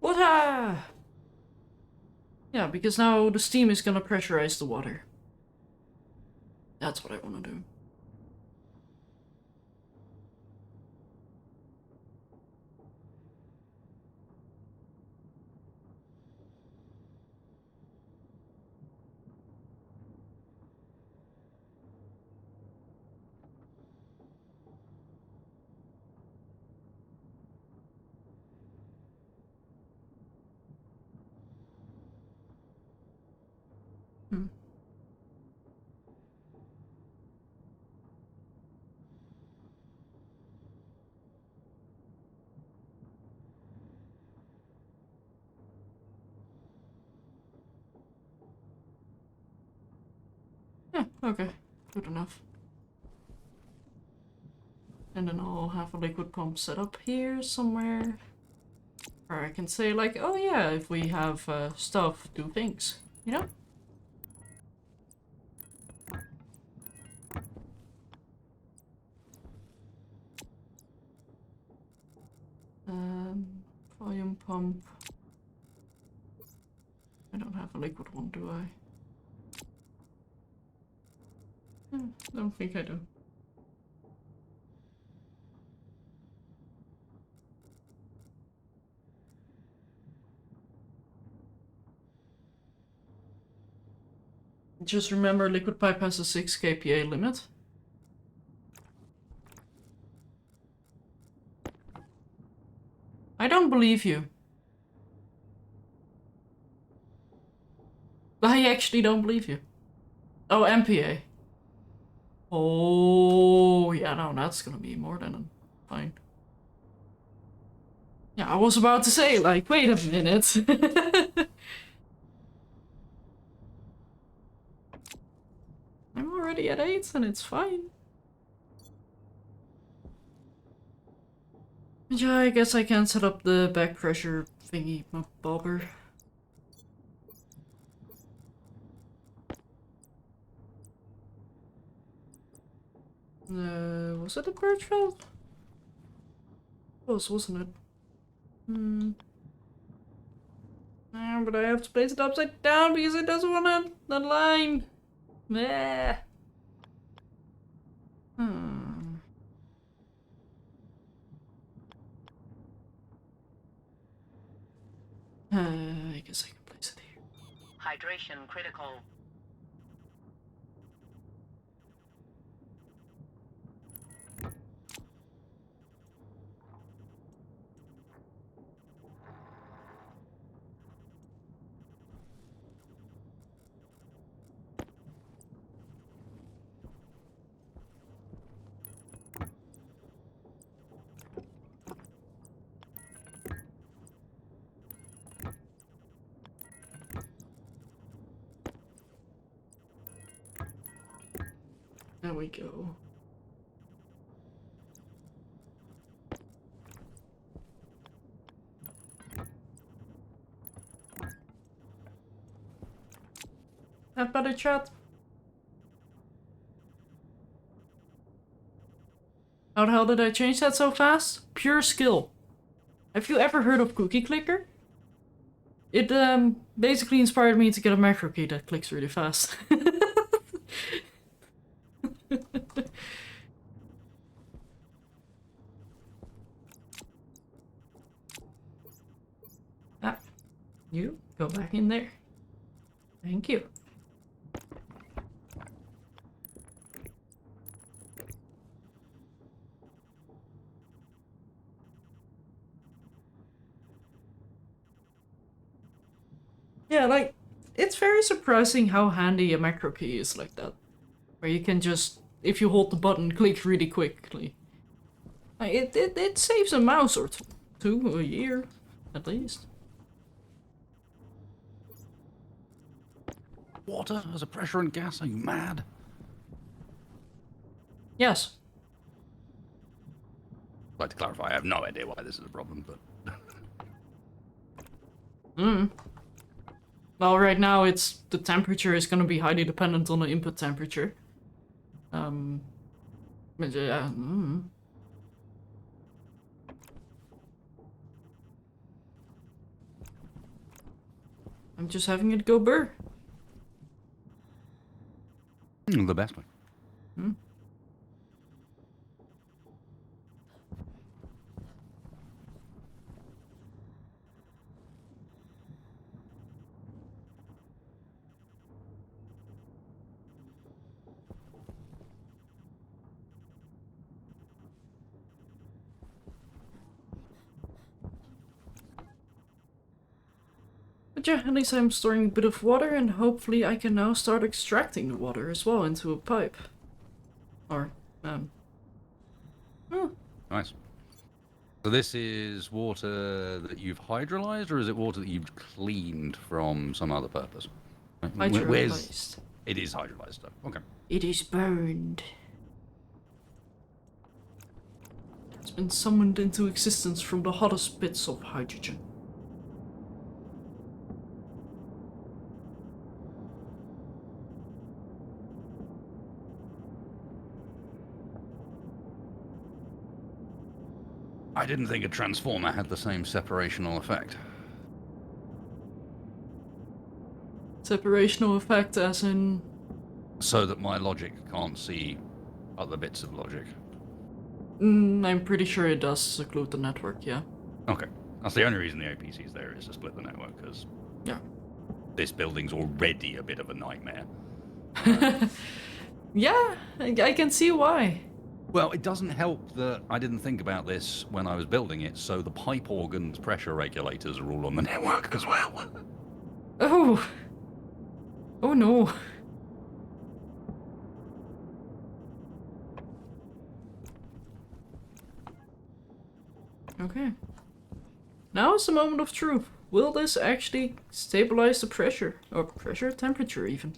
Water! Yeah, because now the steam is gonna pressurize the water. That's what I wanna do. Yeah, okay. Good enough. And then I'll have a liquid pump set up here somewhere. Or I can say like, oh yeah, if we have stuff, do things. You know? Volume pump. I don't have a liquid one, do I? Don't think I do. Just remember, liquid pipe has a 6 kPa limit. I don't believe you. I actually don't believe you. Oh, MPA. Oh, yeah, no, that's gonna be more than fine. Yeah, I was about to say, like, wait a minute. I'm already at 8 and it's fine. Yeah, I guess I can set up the back pressure thingy bobber. Was it a birch felt? Was, wasn't it? Hmm. But I have to place it upside down because it doesn't want that line. Meh. Hmm. I guess I can place it here. Hydration critical. There we go. That better, chat? How the hell did I change that so fast? Pure skill. Have you ever heard of Cookie Clicker? It basically inspired me to get a macro key that clicks really fast. Ah, you go back in there. Thank you. Yeah, like, it's very surprising how handy a macro key is like that. Where you can just, if you hold the button, click really quickly. Like, it saves a mouse or two a year, at least. Water as a pressure and gas? Are you mad? Yes. I'd like to clarify, I have no idea why this is a problem, but... Well, right now it's the temperature is going to be highly dependent on the input temperature. But yeah. I'm just having it go burr. The best way. But yeah, at least I'm storing a bit of water and hopefully I can now start extracting the water as well into a pipe. Or, Nice. So this is water that you've hydrolyzed, or is it water that you've cleaned from some other purpose? hydrolyzed. It is hydrolyzed, though. Okay. It is burned. It's been summoned into existence from the hottest bits of hydrogen. I didn't think a transformer had the same separational effect. Separational effect as in... So that my logic can't see other bits of logic. I'm pretty sure it does seclude the network, yeah. Okay. That's the only reason the OPC is there, is to split the network, because Yeah. this building's already a bit of a nightmare. Yeah, I can see why. Well, it doesn't help that I didn't think about this when I was building it, so the pipe organ's pressure regulators are all on the network as well. Oh! Oh no. Okay. Now is the moment of truth. Will this actually stabilize the pressure? Or pressure, temperature even?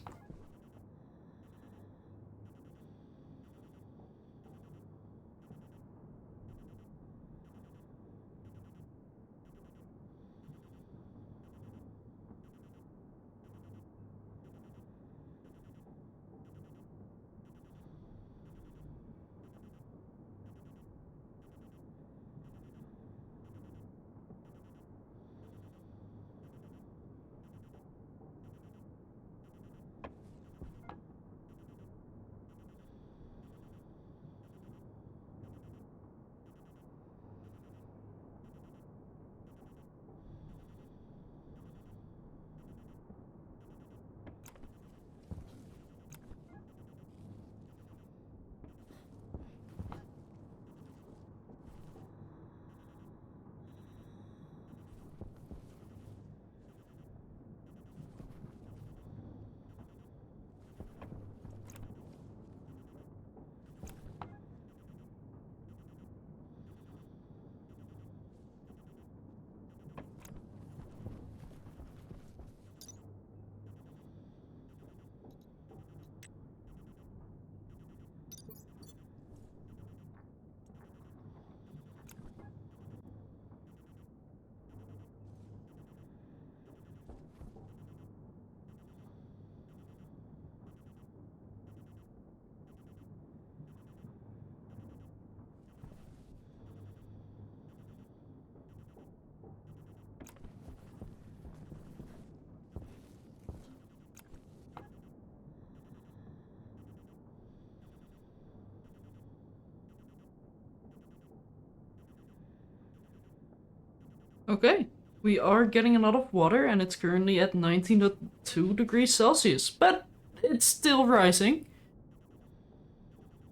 Okay, we are getting a lot of water and it's currently at 19.2 degrees Celsius, but it's still rising.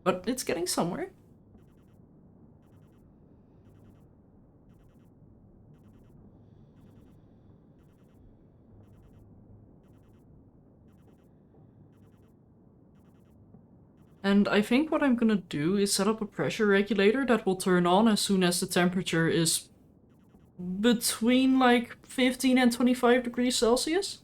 But it's getting somewhere. And I think what I'm gonna do is set up a pressure regulator that will turn on as soon as the temperature is between like 15 and 25 degrees Celsius.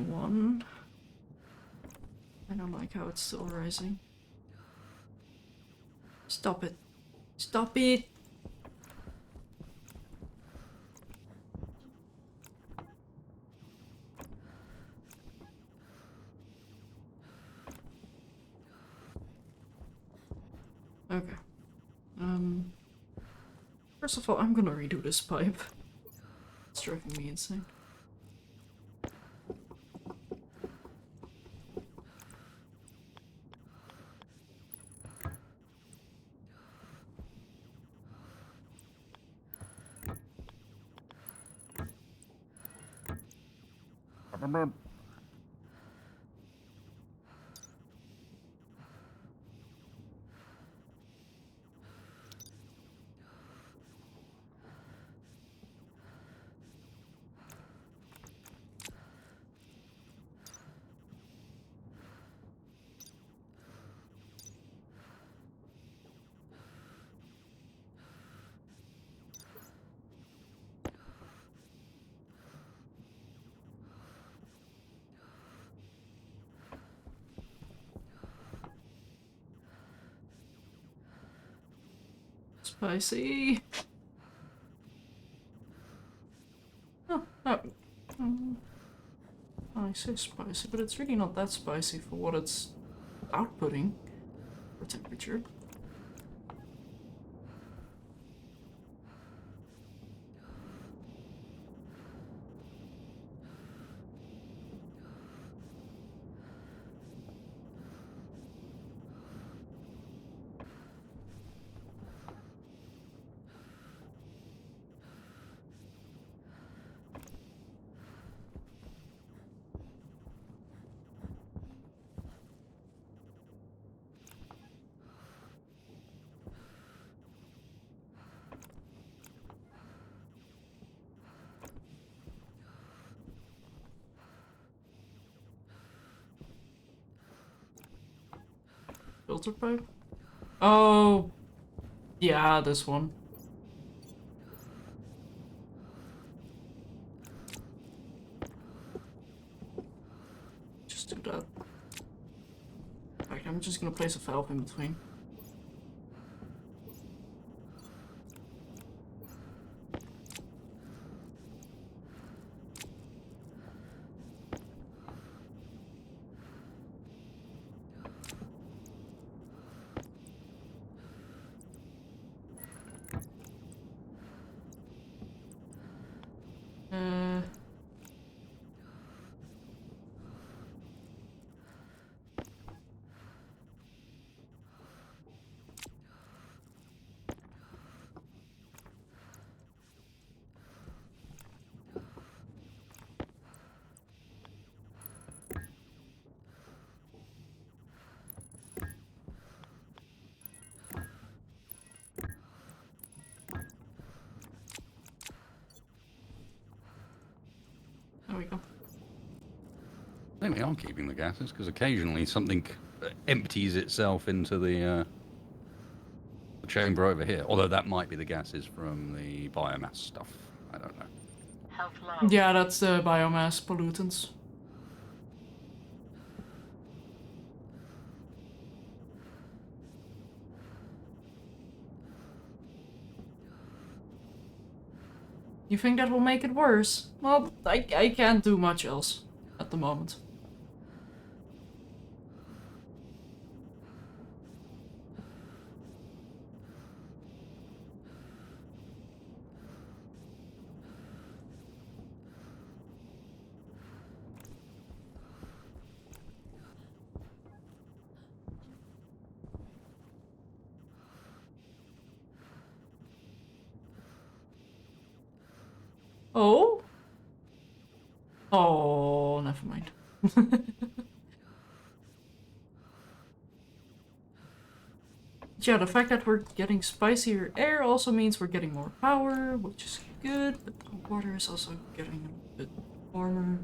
One. I don't like how it's still rising. Stop it. Stop it! Okay. First of all, I'm gonna redo this pipe. It's driving me insane. Spicy. Oh, no. I say spicy, but it's really not that spicy for what it's outputting for temperature. Filter pipe? Oh, yeah, this one. Just do that. Right, I'm just gonna place a valve in between. There we go. I think we are keeping the gases, because occasionally something empties itself into the chamber over here. Although that might be the gases from the biomass stuff. I don't know. Health low. Yeah, that's the biomass pollutants. You think that will make it worse? Well, I can't do much else at the moment. Oh? Oh, never mind. Yeah, the fact that we're getting spicier air also means we're getting more power, which is good, but the water is also getting a bit warmer.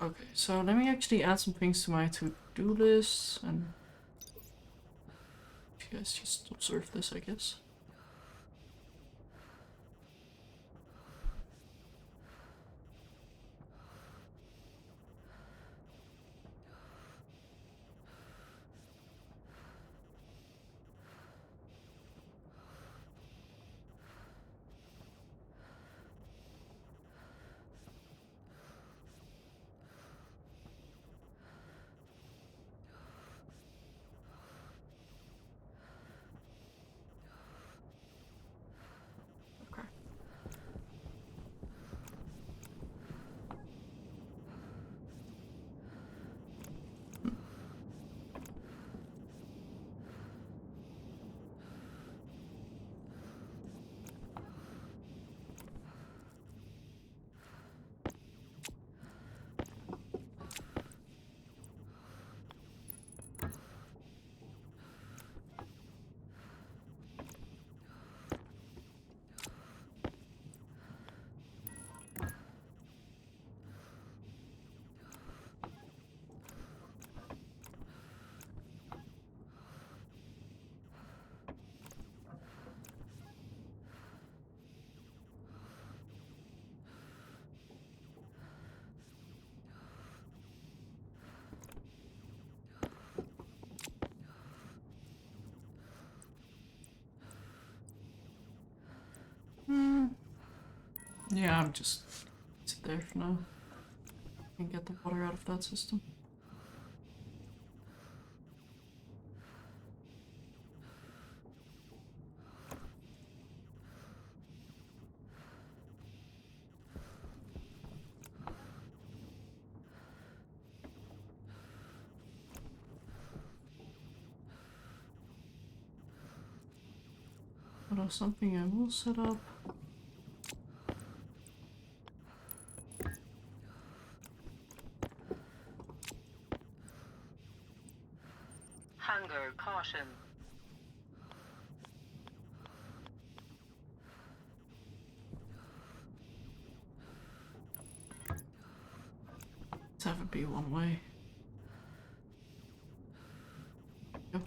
Okay, so let me actually add some things to my to-do list, and you guys just observe this, I guess. Okay. Yeah, I'm just sit there for now. And get the water out of that system. But something I will set up. Hunger caution. Let's have it be one way. Yep.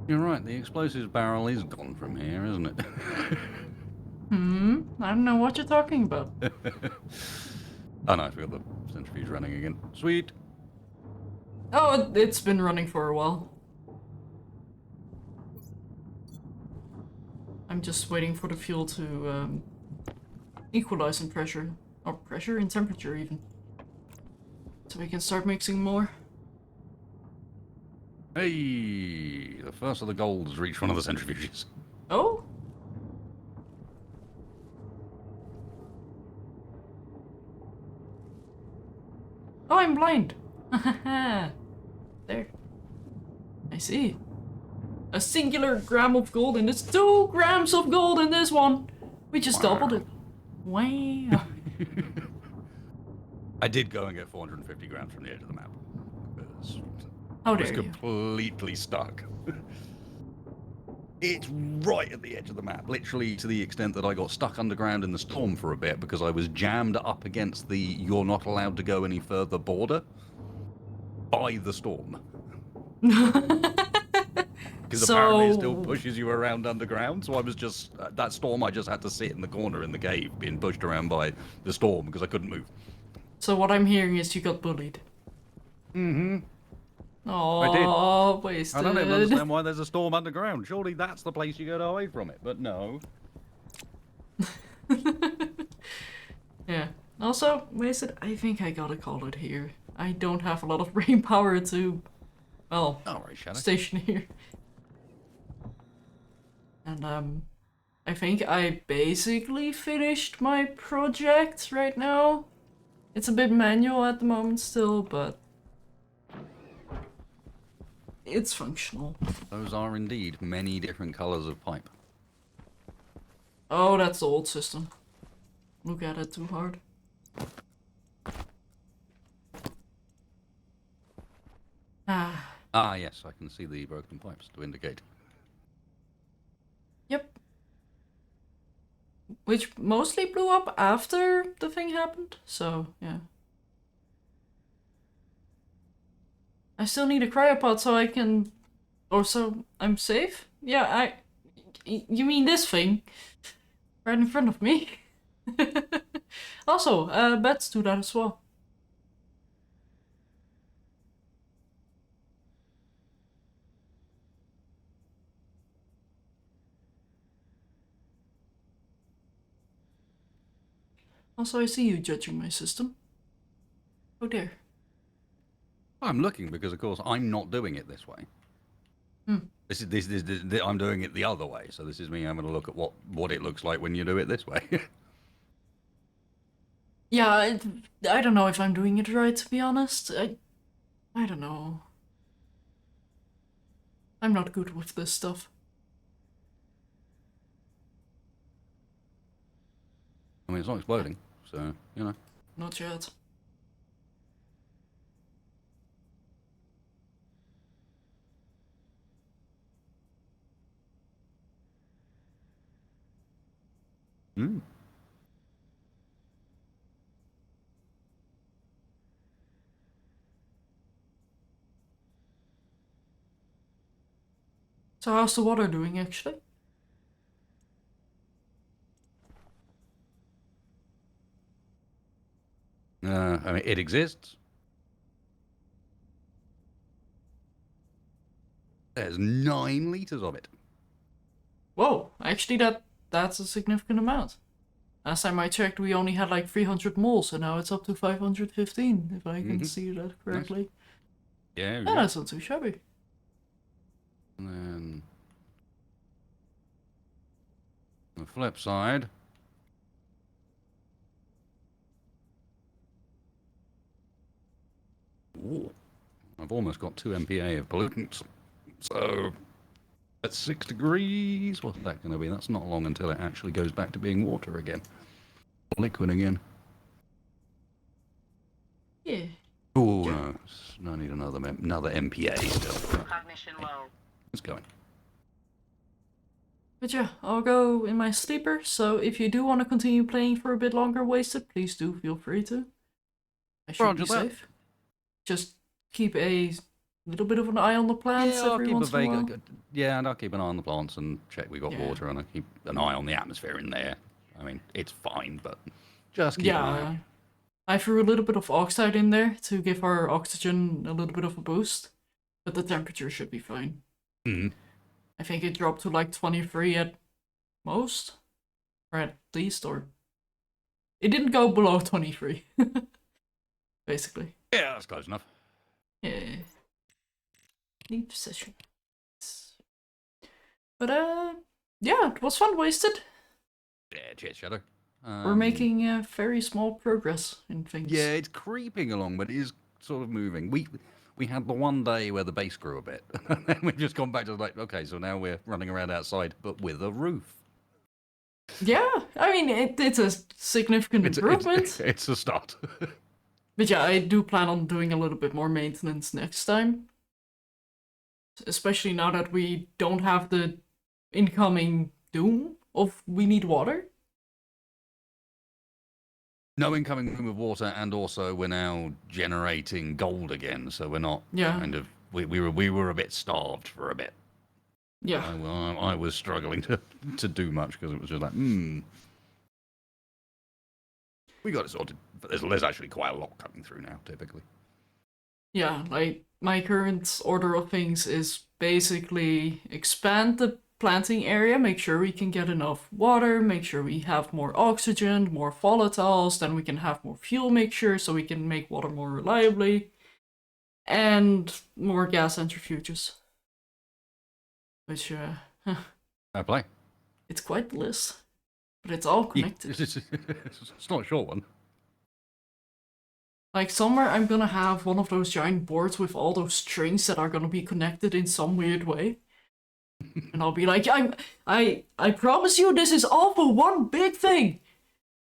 You're right, the explosives barrel is gone from here, isn't it? I don't know what you're talking about. Oh no, I forgot the centrifuge running again. Sweet. Oh, it's been running for a while. I'm just waiting for the fuel to equalize in pressure. Or pressure in temperature even. So we can start mixing more. Hey, the first of the gold has reached one of the centrifuges. Oh? Oh, I'm blind! There. I see. A singular gram of gold, and it's 2 grams of gold in this one! We just doubled it. Wow. I did go and get 450 grams from the edge of the map. How I was dare you. completely stuck. It's right at the edge of the map, literally to the extent that I got stuck underground in the storm for a bit because I was jammed up against the "you're not allowed to go any further" border by the storm. Because apparently it still pushes you around underground, so I was just, that storm, I just had to sit in the corner in the cave being pushed around by the storm because I couldn't move. So what I'm hearing is you got bullied. Mm-hmm. Oh, wasted. I don't even understand why there's a storm underground. Surely that's the place you go to hide from it, but no. Yeah. Also, wasted, I think I gotta call it here. I don't have a lot of brain power to, well, station here. And I think I basically finished my project right now. It's a bit manual at the moment still, but it's functional. Those are indeed many different colours of pipe. Oh, that's the old system. Look at it too hard. Ah, yes, I can see the broken pipes to indicate. Yep. Which mostly blew up after the thing happened, so yeah. I still need a cryopod so I can... Or so I'm safe? Yeah, you mean this thing? Right in front of me? Also, bats do that as well. Also, I see you judging my system. Oh dear. I'm looking because, of course, I'm not doing it this way. This is I'm doing it the other way. So this is me having a look at what it looks like when you do it this way. Yeah, I don't know if I'm doing it right, to be honest. I don't know. I'm not good with this stuff. I mean, it's not exploding, so you know. Not yet. Mm. So how's the water doing, actually? I mean, it exists. There's 9 liters of it. Whoa, actually that's a significant amount. Last time I checked, we only had like 300 moles, and now it's up to 515, if I can see that correctly. Nice. Yeah, that's not too shabby. And then on the flip side, ooh, I've almost got 2 MPa of pollutants. So at 6 degrees, what's that going to be? That's not long until it actually goes back to being water again, liquid again. Yeah. Oh no, I need another MPa still. Cognition low. It's going. But yeah, I'll go in my sleeper, so if you do want to continue playing for a bit longer, Wasted, please do feel free to. I should be safe. Just keep a little bit of an eye on the plants Yeah, I'll every keep a once in a while. yeah, and I'll keep an eye on the plants and check we got Yeah. water, and I keep an eye on the atmosphere in there. I mean, it's fine, but just keep an eye out. Yeah, I threw a little bit of oxide in there to give our oxygen a little bit of a boost, but the temperature should be fine. Mhm. I think it dropped to like 23 at most, or at least, or it didn't go below 23, basically. Yeah, that's close enough. Yeah. Neat session. But yeah, it was fun, wasted. Yeah, cheers, Shadow. We're making very small progress in things. Yeah, it's creeping along, but it is sort of moving. We had the one day where the base grew a bit, and then we've just gone back to like, okay, so now we're running around outside, but with a roof. Yeah, I mean, it's a significant improvement. It's a start. But yeah, I do plan on doing a little bit more maintenance next time. Especially now that we don't have the incoming doom of we need water. No incoming room of water, and also we're now generating gold again, so we're not kind of we were a bit starved for a bit. Yeah. I was struggling to do much because it was just like, we got it sorted. But there's actually quite a lot coming through now, typically. Yeah, like my current order of things is basically expand the planting area, make sure we can get enough water, make sure we have more oxygen, more volatiles, then we can have more fuel mixture so we can make water more reliably, and more gas centrifuges. Which, Fair play. it's quite the list, but it's all connected. It's not a short one. Like somewhere I'm gonna have one of those giant boards with all those strings that are gonna be connected in some weird way. And I'll be like, I promise you this is all for one big thing.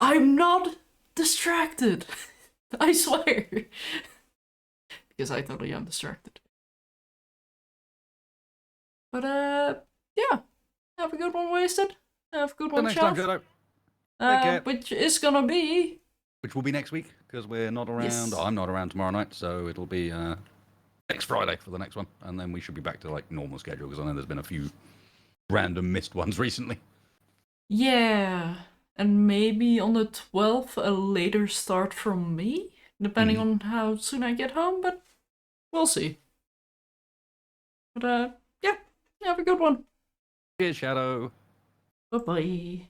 I'm not distracted. I swear. Because I totally am distracted. But yeah. Have a good one, Wasted. Have a good one, Next time, Shelf. Shadow. Take care. Which is gonna be... Which will be next week, because we're not around. Yes. I'm not around tomorrow night, so it'll be next Friday for the next one. And then we should be back to like normal schedule, because I know there's been a few random missed ones recently. Yeah. And maybe on the 12th, a later start from me, depending on how soon I get home, but we'll see. But yeah, have a good one. Cheers, Shadow. Bye-bye.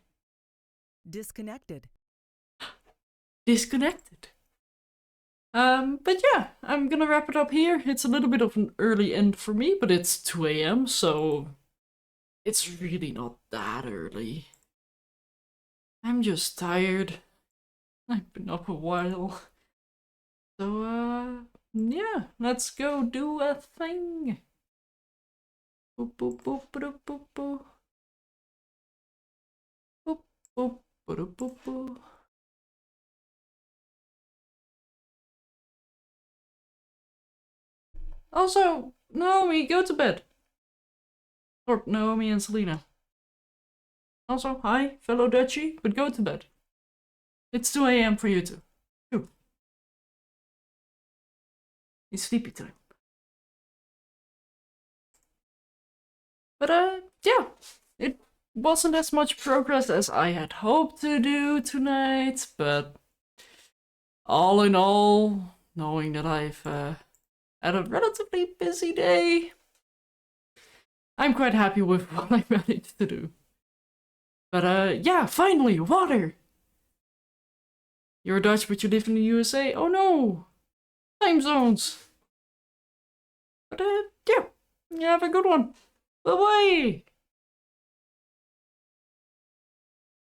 Disconnected. Disconnected. But yeah, I'm gonna wrap it up here. It's a little bit of an early end for me, but it's 2 a.m., so it's really not that early. I'm just tired. I've been up a while. So, yeah, let's go do a thing. Boop, boop, boop, boop, boop, boop. Boop, boop, boop, boop, boop. Also, Naomi, go to bed. Or Naomi and Selena. Also, hi, fellow Dutchie, but go to bed. It's 2 a.m. for you too. Phew. It's sleepy time. But yeah, it wasn't as much progress as I had hoped to do tonight, but all in all, knowing that I've had a relatively busy day, I'm quite happy with what I managed to do. But yeah, finally, water! You're Dutch, but you live in the USA? Oh no! Time zones! But yeah, have a good one. Bye-bye!